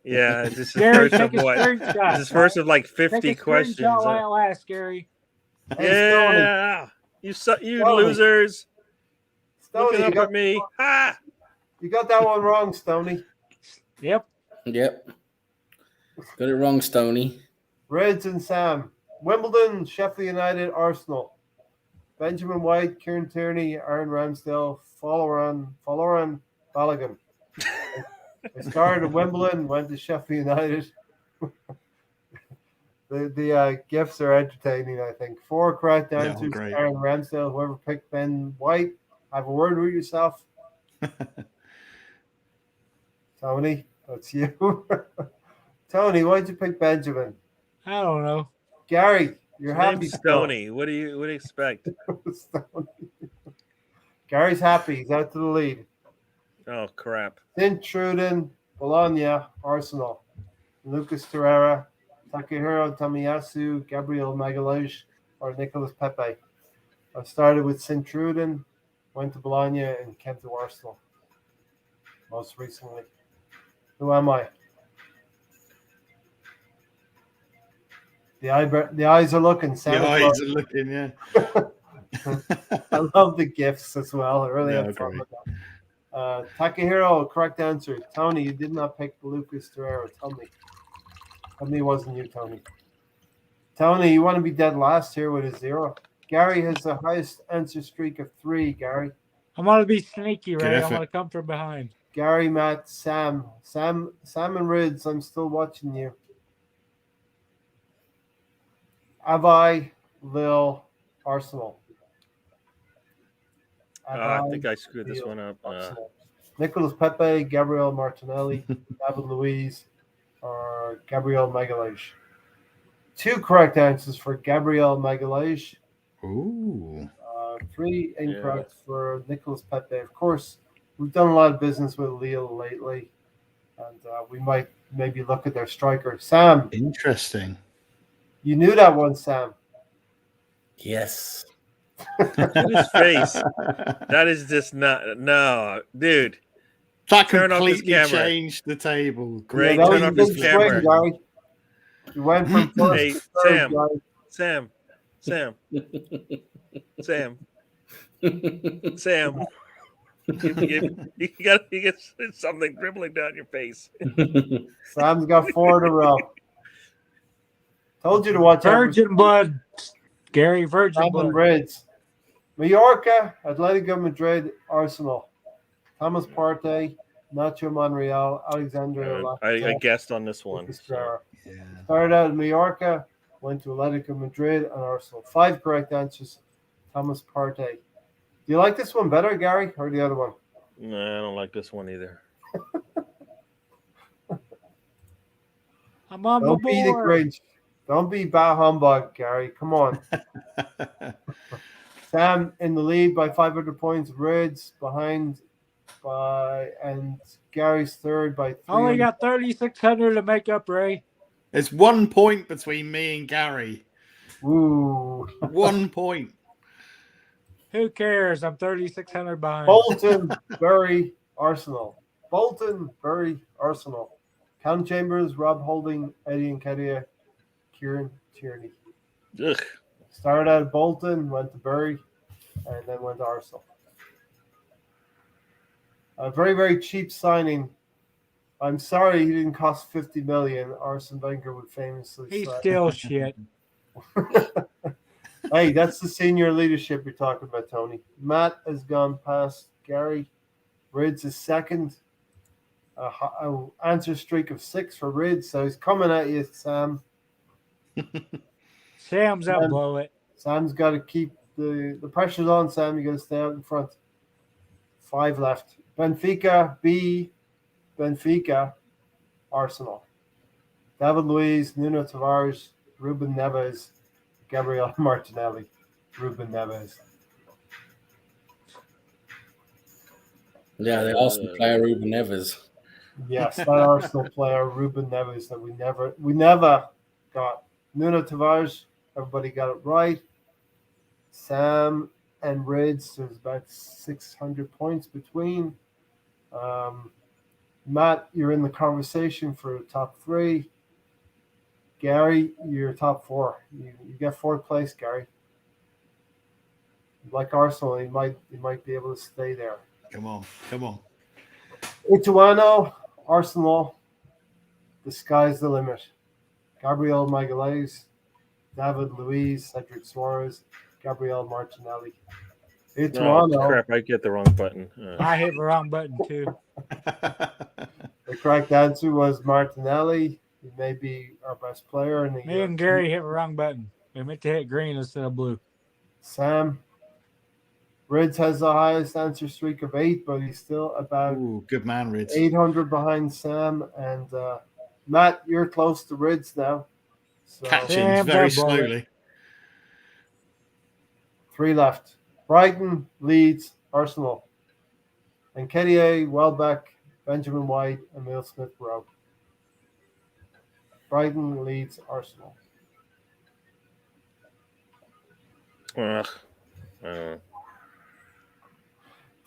[SPEAKER 3] Yeah, this is
[SPEAKER 4] Gary,
[SPEAKER 3] first of
[SPEAKER 4] take a
[SPEAKER 3] what?
[SPEAKER 4] screenshot.
[SPEAKER 3] This is first of like
[SPEAKER 4] Take
[SPEAKER 3] 50
[SPEAKER 4] a
[SPEAKER 3] questions.
[SPEAKER 4] screenshot while it lasts, Gary.
[SPEAKER 1] Hey, Stoney.
[SPEAKER 3] Yeah, you
[SPEAKER 1] Stoney.
[SPEAKER 3] losers.
[SPEAKER 1] Stoney,
[SPEAKER 3] Looking
[SPEAKER 1] you
[SPEAKER 3] up
[SPEAKER 1] got,
[SPEAKER 3] at me. Ha!
[SPEAKER 1] you got that one wrong, Stoney.
[SPEAKER 4] Yep.
[SPEAKER 6] Yep. Got it wrong, Stoney.
[SPEAKER 1] Reds and Sam. Wimbledon, Sheffield United, Arsenal. Benjamin White, Kieran Tierney, Aaron Ramsdale, Folarin Balogun. I started at Wimbledon, went to Sheffield United. the gifts are entertaining, I think. 4 correct
[SPEAKER 2] Yeah,
[SPEAKER 1] answers.
[SPEAKER 2] great.
[SPEAKER 1] Aaron Ramsdale, whoever picked Ben White, have a word with yourself. Tony, that's you. Tony, why'd you pick Benjamin?
[SPEAKER 4] I don't know.
[SPEAKER 1] Gary, you're
[SPEAKER 3] His
[SPEAKER 1] happy.
[SPEAKER 3] name's
[SPEAKER 1] still.
[SPEAKER 3] Stoney. What do you expect?
[SPEAKER 1] Stoney. Gary's happy. He's out to the lead.
[SPEAKER 3] Oh crap.
[SPEAKER 1] Truden, Bologna, Arsenal. Lucas Torreira, Takahiro Tomiyasu, Gabriel Magalhaes, or Nicolas Pepe. I started with Truden, went to Bologna, and came to Arsenal. Most recently. Who am I? The eyes are looking.
[SPEAKER 2] Your
[SPEAKER 1] Santa
[SPEAKER 2] eyes
[SPEAKER 1] Claus.
[SPEAKER 2] are looking, yeah.
[SPEAKER 1] I love the gifts as well. I really
[SPEAKER 2] Yeah,
[SPEAKER 1] had fun
[SPEAKER 2] great.
[SPEAKER 1] with that. Takahiro, correct answer. Tony, you did not pick Lucas Torreira. Tell me it wasn't you, Tony. Tony, you want to be dead last here with a 0. Gary has the highest answer streak of 3, Gary.
[SPEAKER 4] I'm going to be sneaky,
[SPEAKER 2] Good
[SPEAKER 4] Ray. I'm
[SPEAKER 2] effort.
[SPEAKER 4] going to come from behind.
[SPEAKER 1] Gary, Matt, Sam and Rids, I'm still watching you. Avi, Lille, Arsenal.
[SPEAKER 3] I think I screwed this one up.
[SPEAKER 1] Nicholas Pepe, Gabriel Martinelli, David Luiz, or Gabriel Magalhaes? 2 correct answers for Gabriel Magalhaes.
[SPEAKER 2] Ooh.
[SPEAKER 1] 3 incorrect for Nicolas Pepe. Of course, we've done a lot of business with Lille lately, and we might maybe look at their striker. Sam,
[SPEAKER 2] Interesting.
[SPEAKER 1] you knew that one, Sam.
[SPEAKER 6] Yes.
[SPEAKER 3] Look at his face. That is just not no, dude.
[SPEAKER 2] That
[SPEAKER 3] Turn off his
[SPEAKER 2] completely
[SPEAKER 3] camera.
[SPEAKER 2] changed the table.
[SPEAKER 3] Ray,
[SPEAKER 1] that
[SPEAKER 3] turn
[SPEAKER 1] was a
[SPEAKER 3] off his
[SPEAKER 1] big
[SPEAKER 3] camera.
[SPEAKER 1] swing, Gary. You went from first
[SPEAKER 3] Hey,
[SPEAKER 1] to third,
[SPEAKER 3] Sam.
[SPEAKER 1] Gary.
[SPEAKER 3] Sam. You get something dribbling down your face.
[SPEAKER 1] Sam's got 4 in a row. Told you to watch out for
[SPEAKER 4] Virgin blood, Gary. Virgin
[SPEAKER 1] Sam
[SPEAKER 4] blood.
[SPEAKER 1] and Reds. Mallorca, Atletico Madrid, Arsenal. Thomas Partey, Nacho Monreal, Alexandre
[SPEAKER 3] I guessed on this one. So.
[SPEAKER 2] Yeah.
[SPEAKER 1] Started out in Mallorca, went to Atletico Madrid and Arsenal. 5 correct answers. Thomas Partey. Do you like this one better, Gary, or the other one?
[SPEAKER 3] No, I don't like this one either.
[SPEAKER 4] I'm on
[SPEAKER 1] Don't
[SPEAKER 4] the
[SPEAKER 1] be the
[SPEAKER 4] board.
[SPEAKER 1] Grinch. Don't be bah humbug, Gary. Come on. Sam in the lead by 500 points. Reds behind by, and Gary's third by 300.
[SPEAKER 4] Only got 3,600 to make up, Ray.
[SPEAKER 2] There's 1 point between me and Gary.
[SPEAKER 1] Ooh.
[SPEAKER 2] 1 point.
[SPEAKER 4] Who cares? I'm 3,600 behind.
[SPEAKER 1] Bolton, Bury, Arsenal. Bolton, Bury, Arsenal. Cam Chambers, Rob Holding, Eddie Nketiah, Kieran Tierney.
[SPEAKER 3] Ugh.
[SPEAKER 1] Started out at Bolton, went to Bury, and then went to Arsenal. A very, very cheap signing. I'm sorry he didn't cost 50 million. Arsene Wenger would famously
[SPEAKER 4] He's
[SPEAKER 1] say.
[SPEAKER 4] still shit.
[SPEAKER 1] Hey, that's the senior leadership you're talking about, Tony. Matt has gone past Gary. Rids is second. An answer streak of 6 for Rids, so he's coming at you, Sam.
[SPEAKER 4] Sam's up below it.
[SPEAKER 1] Sam's got to keep the pressure's on, Sam. You got to stay out in front. 5 left. Benfica, Arsenal. David Luiz, Nuno Tavares, Ruben Neves, Gabriel Martinelli, Ruben Neves.
[SPEAKER 6] Yeah, the Arsenal player Ruben Neves.
[SPEAKER 1] Yes, that Arsenal player Ruben Neves that we never got. Nuno Tavares, everybody got it right. Sam and Rids, there's about 600 points between. Matt, you're in the conversation for the top 3. Gary, you're top 4. You get 4th place, Gary. Like Arsenal, he might be able to stay there.
[SPEAKER 2] Come on.
[SPEAKER 1] Ituano, Arsenal, the sky's the limit. Gabriel Magalhaes, David Luiz, Cedric Suarez, Gabriel Martinelli. Ituano,
[SPEAKER 3] Oh, crap, I get the wrong button.
[SPEAKER 4] I hit the wrong button too.
[SPEAKER 1] the correct answer was Martinelli. He may be our best player in the
[SPEAKER 4] Me and Gary hit the wrong button. We meant to hit green instead of blue.
[SPEAKER 1] Sam. Rids has the highest answer streak of 8, but he's still about
[SPEAKER 2] Ooh, good man, Rids.
[SPEAKER 1] 800 behind Sam. And Matt, you're close to Rids now. So
[SPEAKER 2] Catching
[SPEAKER 4] Sam's
[SPEAKER 2] very
[SPEAKER 4] up, boy.
[SPEAKER 2] slowly.
[SPEAKER 1] 3 left. Brighton, Leeds, Arsenal. And Nketiah, Welbeck, Benjamin White, Emil Smith-Rowe. Brighton, Leeds, Arsenal.
[SPEAKER 3] Ugh.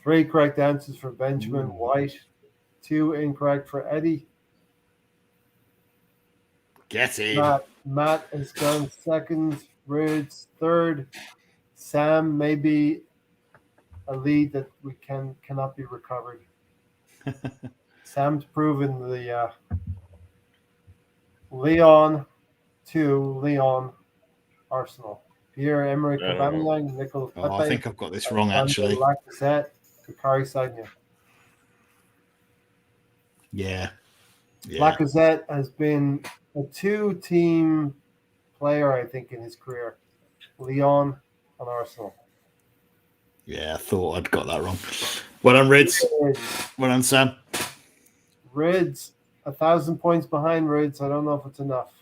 [SPEAKER 1] 3 correct answers for Benjamin White. 2 incorrect for Eddie.
[SPEAKER 2] Get in.
[SPEAKER 1] Matt has gone second. Rids third. Sam maybe a lead that we cannot be recovered. Sam's proven the Lyon, Arsenal. Pierre-Emerick Aubameyang, Nicolas Pepe.
[SPEAKER 2] Oh, I think I've got this wrong, actually.
[SPEAKER 1] Lacazette, Bakary Sagna.
[SPEAKER 2] Yeah.
[SPEAKER 1] Lacazette has been a 2-team player, I think, in his career. Lyon and Arsenal.
[SPEAKER 2] Yeah, I thought I'd got that wrong. Well done, Rids. Well done, Sam.
[SPEAKER 1] Rids 1,000 points behind Rids. I don't know if it's enough.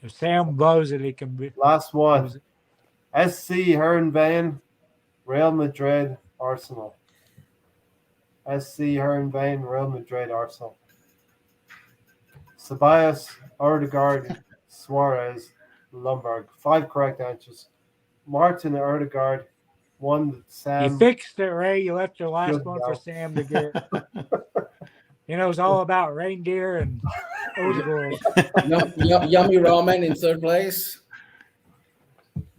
[SPEAKER 4] If Sam blows it, he can be.
[SPEAKER 1] Last one.
[SPEAKER 4] lose it.
[SPEAKER 1] SC Herenveen, Real Madrid, Arsenal. SC Herenveen, Real Madrid, Arsenal. Ceballos, Odegaard, Suarez, Lumberg. 5 correct answers. Martin Odegaard, 1
[SPEAKER 4] You
[SPEAKER 1] Sam.
[SPEAKER 4] fixed it, Ray. You left your last
[SPEAKER 1] Good
[SPEAKER 4] one for
[SPEAKER 1] job.
[SPEAKER 4] Sam to get. He knows all about reindeer and Odegaard.
[SPEAKER 6] Yummy ramen in third place.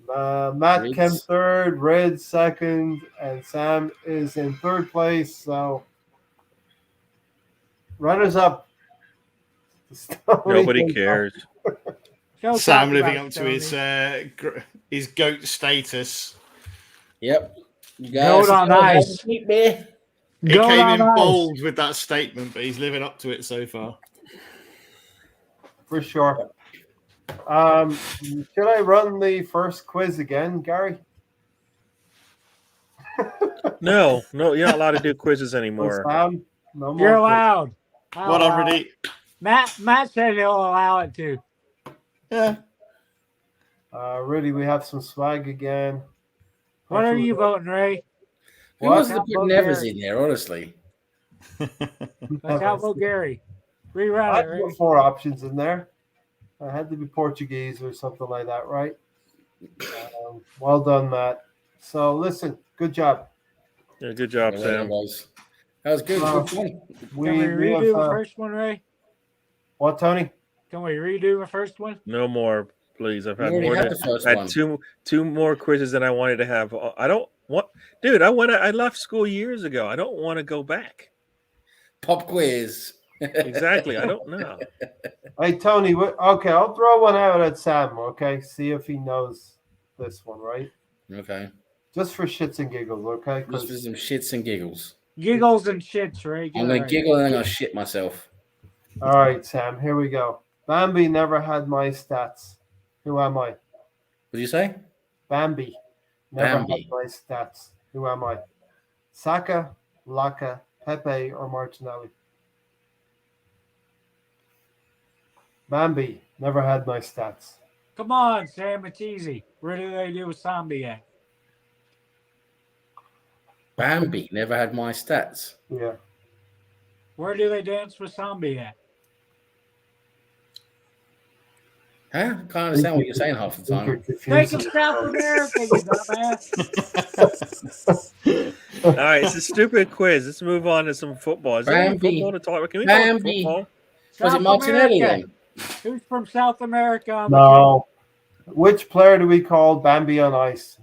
[SPEAKER 1] Matt
[SPEAKER 6] Rids.
[SPEAKER 1] came third, Red second, and Sam is in third place. So, runners up.
[SPEAKER 3] Nobody cares.
[SPEAKER 4] Show
[SPEAKER 2] Sam
[SPEAKER 4] talk
[SPEAKER 2] living
[SPEAKER 4] about
[SPEAKER 2] up to
[SPEAKER 4] Stoney.
[SPEAKER 2] his goat status.
[SPEAKER 6] Yep. You
[SPEAKER 4] Goat on ice.
[SPEAKER 6] Keep me.
[SPEAKER 2] He
[SPEAKER 4] Goat
[SPEAKER 2] came
[SPEAKER 4] on
[SPEAKER 2] in
[SPEAKER 4] ice.
[SPEAKER 2] bold with that statement, but he's living up to it so far.
[SPEAKER 1] For sure. Should I run the first quiz again, Gary?
[SPEAKER 3] No, you're not allowed to do quizzes
[SPEAKER 1] Or
[SPEAKER 3] anymore.
[SPEAKER 1] Sam? No more.
[SPEAKER 4] You're
[SPEAKER 1] quiz.
[SPEAKER 4] allowed. I'll
[SPEAKER 2] Well done,
[SPEAKER 4] allow it.
[SPEAKER 2] Riddy.
[SPEAKER 4] Matt said he'll allow it to.
[SPEAKER 2] Yeah.
[SPEAKER 1] Really, we have some swag again.
[SPEAKER 4] What are you voting, Ray?
[SPEAKER 6] Who was the
[SPEAKER 4] Count
[SPEAKER 6] put
[SPEAKER 4] vote
[SPEAKER 6] Nevers
[SPEAKER 4] Gary.
[SPEAKER 6] in there, honestly?
[SPEAKER 4] Let's outvote Gary. Rerun
[SPEAKER 1] I
[SPEAKER 4] it, Ray.
[SPEAKER 1] put 4 options in there. I had to be Portuguese or something like that, right? Well done, Matt. So listen, good job.
[SPEAKER 3] Yeah, good job,
[SPEAKER 6] Yeah, well,
[SPEAKER 3] Sam.
[SPEAKER 6] guys. That was good.
[SPEAKER 1] Uh,
[SPEAKER 6] Good fun.
[SPEAKER 4] Can we redo
[SPEAKER 1] have,
[SPEAKER 4] the first one, Ray?
[SPEAKER 1] what, Tony?
[SPEAKER 4] Can we redo the first one?
[SPEAKER 3] No more, please. I've
[SPEAKER 6] We
[SPEAKER 3] had
[SPEAKER 6] already
[SPEAKER 3] more
[SPEAKER 6] had
[SPEAKER 3] than
[SPEAKER 6] the first
[SPEAKER 3] I had
[SPEAKER 6] one.
[SPEAKER 3] two more quizzes than I wanted to have. I don't want, dude. I left school years ago. I don't want to go back.
[SPEAKER 6] Pop quiz.
[SPEAKER 3] Exactly. I don't know.
[SPEAKER 1] Hey, Tony. Okay, I'll throw one out at Sam. Okay, see if he knows this one, right?
[SPEAKER 6] Okay.
[SPEAKER 1] Just for shits and giggles, okay?
[SPEAKER 6] Just for some shits and giggles.
[SPEAKER 4] Giggles and shits, Ray. Get
[SPEAKER 6] I'm
[SPEAKER 4] it
[SPEAKER 6] going to
[SPEAKER 4] right.
[SPEAKER 6] giggle and I'm going to shit myself.
[SPEAKER 1] All right, Sam. Here we go. Bambi never had my stats. Who am I?
[SPEAKER 6] What did you say?
[SPEAKER 1] Bambi never
[SPEAKER 6] Bambi.
[SPEAKER 1] had my stats. Who am I? Saka, Laka, Pepe, or Martinelli? Bambi never had my stats.
[SPEAKER 4] Come on, Sam. It's easy. Where do they do with Zombie at?
[SPEAKER 6] Bambi never had my stats.
[SPEAKER 1] Yeah.
[SPEAKER 4] Where do they dance with Zombie at?
[SPEAKER 6] Huh? I can't understand what you're saying half the time.
[SPEAKER 4] Take them South America, you dumbass.
[SPEAKER 3] All right, it's a stupid quiz. Let's move on to some football. Is there any
[SPEAKER 6] Bambi.
[SPEAKER 3] football to talk about? Can we talk
[SPEAKER 6] Bambi.
[SPEAKER 3] football?
[SPEAKER 6] Was
[SPEAKER 4] South
[SPEAKER 6] it Martinelli
[SPEAKER 4] America.
[SPEAKER 6] then?
[SPEAKER 4] Who's from South America? on the
[SPEAKER 1] No. Which player do we call Bambi on ice?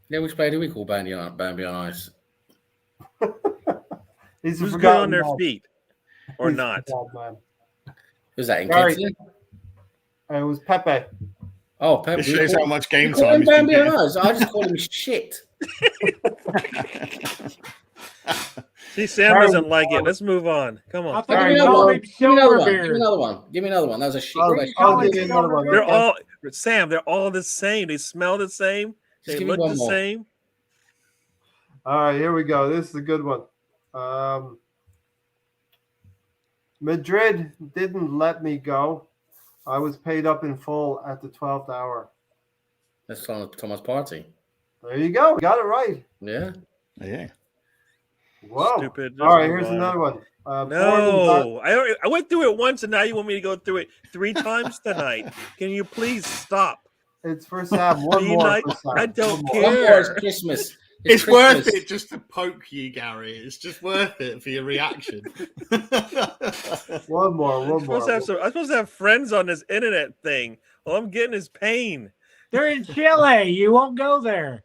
[SPEAKER 6] Yeah, which player do we call Bambi on Ice?
[SPEAKER 1] He's a
[SPEAKER 3] Who's good
[SPEAKER 1] forgotten
[SPEAKER 3] on their
[SPEAKER 1] man.
[SPEAKER 3] feet or
[SPEAKER 1] He's a
[SPEAKER 3] not?
[SPEAKER 1] forgotten man.
[SPEAKER 6] Was that in
[SPEAKER 1] Gary.
[SPEAKER 6] Kingston?
[SPEAKER 1] It was Pepe.
[SPEAKER 6] Oh, Pep.
[SPEAKER 2] It shows how much game
[SPEAKER 6] call
[SPEAKER 2] time
[SPEAKER 6] him
[SPEAKER 2] he's been
[SPEAKER 6] Bambi on
[SPEAKER 2] getting.
[SPEAKER 6] Ice. I just call him shit.
[SPEAKER 3] See, Sam
[SPEAKER 1] Gary.
[SPEAKER 3] doesn't like it. Let's move on. Come
[SPEAKER 4] I
[SPEAKER 3] on.
[SPEAKER 4] thought
[SPEAKER 6] Give
[SPEAKER 1] Gary,
[SPEAKER 6] me
[SPEAKER 4] we
[SPEAKER 6] another
[SPEAKER 4] called
[SPEAKER 6] one.
[SPEAKER 4] him
[SPEAKER 6] Give me another one. Give me
[SPEAKER 4] Silverbeard.
[SPEAKER 6] another one. Give me another one. That was a shit
[SPEAKER 1] I'll
[SPEAKER 6] question.
[SPEAKER 1] give you another one.
[SPEAKER 3] They're all Sam. They're all the same. They smell the same.
[SPEAKER 6] Just
[SPEAKER 3] They
[SPEAKER 6] give me
[SPEAKER 3] look
[SPEAKER 6] one
[SPEAKER 3] the
[SPEAKER 6] more.
[SPEAKER 3] same.
[SPEAKER 1] All right, here we go. This is a good one. Madrid didn't let me go. I was paid up in full at the 12th hour.
[SPEAKER 6] That's Thomas Partey.
[SPEAKER 1] There you go. Got it right.
[SPEAKER 6] Yeah.
[SPEAKER 2] Yeah.
[SPEAKER 1] Whoa.
[SPEAKER 3] Stupid.
[SPEAKER 1] All right,
[SPEAKER 3] Let's
[SPEAKER 1] here's
[SPEAKER 3] move on.
[SPEAKER 1] another one. Ford and
[SPEAKER 3] No, I went through it once, and now you want me to go through it 3 times tonight. Can you please stop?
[SPEAKER 1] It's for Sam. One
[SPEAKER 3] Do you
[SPEAKER 1] more
[SPEAKER 3] like-
[SPEAKER 1] for Sam.
[SPEAKER 3] I don't
[SPEAKER 1] One more.
[SPEAKER 6] One
[SPEAKER 3] care.
[SPEAKER 6] more. It's Christmas.
[SPEAKER 2] It's worth
[SPEAKER 6] Christmas.
[SPEAKER 2] it just to poke you, Gary. It's just worth it for your reaction.
[SPEAKER 1] One more. One
[SPEAKER 3] I'm supposed, to have
[SPEAKER 1] more.
[SPEAKER 3] I'm supposed to have friends on this internet thing. All I'm getting is pain.
[SPEAKER 4] They're in Chile. You won't go there.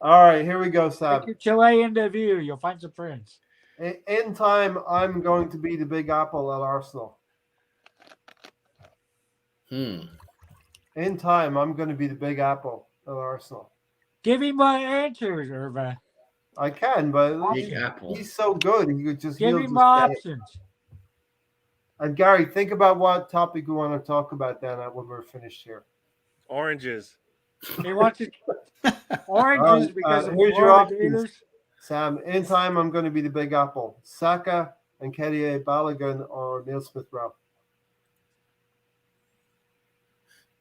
[SPEAKER 1] All right, here we go, Sam.
[SPEAKER 4] Take your Chile into view. You'll find some friends.
[SPEAKER 1] In time, I'm going to be the Big Apple at Arsenal.
[SPEAKER 6] Hmm.
[SPEAKER 1] In time, I'm going to be the Big Apple at Arsenal.
[SPEAKER 4] Give him my answers, Irva.
[SPEAKER 1] I can, but
[SPEAKER 6] Big Apple.
[SPEAKER 1] he's so good. He could just
[SPEAKER 4] Give
[SPEAKER 1] he'll
[SPEAKER 4] him
[SPEAKER 1] just
[SPEAKER 4] my
[SPEAKER 1] say it.
[SPEAKER 4] options.
[SPEAKER 1] And Gary, think about what topic we want to talk about then when we're finished here.
[SPEAKER 3] Oranges.
[SPEAKER 4] He wants it oranges because of
[SPEAKER 1] here's your
[SPEAKER 4] Florida
[SPEAKER 1] options.
[SPEAKER 4] Gators.
[SPEAKER 1] Sam, in time, I'm going to be the Big Apple. Saka, Nketiah Balogun or Neil Smith-Rowe?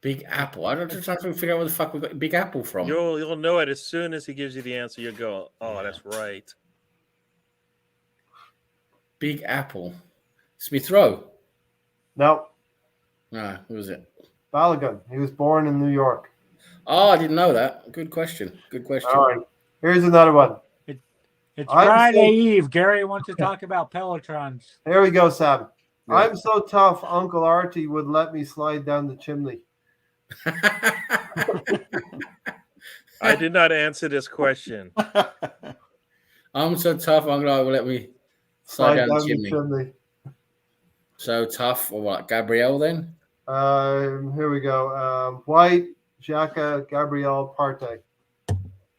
[SPEAKER 6] Big Apple. I'm just trying to figure out where the fuck we got Big Apple from.
[SPEAKER 3] You'll know it as soon as he gives you the answer. You'll go, "Oh, that's right."
[SPEAKER 6] Big Apple. Smith Rowe.
[SPEAKER 1] No,
[SPEAKER 6] Ah, who was it?
[SPEAKER 1] Balogun. He was born in New York.
[SPEAKER 6] Oh, I didn't know that. Good question. Good question.
[SPEAKER 1] All right. Here's another one.
[SPEAKER 4] It's
[SPEAKER 1] I'm
[SPEAKER 4] Friday
[SPEAKER 1] so-
[SPEAKER 4] Eve. Gary wants to talk about Pelotrons.
[SPEAKER 1] Here we go, Sam.
[SPEAKER 6] Yeah.
[SPEAKER 1] I'm so tough, Uncle Artie would let me slide down the chimney.
[SPEAKER 3] I did not answer this question.
[SPEAKER 6] I'm so tough. I'm gonna let me slide down the chimney. So tough, or what? Gabrielle then?
[SPEAKER 1] Here we go. White, Xhaka, Gabriel, Partey.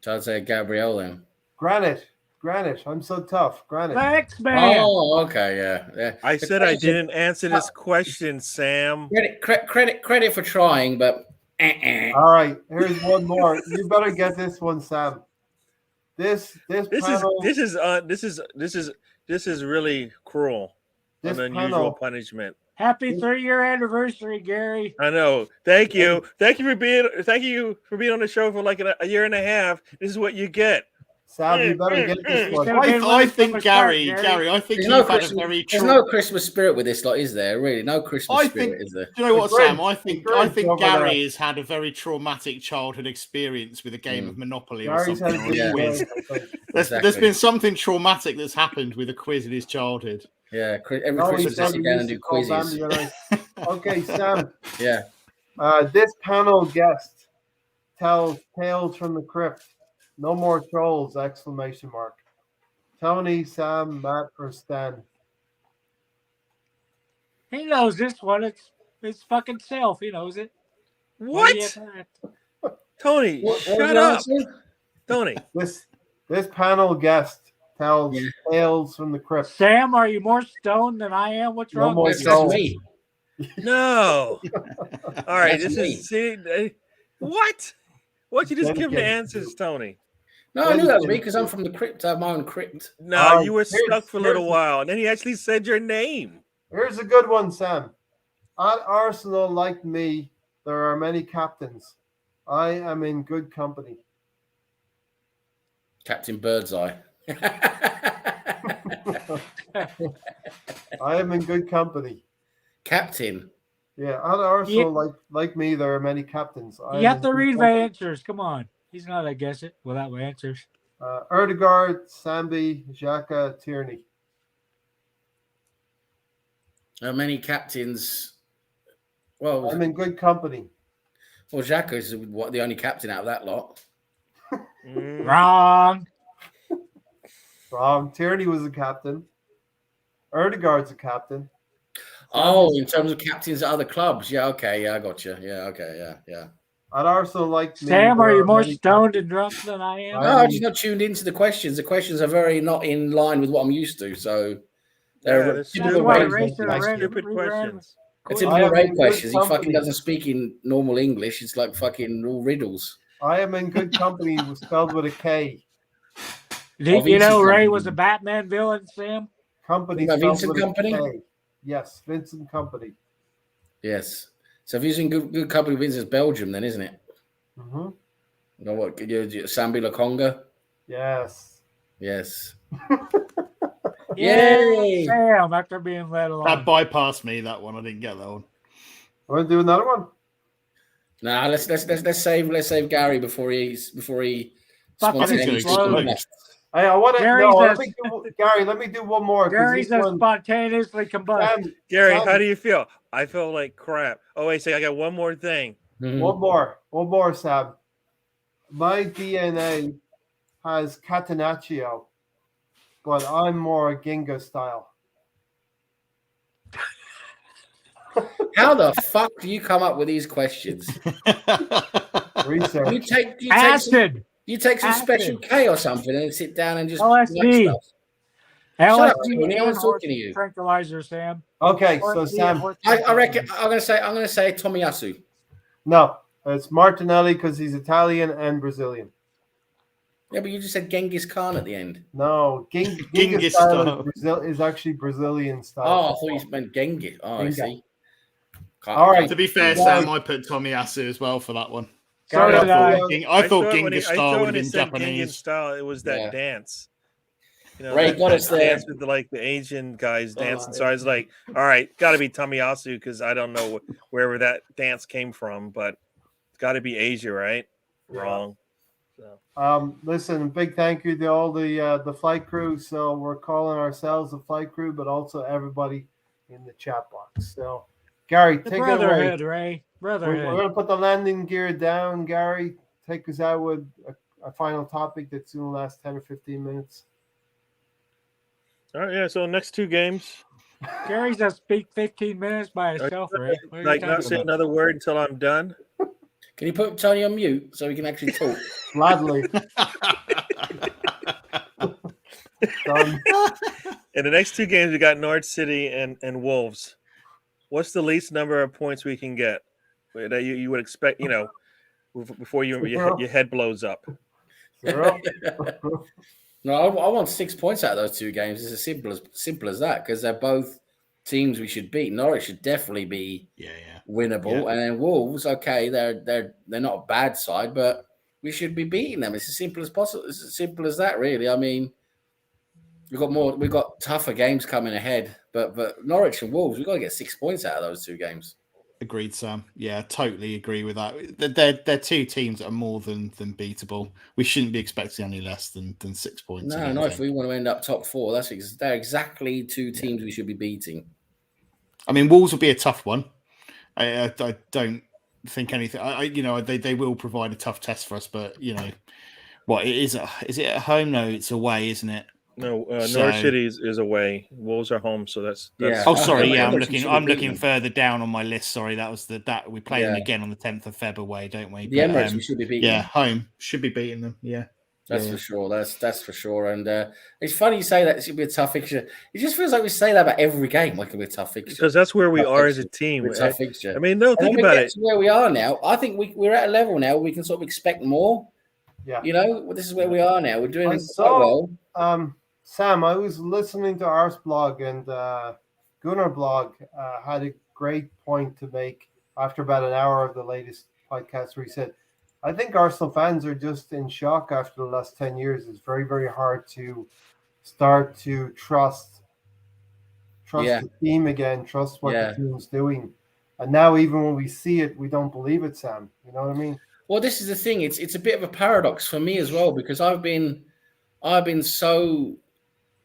[SPEAKER 6] So I'd say Gabrielle then.
[SPEAKER 1] Granite. I'm so tough. Granite.
[SPEAKER 4] Thanks, man.
[SPEAKER 6] Oh, okay, yeah.
[SPEAKER 3] I
[SPEAKER 6] The
[SPEAKER 3] said I
[SPEAKER 6] question-
[SPEAKER 3] didn't answer this question, Sam.
[SPEAKER 6] Credit for trying, but
[SPEAKER 1] All right. Here's one more. You better get this one, Sam. This panel.
[SPEAKER 3] This is really cruel.
[SPEAKER 1] This
[SPEAKER 3] An unusual
[SPEAKER 1] panel.
[SPEAKER 3] punishment.
[SPEAKER 4] Happy 3-year anniversary, Gary.
[SPEAKER 3] I know. Thank you. Thank you for being on the show for like a year and a half. This is what you get.
[SPEAKER 1] Sam, you better get this one.
[SPEAKER 2] I think Gary, I think
[SPEAKER 6] there's no
[SPEAKER 2] you've had a
[SPEAKER 6] Christmas,
[SPEAKER 2] very
[SPEAKER 6] there's
[SPEAKER 2] true.
[SPEAKER 6] no Christmas spirit with this lot, is there? Really, no Christmas
[SPEAKER 2] I
[SPEAKER 6] spirit,
[SPEAKER 2] think-
[SPEAKER 6] is there?
[SPEAKER 2] Do you know what,
[SPEAKER 1] The Grinch-
[SPEAKER 2] Sam? I
[SPEAKER 1] the
[SPEAKER 2] think
[SPEAKER 1] Grinch over
[SPEAKER 2] Gary
[SPEAKER 1] there.
[SPEAKER 2] has had a very traumatic childhood experience with a game of Monopoly or
[SPEAKER 1] Gary's had
[SPEAKER 2] something.
[SPEAKER 1] a
[SPEAKER 2] Or a
[SPEAKER 1] good
[SPEAKER 2] quiz.
[SPEAKER 1] day, I think.
[SPEAKER 2] There's
[SPEAKER 6] Exactly.
[SPEAKER 2] been something traumatic that's happened with a quiz in his childhood.
[SPEAKER 6] Yeah, every
[SPEAKER 1] No, he
[SPEAKER 6] Christmas
[SPEAKER 1] said
[SPEAKER 6] they sit
[SPEAKER 1] we
[SPEAKER 6] down
[SPEAKER 1] used
[SPEAKER 6] and
[SPEAKER 1] to
[SPEAKER 6] do
[SPEAKER 1] call
[SPEAKER 6] quizzes.
[SPEAKER 1] Bambi and I- Okay, Sam.
[SPEAKER 6] Yeah.
[SPEAKER 1] This panel guest tells tales from the crypt. No more trolls! Exclamation mark. Tony, Sam, Matt, or Stan.
[SPEAKER 4] He knows this one. It's fucking self. He knows it.
[SPEAKER 3] What?
[SPEAKER 4] Yeah,
[SPEAKER 3] Tony,
[SPEAKER 6] What was
[SPEAKER 3] shut
[SPEAKER 6] the
[SPEAKER 3] up.
[SPEAKER 6] answer?
[SPEAKER 3] Tony.
[SPEAKER 1] This panel guest tells
[SPEAKER 6] Yeah.
[SPEAKER 1] tales from the crypt.
[SPEAKER 4] Sam, are you more stoned than I am? What's
[SPEAKER 1] No
[SPEAKER 4] wrong
[SPEAKER 1] more
[SPEAKER 4] with
[SPEAKER 6] That's
[SPEAKER 4] you?
[SPEAKER 1] trolls.
[SPEAKER 6] me.
[SPEAKER 3] No. All right,
[SPEAKER 6] That's
[SPEAKER 3] this
[SPEAKER 6] me.
[SPEAKER 3] is what? Why'd you just give the
[SPEAKER 1] Dedicated.
[SPEAKER 3] answers, Tony?
[SPEAKER 6] No, I knew that was me because I'm from the crypt. I have my own crypt.
[SPEAKER 3] No, you were
[SPEAKER 1] here's-
[SPEAKER 3] stuck for a little
[SPEAKER 1] here's-
[SPEAKER 3] while, and then he actually said your name.
[SPEAKER 1] Here's a good one, Sam. At Arsenal, like me, there are many captains. I am in good company.
[SPEAKER 6] Captain Birdseye.
[SPEAKER 1] I am in good company.
[SPEAKER 6] Captain.
[SPEAKER 1] Yeah, at Arsenal, like me, there are many captains. I
[SPEAKER 4] You
[SPEAKER 1] am
[SPEAKER 4] have to
[SPEAKER 1] in good
[SPEAKER 4] read the
[SPEAKER 1] company.
[SPEAKER 4] answers. Come on. He's not a guess it without my answers.
[SPEAKER 1] Erdegaard, Sambi, Xhaka, Tierney.
[SPEAKER 6] How many captains? Well,
[SPEAKER 1] I'm in good company.
[SPEAKER 6] Xhaka is the only captain out of that lot.
[SPEAKER 3] Mm.
[SPEAKER 4] Wrong.
[SPEAKER 1] Wrong. Tierney was a captain. Erdegaard's a captain.
[SPEAKER 6] Oh, in terms of captains at other clubs. Yeah, okay. Yeah, I got you. Yeah, okay. Yeah.
[SPEAKER 1] At Arsenal, like me,
[SPEAKER 4] Sam,
[SPEAKER 1] there
[SPEAKER 4] are you more
[SPEAKER 1] many
[SPEAKER 4] stoned and drunk than I am?
[SPEAKER 6] No, I'm just not tuned into the questions. The questions are very not in line with what I'm used to. So
[SPEAKER 3] Yeah,
[SPEAKER 6] they're
[SPEAKER 3] that's
[SPEAKER 6] typical
[SPEAKER 4] why
[SPEAKER 6] Ray
[SPEAKER 4] Ray said I
[SPEAKER 6] questions.
[SPEAKER 4] read
[SPEAKER 3] Stupid
[SPEAKER 4] Read
[SPEAKER 3] questions.
[SPEAKER 6] It's
[SPEAKER 1] I
[SPEAKER 6] typical
[SPEAKER 1] am
[SPEAKER 6] Ray
[SPEAKER 1] in good
[SPEAKER 6] questions. He
[SPEAKER 1] company.
[SPEAKER 6] fucking doesn't speak in normal English. It's like fucking all riddles.
[SPEAKER 1] I am in good company was spelled with a K.
[SPEAKER 4] Did
[SPEAKER 6] Of
[SPEAKER 4] you know
[SPEAKER 6] Vincent
[SPEAKER 4] Ray
[SPEAKER 6] Company.
[SPEAKER 4] was a Batman villain, Sam?
[SPEAKER 1] Company
[SPEAKER 6] What about
[SPEAKER 1] spelled
[SPEAKER 6] Vincent
[SPEAKER 1] with a
[SPEAKER 6] Company?
[SPEAKER 1] K. Yes, Vincent Company.
[SPEAKER 6] Yes. So if you're in good company with Vincent's Belgium, then isn't it?
[SPEAKER 1] Mm-hmm.
[SPEAKER 6] You know what? Sambi Lakonga?
[SPEAKER 1] Yes.
[SPEAKER 6] Yes.
[SPEAKER 4] Yeah,
[SPEAKER 6] Yay!
[SPEAKER 4] Sam, after being let alone.
[SPEAKER 2] That bypassed me. That one, I didn't get that one.
[SPEAKER 1] Want to do another one?
[SPEAKER 6] Nah, let's save Gary before he
[SPEAKER 4] Fucking
[SPEAKER 6] spontaneously
[SPEAKER 4] explode.
[SPEAKER 6] combust.
[SPEAKER 1] Hey, I want to.
[SPEAKER 4] Gary
[SPEAKER 1] No,
[SPEAKER 4] says-
[SPEAKER 1] Gary, let me do one more. 'cause
[SPEAKER 4] Gary
[SPEAKER 1] this
[SPEAKER 4] says
[SPEAKER 1] one-
[SPEAKER 4] spontaneously combust.
[SPEAKER 1] Sam,
[SPEAKER 3] Gary,
[SPEAKER 1] Sam,
[SPEAKER 3] how do you feel? I feel like crap. Oh, wait, I got one more thing.
[SPEAKER 6] Mhm.
[SPEAKER 1] One more, Sam. My DNA has Catenaccio, but I'm more Ginga style.
[SPEAKER 6] How the fuck do you come up with these questions?
[SPEAKER 1] Research.
[SPEAKER 4] Acid.
[SPEAKER 6] You take some
[SPEAKER 4] Acid.
[SPEAKER 6] special K or something and sit down and just
[SPEAKER 4] LSD.
[SPEAKER 6] write stuff. up,
[SPEAKER 4] LSD
[SPEAKER 6] Tony, no one's
[SPEAKER 4] and
[SPEAKER 6] talking to you.
[SPEAKER 4] tranquilizer, Sam.
[SPEAKER 1] Okay, so
[SPEAKER 4] LSD
[SPEAKER 1] Sam,
[SPEAKER 4] and
[SPEAKER 6] I reckon I'm gonna say Tomiyasu.
[SPEAKER 1] no, it's Martinelli because he's Italian and Brazilian.
[SPEAKER 6] Yeah, but you just said Genghis Khan at the end.
[SPEAKER 1] No,
[SPEAKER 2] Genghis
[SPEAKER 1] Genghis style
[SPEAKER 2] style.
[SPEAKER 1] is actually Brazilian
[SPEAKER 6] Oh,
[SPEAKER 1] style.
[SPEAKER 6] I thought you meant Genghis. Oh, I
[SPEAKER 1] Genghis.
[SPEAKER 6] see.
[SPEAKER 1] All right.
[SPEAKER 2] To be fair,
[SPEAKER 1] Yeah.
[SPEAKER 2] Sam, I put Tomiyasu as well for that one.
[SPEAKER 4] So
[SPEAKER 1] Gary,
[SPEAKER 4] did I.
[SPEAKER 2] I thought Genghis style would
[SPEAKER 3] when
[SPEAKER 2] have
[SPEAKER 3] he
[SPEAKER 2] been
[SPEAKER 3] said Genghis
[SPEAKER 2] Japanese.
[SPEAKER 3] style, it was that
[SPEAKER 6] Yeah.
[SPEAKER 3] dance. You know,
[SPEAKER 6] Ray
[SPEAKER 3] that
[SPEAKER 6] got us there.
[SPEAKER 3] dance with the Asian guys dancing. So
[SPEAKER 6] yeah.
[SPEAKER 3] I was like, all right, got to be Tomiyasu because I don't know wherever that dance came from, but it's got to be Asia, right?
[SPEAKER 1] Yeah.
[SPEAKER 3] Wrong. So.
[SPEAKER 1] Listen, big thank you to all the flight crew. So we're calling ourselves the flight crew, but also everybody in the chat box. So, Gary,
[SPEAKER 4] The
[SPEAKER 1] take it away.
[SPEAKER 4] brotherhood, Ray.
[SPEAKER 1] We're
[SPEAKER 4] Brotherhood.
[SPEAKER 1] going to put the landing gear down. Gary, take us out with a final topic that's going to last 10 or 15 minutes.
[SPEAKER 3] All right, yeah. So next two games,
[SPEAKER 4] Gary's gonna speak 15 minutes by himself, Ray. What are you
[SPEAKER 3] like not
[SPEAKER 4] talking
[SPEAKER 3] say
[SPEAKER 4] about?
[SPEAKER 3] another word until I'm done.
[SPEAKER 6] Can you put Tony on mute so we can actually talk?
[SPEAKER 1] Gladly. Done.
[SPEAKER 3] In the next two games, we got Norwich City and Wolves. What's the least number of points we can get that you would expect? You know, before your head blows up.
[SPEAKER 1] Zero.
[SPEAKER 6] No, I want 6 points out of those two games. It's as simple as that because they're both teams we should beat. Norwich should definitely be winnable,
[SPEAKER 2] Yeah.
[SPEAKER 6] and then Wolves, okay, they're not a bad side, but we should be beating them. It's as simple as possible. It's as simple as that, really. I mean, we've got tougher games coming ahead, but Norwich and Wolves, we've got to get 6 points out of those two games.
[SPEAKER 2] Agreed, Sam. Yeah, totally agree with that. They're two teams that are more than beatable. We shouldn't be expecting any less than 6 points.
[SPEAKER 6] No, if we want to end up top four, they're exactly two teams we should be beating.
[SPEAKER 2] I mean, Wolves will be a tough one. I don't think anything. They will provide a tough test for us, but what is it at home? No, it's away, isn't it?
[SPEAKER 3] No, Norwich City is away. Wolves are home, so that's
[SPEAKER 6] Yeah.
[SPEAKER 2] Oh, sorry. Yeah,
[SPEAKER 6] Norwich
[SPEAKER 2] I'm looking further down on my list. Sorry, that was that we play them
[SPEAKER 6] Yeah.
[SPEAKER 2] again on the 10th of February, don't we?
[SPEAKER 6] The Emirates, we should be beating.
[SPEAKER 2] Yeah, home should be beating them. Yeah,
[SPEAKER 6] That's for sure. That's for sure. And it's funny you say that it should be a tough fixture. It just feels like we say that about every game, like it'll be a tough fixture.
[SPEAKER 3] because that's where we
[SPEAKER 6] Tough
[SPEAKER 3] are as
[SPEAKER 6] fixture.
[SPEAKER 3] a team.
[SPEAKER 6] It's a tough fixture.
[SPEAKER 3] I mean, no,
[SPEAKER 6] And
[SPEAKER 3] think
[SPEAKER 6] when we
[SPEAKER 3] about
[SPEAKER 6] get
[SPEAKER 3] it.
[SPEAKER 6] to where we are now, I think we're at a level now where we can sort of expect more.
[SPEAKER 1] Yeah.
[SPEAKER 6] This is where we are now. We're doing
[SPEAKER 1] I
[SPEAKER 6] quite
[SPEAKER 1] saw-
[SPEAKER 6] well.
[SPEAKER 1] Sam, I was listening to Ars blog, and Gunnar blog had a great point to make after about an hour of the latest podcast where he said, I think Arsenal fans are just in shock after the last 10 years. It's very, very hard to start to trust
[SPEAKER 6] Yeah.
[SPEAKER 1] the team again, trust what
[SPEAKER 6] Yeah.
[SPEAKER 1] the team's doing. And now even when we see it, we don't believe it, Sam. You know what I mean?
[SPEAKER 6] Well, this is the thing. It's a bit of a paradox for me as well because I've been so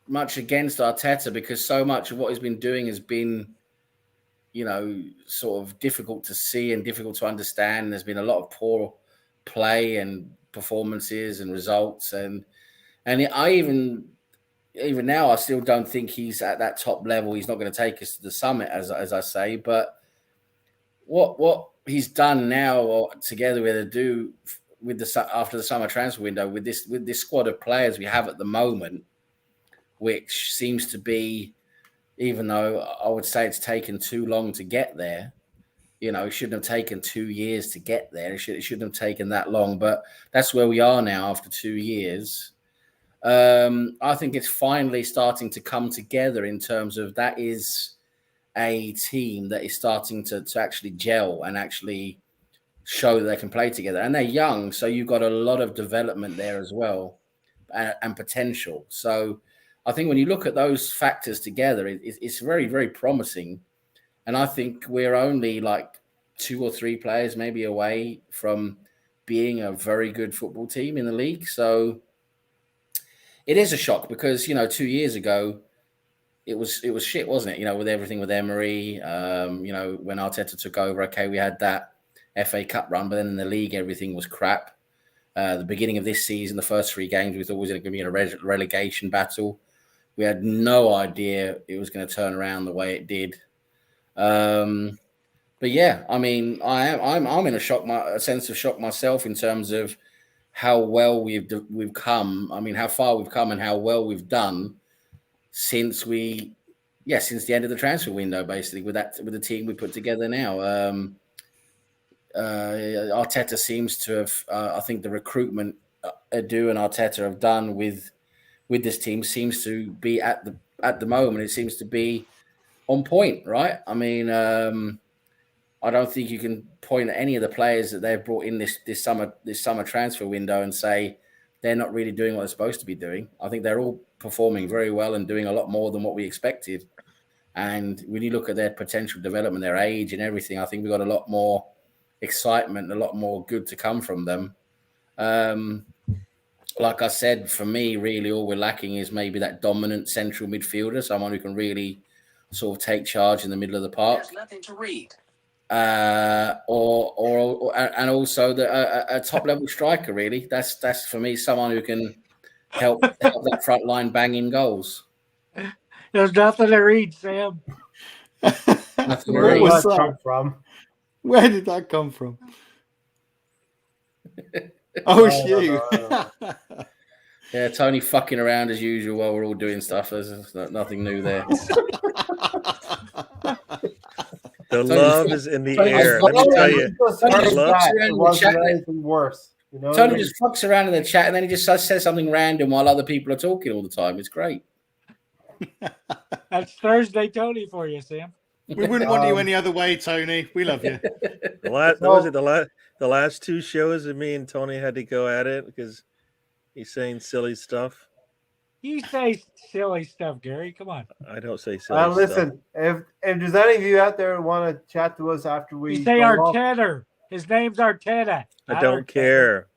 [SPEAKER 6] much against Arteta because so much of what he's been doing has been, sort of difficult to see and difficult to understand. There's been a lot of poor play and performances and results, and I even now I still don't think he's at that top level. He's not going to take us to the summit, as I say. But what he's done now, or together with after the summer transfer window, with this squad of players we have at the moment, which seems to be, even though I would say it's taken too long to get there, it shouldn't have taken 2 years to get there. It shouldn't have taken that long, but that's where we are now after 2 years. I think it's finally starting to come together in terms of that is a team that is starting to actually gel and actually show that they can play together. And they're young, so you've got a lot of development there as well and potential. So I think when you look at those factors together, it's very, very promising. And I think we're only like 2 or 3 players maybe away from being a very good football team in the league. So it is a shock because, 2 years ago, it was shit, wasn't it? With everything with Emery, when Arteta took over, okay, we had that FA Cup run, but then in the league, everything was crap. The beginning of this season, the first 3 games, we thought it was going to be in a relegation battle. We had no idea it was going to turn around the way it did. But yeah, I mean, I'm in a sense of shock myself in terms of how well we've come. I mean, how far we've come and how well we've done since the end of the transfer window, basically with the team we put together now. Arteta seems to have, I think the recruitment Edu and Arteta have done with this team seems to be at the moment. It seems to be on point, right? I mean, I don't think you can point at any of the players that they've brought in this summer transfer window and say they're not really doing what they're supposed to be doing. I think they're all performing very well and doing a lot more than what we expected. And when you look at their potential development, their age and everything, I think we've got a lot more excitement, a lot more good to come from them. Like I said, for me, really all we're lacking is maybe that dominant central midfielder, someone who can really sort of take charge in the middle of the park.
[SPEAKER 7] There's nothing to read.
[SPEAKER 6] And also a top level striker. Really, that's for me someone who can help that front line bang in goals.
[SPEAKER 4] There's nothing to read, Sam.
[SPEAKER 6] Nothing
[SPEAKER 2] Where
[SPEAKER 6] really.
[SPEAKER 2] was
[SPEAKER 1] Where did that
[SPEAKER 2] that?
[SPEAKER 1] come from?
[SPEAKER 2] Where did that come from? Oh, it's
[SPEAKER 1] I don't
[SPEAKER 2] you.
[SPEAKER 1] know.
[SPEAKER 6] Yeah, Tony fucking around as usual while we're all doing stuff. There's nothing new there.
[SPEAKER 3] The love is in the
[SPEAKER 6] Tony,
[SPEAKER 3] air.
[SPEAKER 6] as
[SPEAKER 3] Let me
[SPEAKER 6] long
[SPEAKER 3] tell
[SPEAKER 6] as
[SPEAKER 3] you.
[SPEAKER 1] It just
[SPEAKER 6] Tony
[SPEAKER 1] hurt
[SPEAKER 6] just
[SPEAKER 3] love-
[SPEAKER 1] that.
[SPEAKER 6] fucks around
[SPEAKER 1] It
[SPEAKER 6] in the
[SPEAKER 1] wasn't
[SPEAKER 6] chat.
[SPEAKER 1] anything worse. You know what I
[SPEAKER 6] Tony
[SPEAKER 1] mean?
[SPEAKER 6] just fucks around in the chat and then he just says something random while other people are talking all the time. It's great.
[SPEAKER 4] That's Thursday Tony for you, Sam.
[SPEAKER 2] We wouldn't want you any other way, Tony. We love you.
[SPEAKER 3] The last,
[SPEAKER 1] So-
[SPEAKER 3] was it the last two shows that me and Tony had to go at it because he's saying silly stuff.
[SPEAKER 4] You say silly stuff, Gary. Come on.
[SPEAKER 3] I don't say silly stuff.
[SPEAKER 1] Listen, if there's any of you out there who want to chat to us after we
[SPEAKER 4] You say
[SPEAKER 1] go off,
[SPEAKER 4] Arteta. His name's Arteta.
[SPEAKER 3] I
[SPEAKER 4] not
[SPEAKER 3] don't
[SPEAKER 4] Arteta.
[SPEAKER 3] care.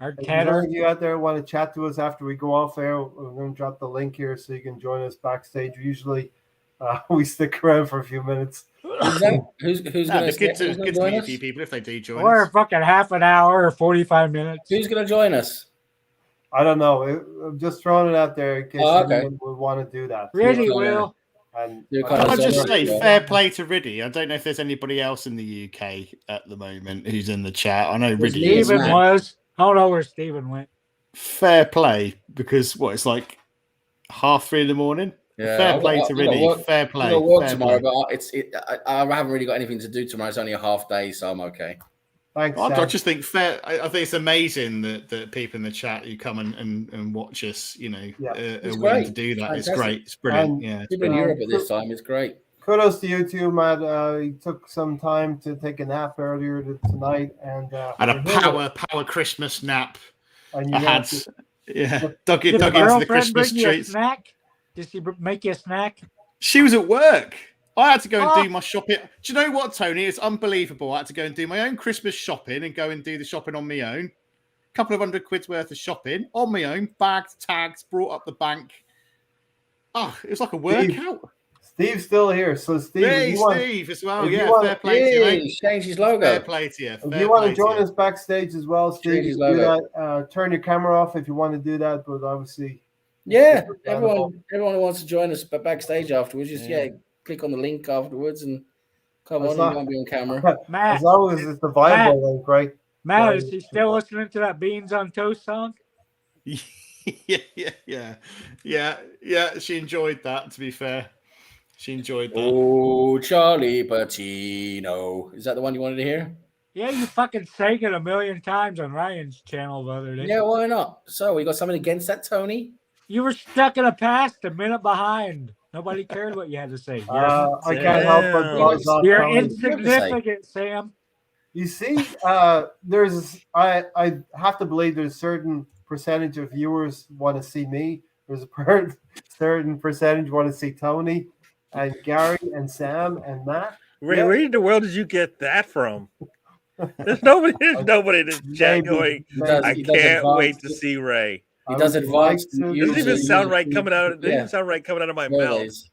[SPEAKER 1] if there's any
[SPEAKER 4] Arteta.
[SPEAKER 1] of you out there who want to chat to us after we go off air, we're going to drop the link here so you can join us backstage. Usually, we stick around for a few minutes.
[SPEAKER 6] Who's that? Who's
[SPEAKER 2] No,
[SPEAKER 6] going
[SPEAKER 2] it's good to meet
[SPEAKER 6] join
[SPEAKER 2] a
[SPEAKER 6] us?
[SPEAKER 2] few people if they do join
[SPEAKER 4] Or
[SPEAKER 2] us.
[SPEAKER 4] a fucking half an hour or 45 minutes.
[SPEAKER 6] Who's going to join us?
[SPEAKER 1] I don't know. I'm just throwing it out there in case
[SPEAKER 6] Oh, okay.
[SPEAKER 1] anyone would want to do that.
[SPEAKER 4] Really,
[SPEAKER 6] Yeah.
[SPEAKER 4] Will.
[SPEAKER 1] And
[SPEAKER 6] You're
[SPEAKER 2] Can
[SPEAKER 6] kind
[SPEAKER 2] I
[SPEAKER 6] of
[SPEAKER 2] just
[SPEAKER 6] Sorry,
[SPEAKER 2] say,
[SPEAKER 6] yeah.
[SPEAKER 2] fair play to Riddy. I don't know if there's anybody else in the UK at the moment who's in the chat. I know
[SPEAKER 6] There's
[SPEAKER 2] Riddy
[SPEAKER 6] me
[SPEAKER 2] is.
[SPEAKER 6] and
[SPEAKER 4] Steven
[SPEAKER 6] Matt.
[SPEAKER 4] was. I don't know where Steven went.
[SPEAKER 2] Fair play, because it's like 3:30 in the morning.
[SPEAKER 6] Yeah,
[SPEAKER 2] Fair
[SPEAKER 6] I've
[SPEAKER 2] play
[SPEAKER 6] got-
[SPEAKER 2] to
[SPEAKER 6] I've got
[SPEAKER 2] Riddy.
[SPEAKER 6] work-
[SPEAKER 2] Fair
[SPEAKER 6] I've
[SPEAKER 2] play.
[SPEAKER 6] got work
[SPEAKER 2] Fair
[SPEAKER 6] tomorrow,
[SPEAKER 2] play.
[SPEAKER 6] but I haven't really got anything to do tomorrow. It's only a half day, so I'm okay.
[SPEAKER 1] thanks,
[SPEAKER 2] I
[SPEAKER 1] Sam.
[SPEAKER 2] just think fair. I think it's amazing that people in the chat who come and watch us,
[SPEAKER 1] Yeah.
[SPEAKER 2] are
[SPEAKER 6] It's
[SPEAKER 2] willing
[SPEAKER 6] great.
[SPEAKER 2] to do that. It's
[SPEAKER 6] Fantastic.
[SPEAKER 2] great. It's brilliant.
[SPEAKER 1] And-
[SPEAKER 2] Yeah, it's
[SPEAKER 6] People in
[SPEAKER 2] brilliant.
[SPEAKER 6] Europe at this time, it's great.
[SPEAKER 1] Kudos to you too, Matt. You took some time to take a nap earlier tonight, and
[SPEAKER 2] And a
[SPEAKER 1] we're here.
[SPEAKER 2] power Christmas nap.
[SPEAKER 1] And
[SPEAKER 2] I
[SPEAKER 1] you
[SPEAKER 2] had,
[SPEAKER 1] got
[SPEAKER 2] yeah, dug
[SPEAKER 4] Did
[SPEAKER 2] into
[SPEAKER 4] your
[SPEAKER 2] the
[SPEAKER 4] girlfriend
[SPEAKER 2] Christmas
[SPEAKER 4] bring you a
[SPEAKER 2] treats.
[SPEAKER 4] snack? Did she make you a snack?
[SPEAKER 2] She was at work. I had to go and
[SPEAKER 4] Oh.
[SPEAKER 2] do my shopping. Do you know what, Tony? It's unbelievable. I had to go and do my own Christmas shopping and go and do the shopping on my own. A couple of £100 worth of shopping on my own, bagged, tagged, brought up the bank. Oh, it was like a workout.
[SPEAKER 1] Steve's still here. So Steve,
[SPEAKER 2] Hey,
[SPEAKER 1] if you want,
[SPEAKER 2] Steve as well.
[SPEAKER 1] if you
[SPEAKER 2] Yeah,
[SPEAKER 1] want-
[SPEAKER 2] fair play to you,
[SPEAKER 6] Yay,
[SPEAKER 2] mate.
[SPEAKER 6] he's changed his
[SPEAKER 2] Fair
[SPEAKER 6] logo.
[SPEAKER 2] play to you.
[SPEAKER 1] if
[SPEAKER 2] Fair
[SPEAKER 1] you want
[SPEAKER 2] play
[SPEAKER 1] to join
[SPEAKER 2] you.
[SPEAKER 1] us backstage as well, Steve,
[SPEAKER 6] Change his
[SPEAKER 1] you can do
[SPEAKER 6] logo.
[SPEAKER 1] that. Turn your camera off if you want to do that, but obviously,
[SPEAKER 6] Yeah,
[SPEAKER 1] it's understandable.
[SPEAKER 6] everyone who wants to join us backstage afterwards, just
[SPEAKER 2] Yeah.
[SPEAKER 6] click on the link afterwards and come
[SPEAKER 1] That's
[SPEAKER 6] on.
[SPEAKER 1] not-
[SPEAKER 6] You won't be on camera.
[SPEAKER 4] Matt,
[SPEAKER 1] as long as it's the viable link, right?
[SPEAKER 4] Matt, is he still listening to that Beans on Toast song?
[SPEAKER 2] yeah. She enjoyed that. To be fair, she enjoyed that.
[SPEAKER 6] Oh, Charlie Patino. Is that the one you wanted to hear?
[SPEAKER 4] Yeah, you fucking sang it a million times on Ryan's channel the other day.
[SPEAKER 6] Yeah, why not? So, we got something against that, Tony?
[SPEAKER 4] You were stuck in a past, a minute behind. Nobody cared what you had to say.
[SPEAKER 1] I can't help but
[SPEAKER 3] Damn.
[SPEAKER 1] buzz off
[SPEAKER 4] You're
[SPEAKER 1] Tony.
[SPEAKER 4] insignificant, Sam.
[SPEAKER 1] You see, there's I have to believe there's a certain percentage of viewers want to see me. There's a certain percentage want to see Tony and Gary and Sam and Matt.
[SPEAKER 3] Ray,
[SPEAKER 1] Yeah.
[SPEAKER 3] where in the world did you get that from? There's nobody in this chat
[SPEAKER 1] Maybe-
[SPEAKER 3] going,
[SPEAKER 1] maybe-
[SPEAKER 3] I
[SPEAKER 6] He does
[SPEAKER 3] can't
[SPEAKER 6] advance
[SPEAKER 3] wait to
[SPEAKER 6] it.
[SPEAKER 3] see Ray.
[SPEAKER 6] He
[SPEAKER 1] I
[SPEAKER 6] does
[SPEAKER 1] would
[SPEAKER 6] advance
[SPEAKER 1] like to-
[SPEAKER 3] It doesn't even
[SPEAKER 6] Usually-
[SPEAKER 3] sound right coming out. It doesn't
[SPEAKER 6] Yeah.
[SPEAKER 3] even sound right coming out of my
[SPEAKER 6] There it
[SPEAKER 3] mouth.
[SPEAKER 6] is.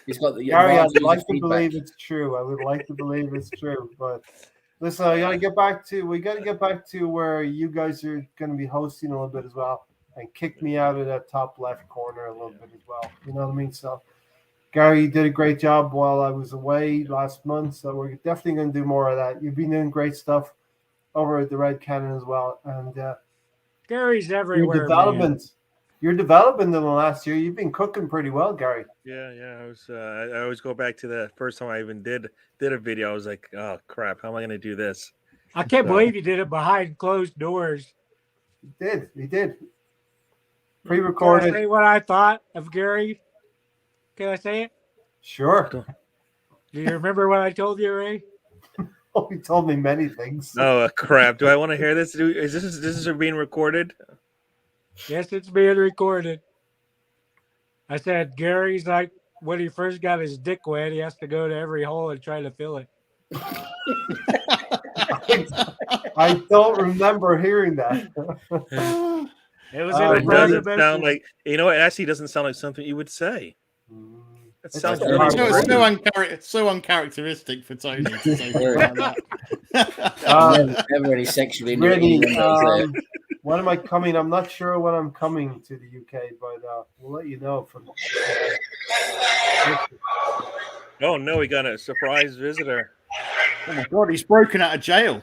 [SPEAKER 6] He's got the
[SPEAKER 1] Gary,
[SPEAKER 6] advanced
[SPEAKER 1] I'd like
[SPEAKER 6] user
[SPEAKER 1] to
[SPEAKER 6] feedback.
[SPEAKER 1] believe it's true. I would like to believe it's true, but listen, we got to get back to where you guys are going to be hosting a little bit as well, and kick me out of that top left corner a little bit as well. You know what I mean? So, Gary, you did a great job while I was away last month, so we're definitely going to do more of that. You've been doing great stuff over at the Red Cannon as well, and
[SPEAKER 4] Gary's
[SPEAKER 1] your
[SPEAKER 4] everywhere. man.
[SPEAKER 1] development. Your development in the last year, you've been cooking pretty well, Gary.
[SPEAKER 3] Yeah. I was. I always go back to the first time I even did a video. I was like, oh crap, how am I going to do this?
[SPEAKER 4] I can't
[SPEAKER 3] So-
[SPEAKER 4] believe you did it behind closed doors.
[SPEAKER 1] He did.
[SPEAKER 4] Can I
[SPEAKER 1] Pre-recorded.
[SPEAKER 4] say what I thought of Gary? Can I say it?
[SPEAKER 1] Sure.
[SPEAKER 4] Do you remember what I told you, Ray?
[SPEAKER 1] Oh, he told me many things.
[SPEAKER 3] Oh crap! Do I want to hear this? Is this being recorded?
[SPEAKER 4] Yes, it's being recorded. I said Gary's like when he first got his dick wet, he has to go to every hole and try to fill it.
[SPEAKER 1] I don't remember hearing that.
[SPEAKER 4] It was
[SPEAKER 1] It
[SPEAKER 3] It
[SPEAKER 4] in the
[SPEAKER 3] doesn't
[SPEAKER 4] presidential.
[SPEAKER 3] sound like It actually doesn't sound like something you would say. It
[SPEAKER 1] It's
[SPEAKER 3] sounds
[SPEAKER 1] a
[SPEAKER 3] really
[SPEAKER 1] hard
[SPEAKER 3] great.
[SPEAKER 2] so uncharacteristic for Tony to say something like that.
[SPEAKER 6] Never any sexually
[SPEAKER 1] Really,
[SPEAKER 6] innuendos there.
[SPEAKER 1] when am I coming? I'm not sure when I'm coming to the UK, but we'll let you know.
[SPEAKER 3] Oh no, we got a surprise visitor.
[SPEAKER 2] Oh my god, he's broken out of jail.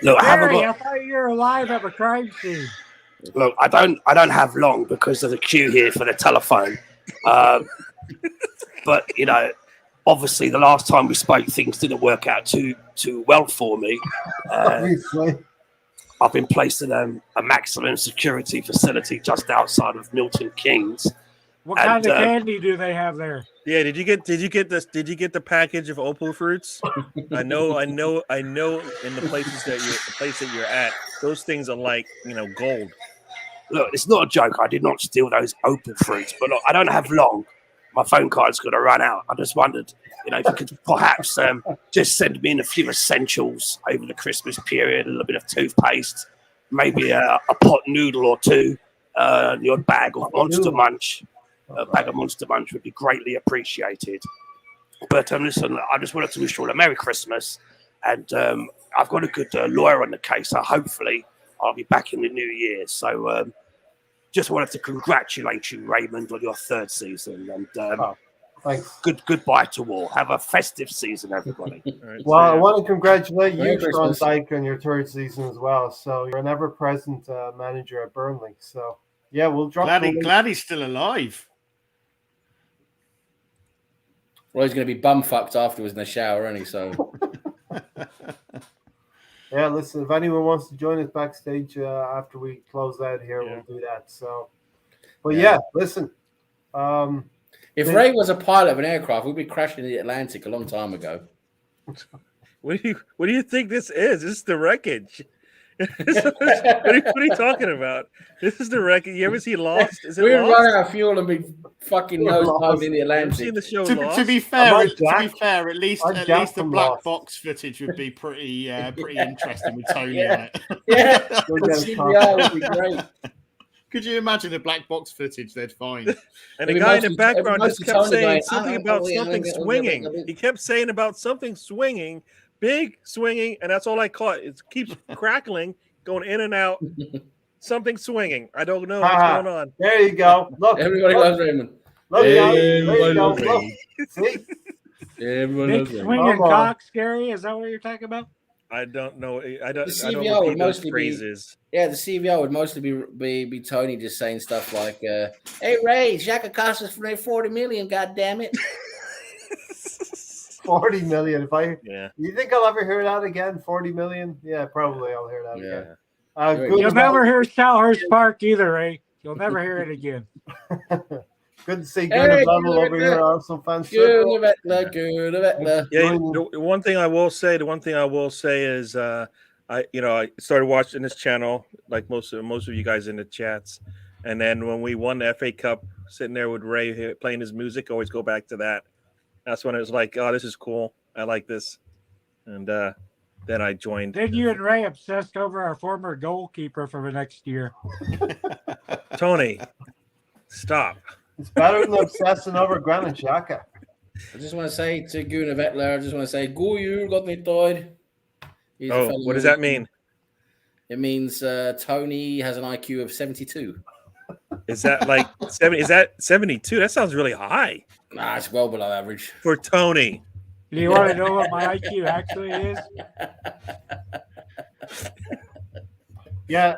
[SPEAKER 7] Look, I haven't
[SPEAKER 4] Gary, I
[SPEAKER 7] got.
[SPEAKER 4] thought you were alive at a crime scene.
[SPEAKER 7] Look, I don't have long because there's a queue here for the telephone. But you know, obviously, the last time we spoke, things didn't work out too well for me.
[SPEAKER 1] Obviously.
[SPEAKER 7] I've been placed in a maximum security facility just outside of Milton Keynes.
[SPEAKER 4] What
[SPEAKER 7] And,
[SPEAKER 4] kind of candy do they have there?
[SPEAKER 3] Yeah, did you get the package of opal fruits? I know in the place that you're at, those things are like, gold.
[SPEAKER 7] Look, it's not a joke. I did not steal those opal fruits, but look, I don't have long. My phone card's going to run out. I just wondered, if you could perhaps just send me in a few essentials over the Christmas period, a little bit of toothpaste, maybe a pot noodle or two, your bag of Monster Munch. A bag of Monster Munch would be greatly appreciated. But listen, I just wanted to wish you all a Merry Christmas. And I've got a good lawyer on the case, so hopefully I'll be back in the new year. So just wanted to congratulate you, Raymond, on your third season. And
[SPEAKER 1] Thanks.
[SPEAKER 7] goodbye to all. Have a festive season, everybody.
[SPEAKER 3] All right,
[SPEAKER 1] Well, I
[SPEAKER 3] so,
[SPEAKER 1] want to congratulate
[SPEAKER 6] Merry
[SPEAKER 1] you, Sean
[SPEAKER 6] Christmas.
[SPEAKER 1] Dyke, on your third season as well. So you're an ever-present manager at Burnley. So yeah, we'll drop.
[SPEAKER 2] Glad he's still alive.
[SPEAKER 6] Well, he's going to be bum fucked afterwards in the shower, isn't he? So
[SPEAKER 1] Yeah, listen. If anyone wants to join us backstage after we close out here,
[SPEAKER 3] Yeah.
[SPEAKER 1] we'll do that. So, but yeah, listen.
[SPEAKER 6] if Ray was a pilot of an aircraft, we'd be crashing the Atlantic a long time ago.
[SPEAKER 3] what do you think this is? This is the wreckage. what are you talking about? This is the wreckage. You ever see Lost? Is it
[SPEAKER 6] We'd
[SPEAKER 3] Lost?
[SPEAKER 6] run out of fuel and be fucking nose diving in the
[SPEAKER 3] You ever
[SPEAKER 6] Atlantic.
[SPEAKER 3] seen the show
[SPEAKER 2] To
[SPEAKER 3] Lost?
[SPEAKER 2] be fair,
[SPEAKER 1] I'm Jack.
[SPEAKER 2] at least
[SPEAKER 1] I'm Jack
[SPEAKER 2] the
[SPEAKER 1] from
[SPEAKER 2] black
[SPEAKER 1] Lost.
[SPEAKER 2] box footage would be pretty interesting with Tony
[SPEAKER 6] Yeah.
[SPEAKER 2] on it.
[SPEAKER 6] Yeah,
[SPEAKER 1] We'll
[SPEAKER 6] the
[SPEAKER 1] get a
[SPEAKER 6] CBR would be great.
[SPEAKER 2] Could you imagine the black box footage they'd find?
[SPEAKER 3] And the
[SPEAKER 6] It'd be
[SPEAKER 3] guy in the
[SPEAKER 6] mostly-
[SPEAKER 3] background
[SPEAKER 6] it'd be
[SPEAKER 3] just kept
[SPEAKER 6] mostly Tony
[SPEAKER 3] saying
[SPEAKER 6] going,
[SPEAKER 3] something
[SPEAKER 6] "Ah,
[SPEAKER 3] about
[SPEAKER 6] oh, yeah,
[SPEAKER 3] something
[SPEAKER 6] yeah,
[SPEAKER 3] swinging.
[SPEAKER 6] yeah, yeah."
[SPEAKER 3] He kept saying about something swinging, big swinging, and that's all I caught. It keeps crackling, going in and out. Something swinging. I don't know what's
[SPEAKER 1] Ah.
[SPEAKER 3] going on.
[SPEAKER 1] There you go. Look,
[SPEAKER 6] Everybody
[SPEAKER 1] look,
[SPEAKER 6] loves Raymond.
[SPEAKER 1] look, guys. There you
[SPEAKER 6] Everybody
[SPEAKER 1] go.
[SPEAKER 6] loves
[SPEAKER 1] Look,
[SPEAKER 6] Raymond.
[SPEAKER 1] see,
[SPEAKER 6] Everyone
[SPEAKER 4] Big
[SPEAKER 6] loves Raymond.
[SPEAKER 4] swinging
[SPEAKER 1] Come on.
[SPEAKER 4] cock, Scary? Is that what you're talking about?
[SPEAKER 3] I don't know. I don't.
[SPEAKER 6] The
[SPEAKER 3] I don't
[SPEAKER 6] CVR would
[SPEAKER 3] repeat those
[SPEAKER 6] mostly be-
[SPEAKER 3] phrases.
[SPEAKER 6] Yeah, the CVR would mostly be Tony just saying stuff like, "Hey Ray, Xhaka cost us for 40 million. God damn it!"
[SPEAKER 1] 40 million.
[SPEAKER 3] Yeah.
[SPEAKER 1] You think I'll ever hear that again? 40 million? Yeah, probably I'll hear that
[SPEAKER 6] Yeah.
[SPEAKER 1] again.
[SPEAKER 6] Very
[SPEAKER 1] Good,
[SPEAKER 4] You'll
[SPEAKER 1] to
[SPEAKER 4] never hear Selhurst Park either, Ray. You'll never hear it again.
[SPEAKER 1] good to see
[SPEAKER 6] Hey,
[SPEAKER 1] good level
[SPEAKER 6] good,
[SPEAKER 1] over
[SPEAKER 6] good.
[SPEAKER 1] here, Arsenal fans.
[SPEAKER 6] Good Vetla, good Vetla.
[SPEAKER 3] Yeah.
[SPEAKER 1] Joining-
[SPEAKER 3] The one thing I will say is, I started watching this channel like most of you guys in the chats, and then when we won the FA Cup, sitting there with Ray here playing his music, I always go back to that. That's when it was like, oh, this is cool. I like this, and then I joined.
[SPEAKER 4] Then you and Ray obsessed over our former goalkeeper for the next year.
[SPEAKER 3] Tony, stop.
[SPEAKER 1] It's better than obsessing over Granit Xhaka.
[SPEAKER 6] I just want to say to Gunnar Vetla, I just want to say, "Go you got me tied." He's a
[SPEAKER 3] Oh,
[SPEAKER 6] fellow
[SPEAKER 3] what does
[SPEAKER 6] who-
[SPEAKER 3] that mean?
[SPEAKER 6] It means Tony has an IQ of 72.
[SPEAKER 3] Is that like 70? Is that 72? That sounds really high
[SPEAKER 6] Nah, it's well below average.
[SPEAKER 3] for Tony.
[SPEAKER 4] Do you want to know what my IQ actually is?
[SPEAKER 1] Yeah,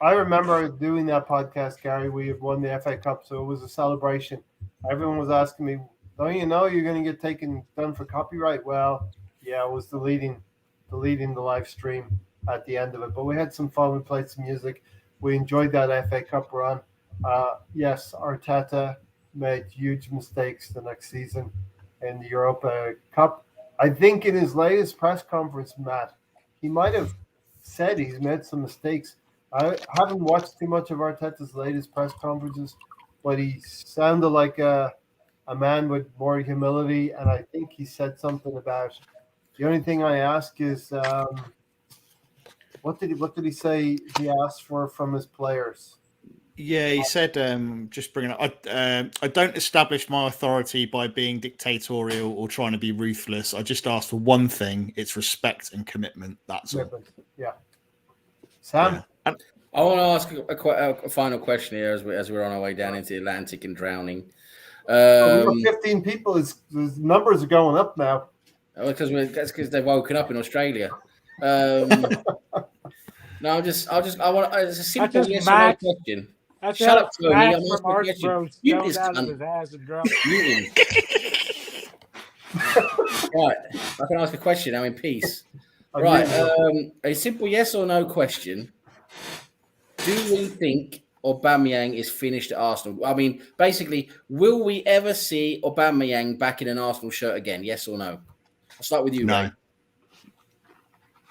[SPEAKER 1] I remember doing that podcast, Gary. We had won the FA Cup, so it was a celebration. Everyone was asking me, "Don't you know you're going to get done for copyright?" Well, yeah, I was deleting the live stream. at the end of it. But we had some fun. We played some music. We enjoyed that FA Cup run. Yes, Arteta made huge mistakes the next season in the Europa Cup. I think in his latest press conference, Matt, he might have said he's made some mistakes. I haven't watched too much of Arteta's latest press conferences, but he sounded like a man with more humility, and I think he said something about the only thing I ask is what did he say he asked for from his players?
[SPEAKER 2] Yeah, he said, just bringing up, I don't establish my authority by being dictatorial or trying to be ruthless. I just ask for one thing: it's respect and commitment. That's all.
[SPEAKER 1] Yeah. Sam?
[SPEAKER 2] Yeah.
[SPEAKER 6] I want to ask a final question here as we're on our way down into the Atlantic and drowning.
[SPEAKER 1] We got 15 people. His numbers are going up now.
[SPEAKER 6] That's because they've woken up in Australia. No, it's a simple yes or no question. Shut up, Tony. I'm asking a question. Mute this cunt. Mute him. Right, I can ask a question now in peace. Right, a simple yes or no question. Do we think Aubameyang is finished at Arsenal? I mean, basically, will we ever see Aubameyang back in an Arsenal shirt again? Yes or no? I'll start with you,
[SPEAKER 2] No.
[SPEAKER 6] Ray.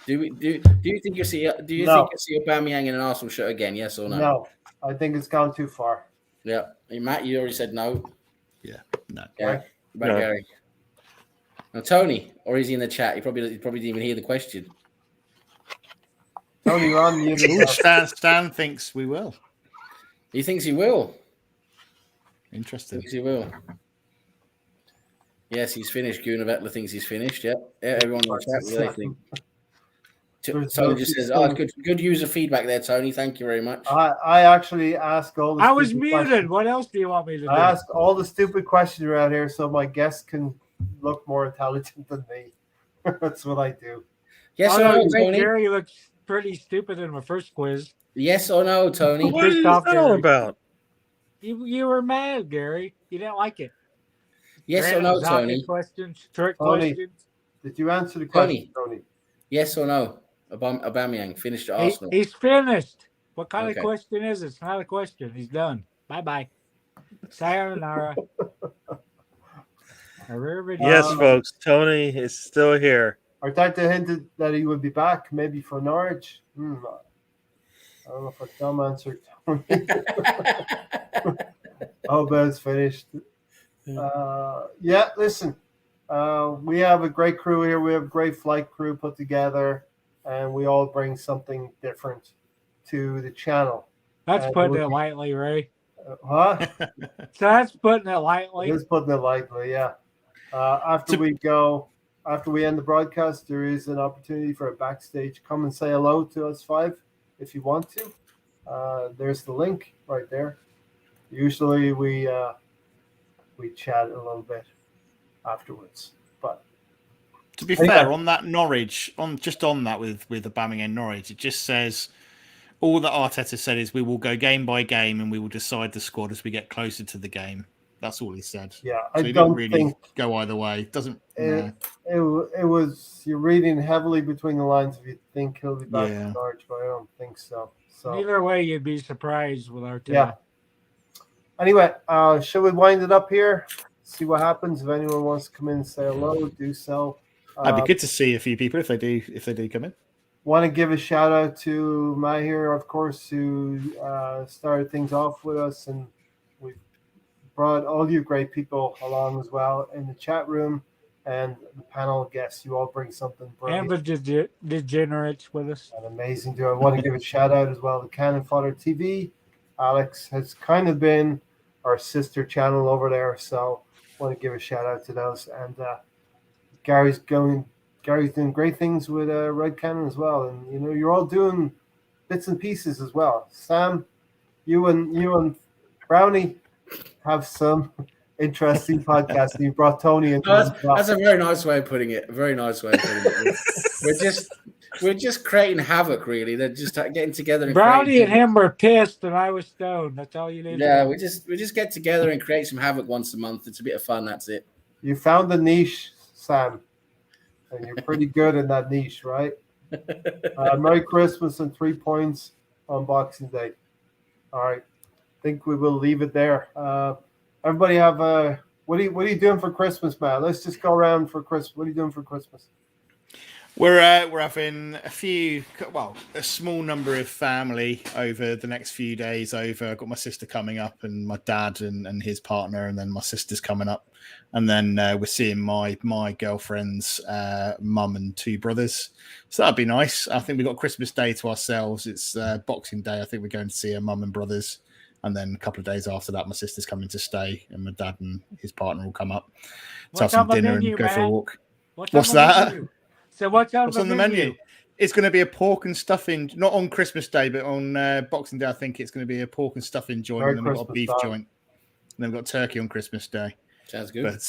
[SPEAKER 6] Do you think you'll see Aubameyang in an Arsenal shirt again? Yes or no?
[SPEAKER 1] No, I think it's gone too far.
[SPEAKER 6] Yeah, Matt, you already said no.
[SPEAKER 2] Yeah, no.
[SPEAKER 6] Yeah, no. Gary. Now, Tony, or is he in the chat? He probably didn't even hear the question.
[SPEAKER 1] Tony, you're on mute.
[SPEAKER 2] Stan thinks we will.
[SPEAKER 6] He thinks he will.
[SPEAKER 2] Interesting.
[SPEAKER 6] Thinks he will. Yes, he's finished. Gunavetla thinks he's finished. Yeah, everyone in the chat, what do they think? Tony just says, good user feedback there, Tony. Thank you very much.
[SPEAKER 1] I actually asked all the
[SPEAKER 4] I was muted.
[SPEAKER 1] questions.
[SPEAKER 4] What else do you want me to do?
[SPEAKER 1] I asked all the stupid questions around here so my guests can look more intelligent than me. That's what I do.
[SPEAKER 6] Yes or no, Tony?
[SPEAKER 4] Gary looks pretty stupid in my first quiz.
[SPEAKER 6] Yes or no, Tony?
[SPEAKER 3] What is that all about?
[SPEAKER 4] You were mad, Gary. You didn't like it.
[SPEAKER 6] Yes or no, Tony?
[SPEAKER 4] Questions, trick questions.
[SPEAKER 1] Did you answer the question, Tony?
[SPEAKER 6] Yes or no? Aubameyang finished at Arsenal.
[SPEAKER 4] He's finished. What kind of question is it? It's not a question. He's done. Bye-bye. Sayonara.
[SPEAKER 3] Yes, folks. Tony is still here.
[SPEAKER 1] Arteta hinted that he would be back, maybe for Norwich. I don't know if a dumb answer, Tony. Ben's finished. Listen. We have a great crew here. We have a great flight crew put together, and we all bring something different to the channel.
[SPEAKER 4] That's putting it lightly, Ray.
[SPEAKER 1] Huh?
[SPEAKER 4] So that's putting it lightly.
[SPEAKER 1] Just putting it lightly, yeah. After we end the broadcast, there is an opportunity for a backstage. Come and say hello to us five if you want to. There's the link right there. Usually we chat a little bit afterwards, but
[SPEAKER 2] to be fair, on that Norwich, on that with Aubameyang and Norwich, it just says all that Arteta said is we will go game by game and we will decide the squad as we get closer to the game. That's all he said.
[SPEAKER 1] Yeah,
[SPEAKER 2] so
[SPEAKER 1] I
[SPEAKER 2] he
[SPEAKER 1] don't
[SPEAKER 2] didn't really
[SPEAKER 1] think
[SPEAKER 2] go either way. Doesn't
[SPEAKER 1] it was you're reading heavily between the lines if you think he'll be back in Norwich, but I don't think so. So
[SPEAKER 4] either way, you'd be surprised with Arteta.
[SPEAKER 1] Yeah. Anyway, should we wind it up here? See what happens. If anyone wants to come in and say hello, do so.
[SPEAKER 2] It'd be good to see a few people if they do come in.
[SPEAKER 1] Want to give a shout out to Mahir, of course, who started things off with us, and we've brought all you great people along as well in the chat room and the panel guests. You all bring something brilliant.
[SPEAKER 4] And the degenerates with us.
[SPEAKER 1] An amazing duo. I want to give a shout out as well to Cannon Fodder TV. Alex has kind of been our sister channel over there, so I want to give a shout out to those. And Gary's doing great things with Red Cannon as well. And you're all doing bits and pieces as well. Sam, you and Brownie have some interesting podcasting. You brought Tony into
[SPEAKER 6] that's a very nice way of putting it. A very nice way of putting it. We're just creating havoc, really. They're just getting together. And
[SPEAKER 4] Brownie and him were pissed, and I was stoned. That's all you need.
[SPEAKER 6] Yeah, we just get together and create some havoc once a month. It's a bit of fun. That's it.
[SPEAKER 1] You found the niche, Sam, and you're pretty good in that niche, right? Merry Christmas and 3 points on Boxing Day. All right. I think we will leave it there. Everybody have what are you doing for Christmas, Matt? Let's just go around for Christmas. What are you doing for Christmas?
[SPEAKER 2] We're having a small number of family over the next few days. I've got my sister coming up, and my dad and his partner, and then my sister's coming up, and then we're seeing my girlfriend's mum and 2 brothers. So that'd be nice. I think we've got Christmas Day to ourselves. It's Boxing Day. I think we're going to see her mum and brothers, and then a couple of days after that, my sister's coming to stay, and my dad and his partner will come up to have some dinner and go for a walk. What's that?
[SPEAKER 4] So what's on
[SPEAKER 2] the menu? It's going to be a pork and stuffing, not on Christmas Day, but on Boxing Day. I think it's going to be a pork and stuffing joint, and then we've got a beef joint, and then we've got turkey on Christmas Day.
[SPEAKER 6] Sounds good.
[SPEAKER 2] But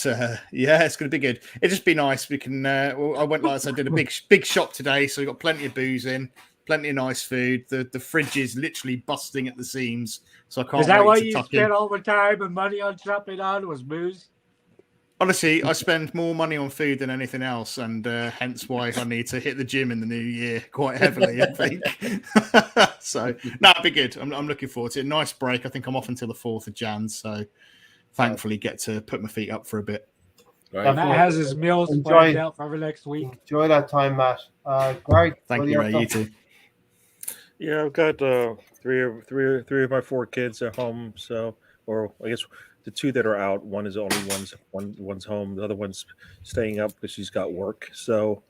[SPEAKER 2] yeah, it's going to be good. It'd just be nice. We can. I went like I said, did a big shop today, so we got plenty of booze in, plenty of nice food. The fridge is literally busting at the seams, so I can't.
[SPEAKER 4] Is that
[SPEAKER 2] wait
[SPEAKER 4] what
[SPEAKER 2] to
[SPEAKER 4] you
[SPEAKER 2] tuck
[SPEAKER 4] spent
[SPEAKER 2] in.
[SPEAKER 4] all the time and money on shopping on was booze?
[SPEAKER 2] Honestly, I spend more money on food than anything else, and hence why I need to hit the gym in the new year quite heavily, I think. So, no, it'll be good. I'm looking forward to it. Nice break. I think I'm off until the 4th of Jan, so thankfully get to put my feet up for a bit.
[SPEAKER 6] Right.
[SPEAKER 4] Matt has his meals planned out for next week.
[SPEAKER 1] Enjoy that time, Matt. Gary,
[SPEAKER 2] Thank you, Ray. You too.
[SPEAKER 3] Yeah, I've got three of my 4 kids at home. So, or I guess the 2 that are out. One is only one's home. The other one's staying up because she's got work. So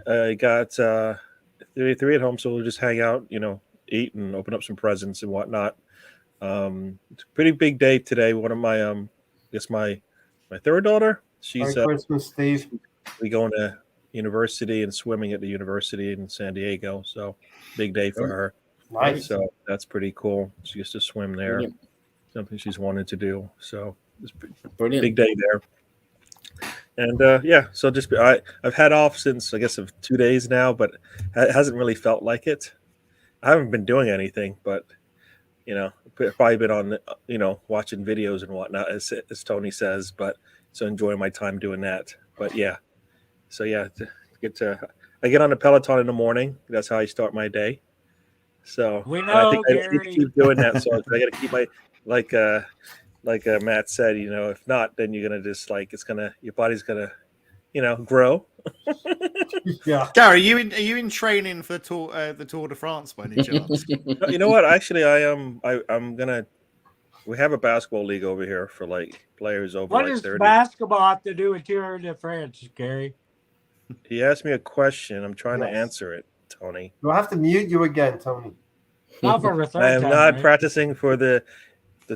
[SPEAKER 3] I got 3 at home. So we'll just hang out, eat and open up some presents and whatnot. It's a pretty big day today. One of my my 3rd daughter. She's
[SPEAKER 1] Merry Christmas, Steve.
[SPEAKER 3] we going to university and swimming at the university in San Diego. So big day for her.
[SPEAKER 1] Nice.
[SPEAKER 3] So that's pretty cool. She gets to swim there.
[SPEAKER 6] Brilliant.
[SPEAKER 3] Something she's wanted to do. So it's a
[SPEAKER 6] Brilliant.
[SPEAKER 3] big day there. And so I've had off since I guess of 2 days now, but it hasn't really felt like it. I haven't been doing anything, but probably been on watching videos and whatnot, as Tony says. But so enjoying my time doing that. But I get on the Peloton in the morning. That's how I start my day. So
[SPEAKER 4] We
[SPEAKER 3] I
[SPEAKER 4] know,
[SPEAKER 3] think I need to
[SPEAKER 4] Gary.
[SPEAKER 3] keep doing that. So I got to keep my like Matt said. If not, then you're gonna just your body's gonna grow.
[SPEAKER 1] Yeah.
[SPEAKER 2] Gary, are you in training for the Tour de France by any chance?
[SPEAKER 3] You know what? Actually, I am. I'm gonna. We have a basketball league over here for players over
[SPEAKER 4] What does
[SPEAKER 3] 30.
[SPEAKER 4] basketball have to do with Tour de France, Gary?
[SPEAKER 3] He asked me a question. I'm trying to
[SPEAKER 1] Yes.
[SPEAKER 3] answer it, Tony.
[SPEAKER 1] We'll have to mute you again, Tony.
[SPEAKER 4] Not for a third
[SPEAKER 3] I am
[SPEAKER 4] time,
[SPEAKER 3] not
[SPEAKER 4] right?
[SPEAKER 3] practicing for the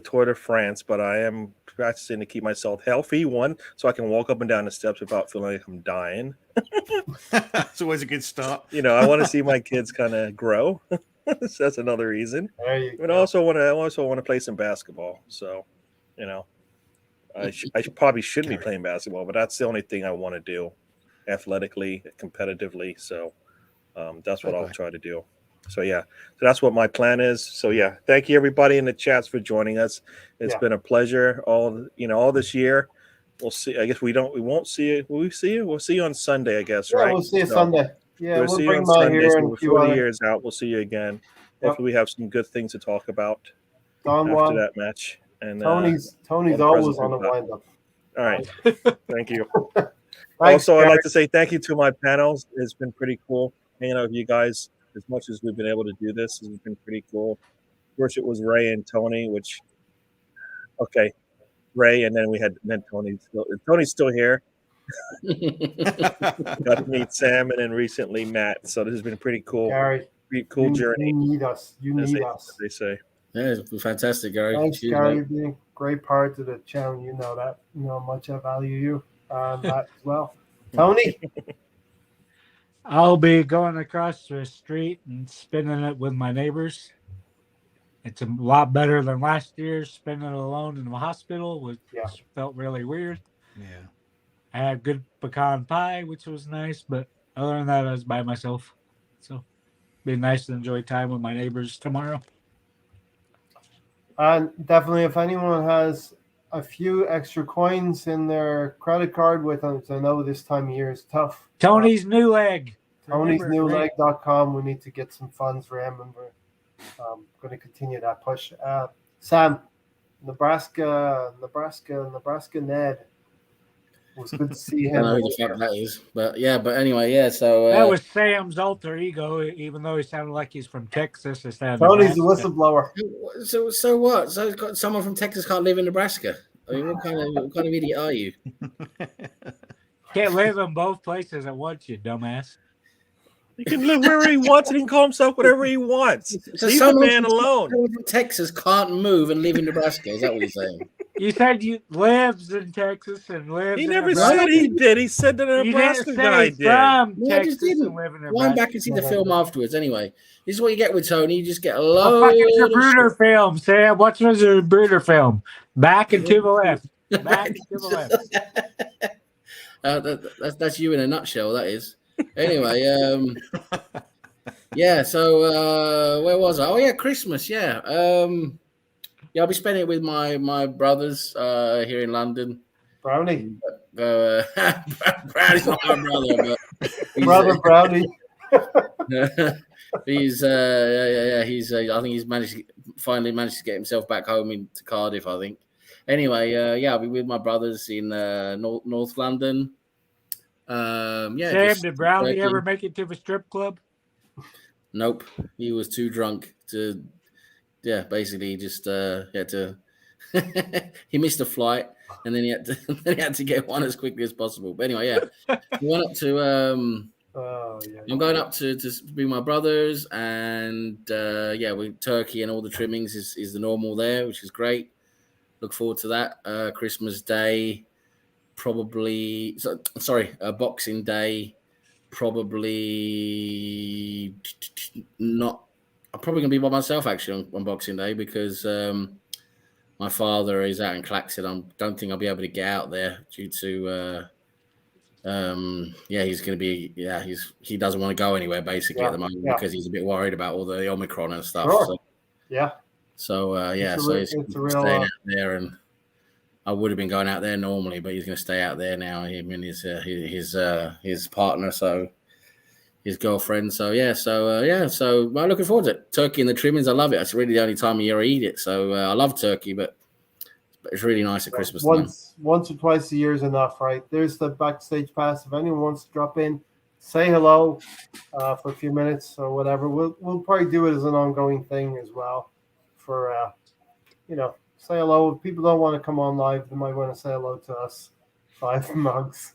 [SPEAKER 3] Tour de France, but I am practicing to keep myself healthy. One, so I can walk up and down the steps without feeling like I'm dying.
[SPEAKER 2] It's always a good start.
[SPEAKER 3] I want to see my kids kind of grow. So that's another reason.
[SPEAKER 1] There you
[SPEAKER 3] But
[SPEAKER 1] go.
[SPEAKER 3] I also want to play some basketball. So, I probably shouldn't be playing basketball, but that's the only thing I want to do, athletically, competitively. So, that's what I'll try to do. So that's what my plan is. So thank you everybody in the chats for joining us. It's been a pleasure all this year. We'll see. I guess we won't see you. Will we see you? We'll see you on Sunday, I guess,
[SPEAKER 1] Yeah,
[SPEAKER 3] right?
[SPEAKER 1] we'll see you
[SPEAKER 3] So,
[SPEAKER 1] Sunday. Yeah,
[SPEAKER 3] we'll
[SPEAKER 1] we'll
[SPEAKER 3] see you
[SPEAKER 1] bring
[SPEAKER 3] on
[SPEAKER 1] Matt
[SPEAKER 3] Sunday.
[SPEAKER 1] here
[SPEAKER 3] So
[SPEAKER 1] and a few
[SPEAKER 3] before the
[SPEAKER 1] other.
[SPEAKER 3] year's out, we'll see you again.
[SPEAKER 1] Yep.
[SPEAKER 3] Hopefully we have some good things to talk about
[SPEAKER 1] Don
[SPEAKER 3] after
[SPEAKER 1] Juan.
[SPEAKER 3] that match. And
[SPEAKER 1] Tony's
[SPEAKER 3] all the
[SPEAKER 1] always
[SPEAKER 3] presents
[SPEAKER 1] on the
[SPEAKER 3] we've got.
[SPEAKER 1] wind up.
[SPEAKER 3] all right. Thank you.
[SPEAKER 1] Thanks,
[SPEAKER 3] Also, I'd
[SPEAKER 1] Gary.
[SPEAKER 3] like to say thank you to my panels. It's been pretty cool hanging out with you guys as much as we've been able to do this. It's been pretty cool. First, it was Ray and Tony, Ray, and then Tony. Tony's still here. Got to meet Sam, and then recently Matt. So this has been a pretty cool,
[SPEAKER 1] Gary,
[SPEAKER 3] pretty cool
[SPEAKER 1] you
[SPEAKER 3] journey,
[SPEAKER 1] need us. You
[SPEAKER 3] as
[SPEAKER 1] need
[SPEAKER 3] they,
[SPEAKER 1] us.
[SPEAKER 3] as they say.
[SPEAKER 6] Yeah, it's been fantastic, Gary.
[SPEAKER 1] Thanks,
[SPEAKER 6] Cheers,
[SPEAKER 1] Gary.
[SPEAKER 6] mate.
[SPEAKER 1] You've been a great part of the channel. You know that. You know how much I value you. That as well. Tony,
[SPEAKER 4] I'll be going across the street and spending it with my neighbors. It's a lot better than last year. Spending it alone in the hospital, which felt really weird.
[SPEAKER 2] Yeah.
[SPEAKER 4] I had good pecan pie, which was nice, but other than that, I was by myself. So it'd be nice to enjoy time with my neighbors tomorrow.
[SPEAKER 1] and definitely if anyone has a few extra coins in their credit card with them, I know this time of year is tough.
[SPEAKER 4] Tony's new leg.
[SPEAKER 1] Tony'sNewLeg.com. We need to get some funds for him, and we're going to continue that push. Sam, Nebraska Ned. It was good to see
[SPEAKER 6] I don't
[SPEAKER 1] him.
[SPEAKER 6] know who the fuck that is, but anyway, yeah. So
[SPEAKER 4] That was Sam's alter ego, even though he sounded like he's from Texas. It sounded
[SPEAKER 1] Tony's the
[SPEAKER 4] Nebraska.
[SPEAKER 6] uh,
[SPEAKER 1] whistleblower.
[SPEAKER 6] so what? So someone from Texas can't live in Nebraska? I mean, what kind of idiot are you?
[SPEAKER 4] Can't live in both places at once, you dumbass.
[SPEAKER 3] He can live wherever he wants and he can call himself whatever he wants.
[SPEAKER 6] So
[SPEAKER 3] Leave the
[SPEAKER 6] someone
[SPEAKER 3] man
[SPEAKER 6] from-
[SPEAKER 3] alone.
[SPEAKER 6] Someone from Texas can't move and live in Nebraska. Is that what you're saying?
[SPEAKER 4] You said you lives in Texas and lives
[SPEAKER 3] He
[SPEAKER 4] in
[SPEAKER 3] never
[SPEAKER 4] Nebraska.
[SPEAKER 3] said he did. He said that the
[SPEAKER 4] You
[SPEAKER 3] Nebraska
[SPEAKER 4] didn't
[SPEAKER 3] guy
[SPEAKER 4] say
[SPEAKER 3] did.
[SPEAKER 4] from
[SPEAKER 6] No, I just
[SPEAKER 4] Texas
[SPEAKER 6] didn't.
[SPEAKER 4] and live in
[SPEAKER 6] Wind
[SPEAKER 4] Nebraska.
[SPEAKER 6] back and see the film afterwards. Anyway, this is what you get with Tony. You just get a
[SPEAKER 4] Oh,
[SPEAKER 6] load
[SPEAKER 4] fuck, it's a
[SPEAKER 6] of
[SPEAKER 4] Bruder film, Sam. What's a Bruder film? Back and to the left. Back and to the left.
[SPEAKER 6] That's you in a nutshell. That is. Anyway, yeah. So where was I? Oh yeah, Christmas. Yeah. Yeah, I'll be spending it with my brothers here in London.
[SPEAKER 1] Brownie.
[SPEAKER 6] Brownie's not my brother, but he's,
[SPEAKER 1] Brother Brownie.
[SPEAKER 6] he's yeah. He's I think he's finally managed to get himself back home into Cardiff. I think. Anyway, yeah, I'll be with my brothers in North London. Yeah.
[SPEAKER 4] Sam,
[SPEAKER 6] just
[SPEAKER 4] did Brownie
[SPEAKER 6] working.
[SPEAKER 4] ever make it to the strip club?
[SPEAKER 6] Nope, he was too drunk to. Yeah, basically just had to. He missed a flight, and then he had to get one as quickly as possible. But anyway, yeah, we went up to.
[SPEAKER 1] Oh yeah.
[SPEAKER 6] I'm going up to be my brothers, and yeah, we turkey and all the trimmings is the normal there, which is great. Look forward to that. Christmas Day, probably. Boxing Day, probably not. I'm probably gonna be by myself actually on Boxing Day because my father is out in Claxton. I don't think I'll be able to get out there due to. Yeah, he's going to be. Yeah, he doesn't want to go anywhere basically at the moment because he's a bit worried about all the Omicron and stuff.
[SPEAKER 1] Sure.
[SPEAKER 6] So,
[SPEAKER 1] Yeah.
[SPEAKER 6] so yeah,
[SPEAKER 1] It's a real,
[SPEAKER 6] staying out there, and I would have been going out there normally, but he's going to stay out there now. Him and his partner, so his girlfriend. So yeah, so I'm looking forward to it. Turkey and the trimmings, I love it. It's really the only time of year I eat it. So I love turkey, but it's really nice at Christmas time.
[SPEAKER 1] Once or twice a year is enough, right? There's the backstage pass. If anyone wants to drop in, say hello for a few minutes or whatever. We'll probably do it as an ongoing thing as well. For say hello. If people don't want to come on live, they might want to say hello to us. 5 mugs.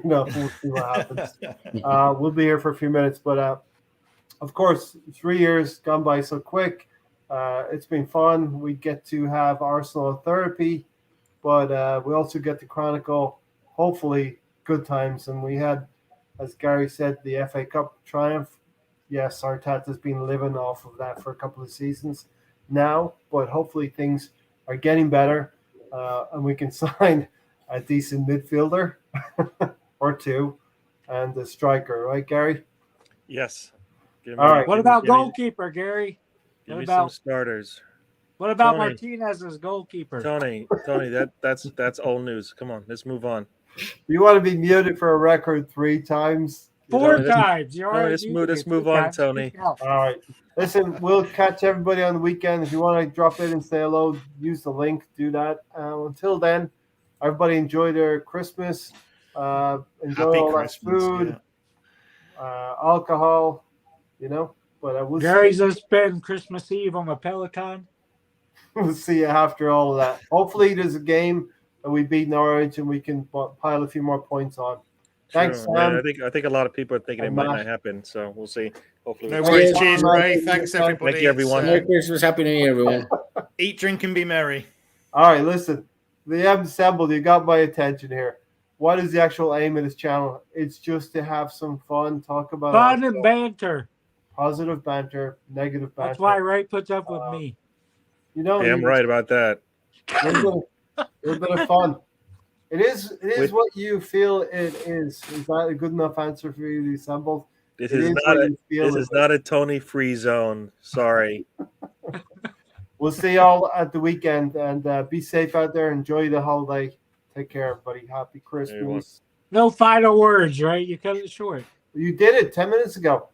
[SPEAKER 1] We'll see what happens. We'll be here for a few minutes, but of course, 3 years gone by so quick. It's been fun. We get to have Arsenal therapy, but we also get to chronicle, hopefully, good times. And we had, as Gary said, the FA Cup triumph. Yes, Arteta's been living off of that for a couple of seasons now, but hopefully things are getting better, and we can sign a decent midfielder or two and a striker, right, Gary?
[SPEAKER 3] Yes.
[SPEAKER 1] All right.
[SPEAKER 4] What about goalkeeper, Gary?
[SPEAKER 3] Give
[SPEAKER 4] What
[SPEAKER 3] me some
[SPEAKER 4] about
[SPEAKER 3] starters.
[SPEAKER 4] what about
[SPEAKER 3] Tony.
[SPEAKER 4] Martinez as goalkeeper?
[SPEAKER 3] Tony, that's old news. Come on, let's move on.
[SPEAKER 1] You want to be muted for a record 3 times?
[SPEAKER 4] 4
[SPEAKER 3] Tony,
[SPEAKER 4] times. You
[SPEAKER 3] Tony,
[SPEAKER 4] already
[SPEAKER 3] let's
[SPEAKER 4] muted
[SPEAKER 3] move- let's
[SPEAKER 4] me
[SPEAKER 3] move
[SPEAKER 4] 3
[SPEAKER 3] on,
[SPEAKER 4] times.
[SPEAKER 3] Tony.
[SPEAKER 4] Speak out.
[SPEAKER 1] All right. Listen, we'll catch everybody on the weekend. If you want to drop in and say hello, use the link. Do that. Until then, everybody enjoy their Christmas. Enjoy
[SPEAKER 2] Happy
[SPEAKER 1] all
[SPEAKER 2] Christmas,
[SPEAKER 1] that food, alcohol, But we'll
[SPEAKER 4] Gary's just spend Christmas Eve on a Peloton.
[SPEAKER 1] we'll see you after all of that. Hopefully, there's a game and we beat Norwich and we can pile a few more points on. Thanks,
[SPEAKER 3] Sure.
[SPEAKER 1] Sam.
[SPEAKER 3] Yeah, I think a lot of people are thinking it
[SPEAKER 1] And
[SPEAKER 3] might
[SPEAKER 1] Matt.
[SPEAKER 3] not happen. So we'll see. Hopefully,
[SPEAKER 2] No
[SPEAKER 3] we-
[SPEAKER 2] worries.
[SPEAKER 6] Cheers.
[SPEAKER 2] Cheers, Ray. Thanks,
[SPEAKER 1] Thank you,
[SPEAKER 2] everybody.
[SPEAKER 3] Thank you, everyone.
[SPEAKER 6] Merry Christmas, Happy New Year, everyone.
[SPEAKER 2] Eat, drink, and be merry.
[SPEAKER 1] All right, listen. The M assembled. You got my attention here. What is the actual aim of this channel? It's just to have some fun, talk about
[SPEAKER 4] Fun and banter.
[SPEAKER 1] positive banter, negative banter.
[SPEAKER 4] That's why Ray puts up with me.
[SPEAKER 3] Damn right about that.
[SPEAKER 1] A little bit of fun. It is what you feel it is. Is that a good enough answer for you, the assembled?
[SPEAKER 3] This
[SPEAKER 1] It
[SPEAKER 3] is
[SPEAKER 1] is
[SPEAKER 3] not
[SPEAKER 1] what
[SPEAKER 3] a
[SPEAKER 1] you feel
[SPEAKER 3] this
[SPEAKER 1] it
[SPEAKER 3] is not a Tony free zone. Sorry.
[SPEAKER 1] We'll see y'all at the weekend, and be safe out there. Enjoy the holiday. Take care, everybody. Happy Christmas.
[SPEAKER 3] Everyone.
[SPEAKER 4] No final words, right? You cut it short.
[SPEAKER 1] You did it 10 minutes ago.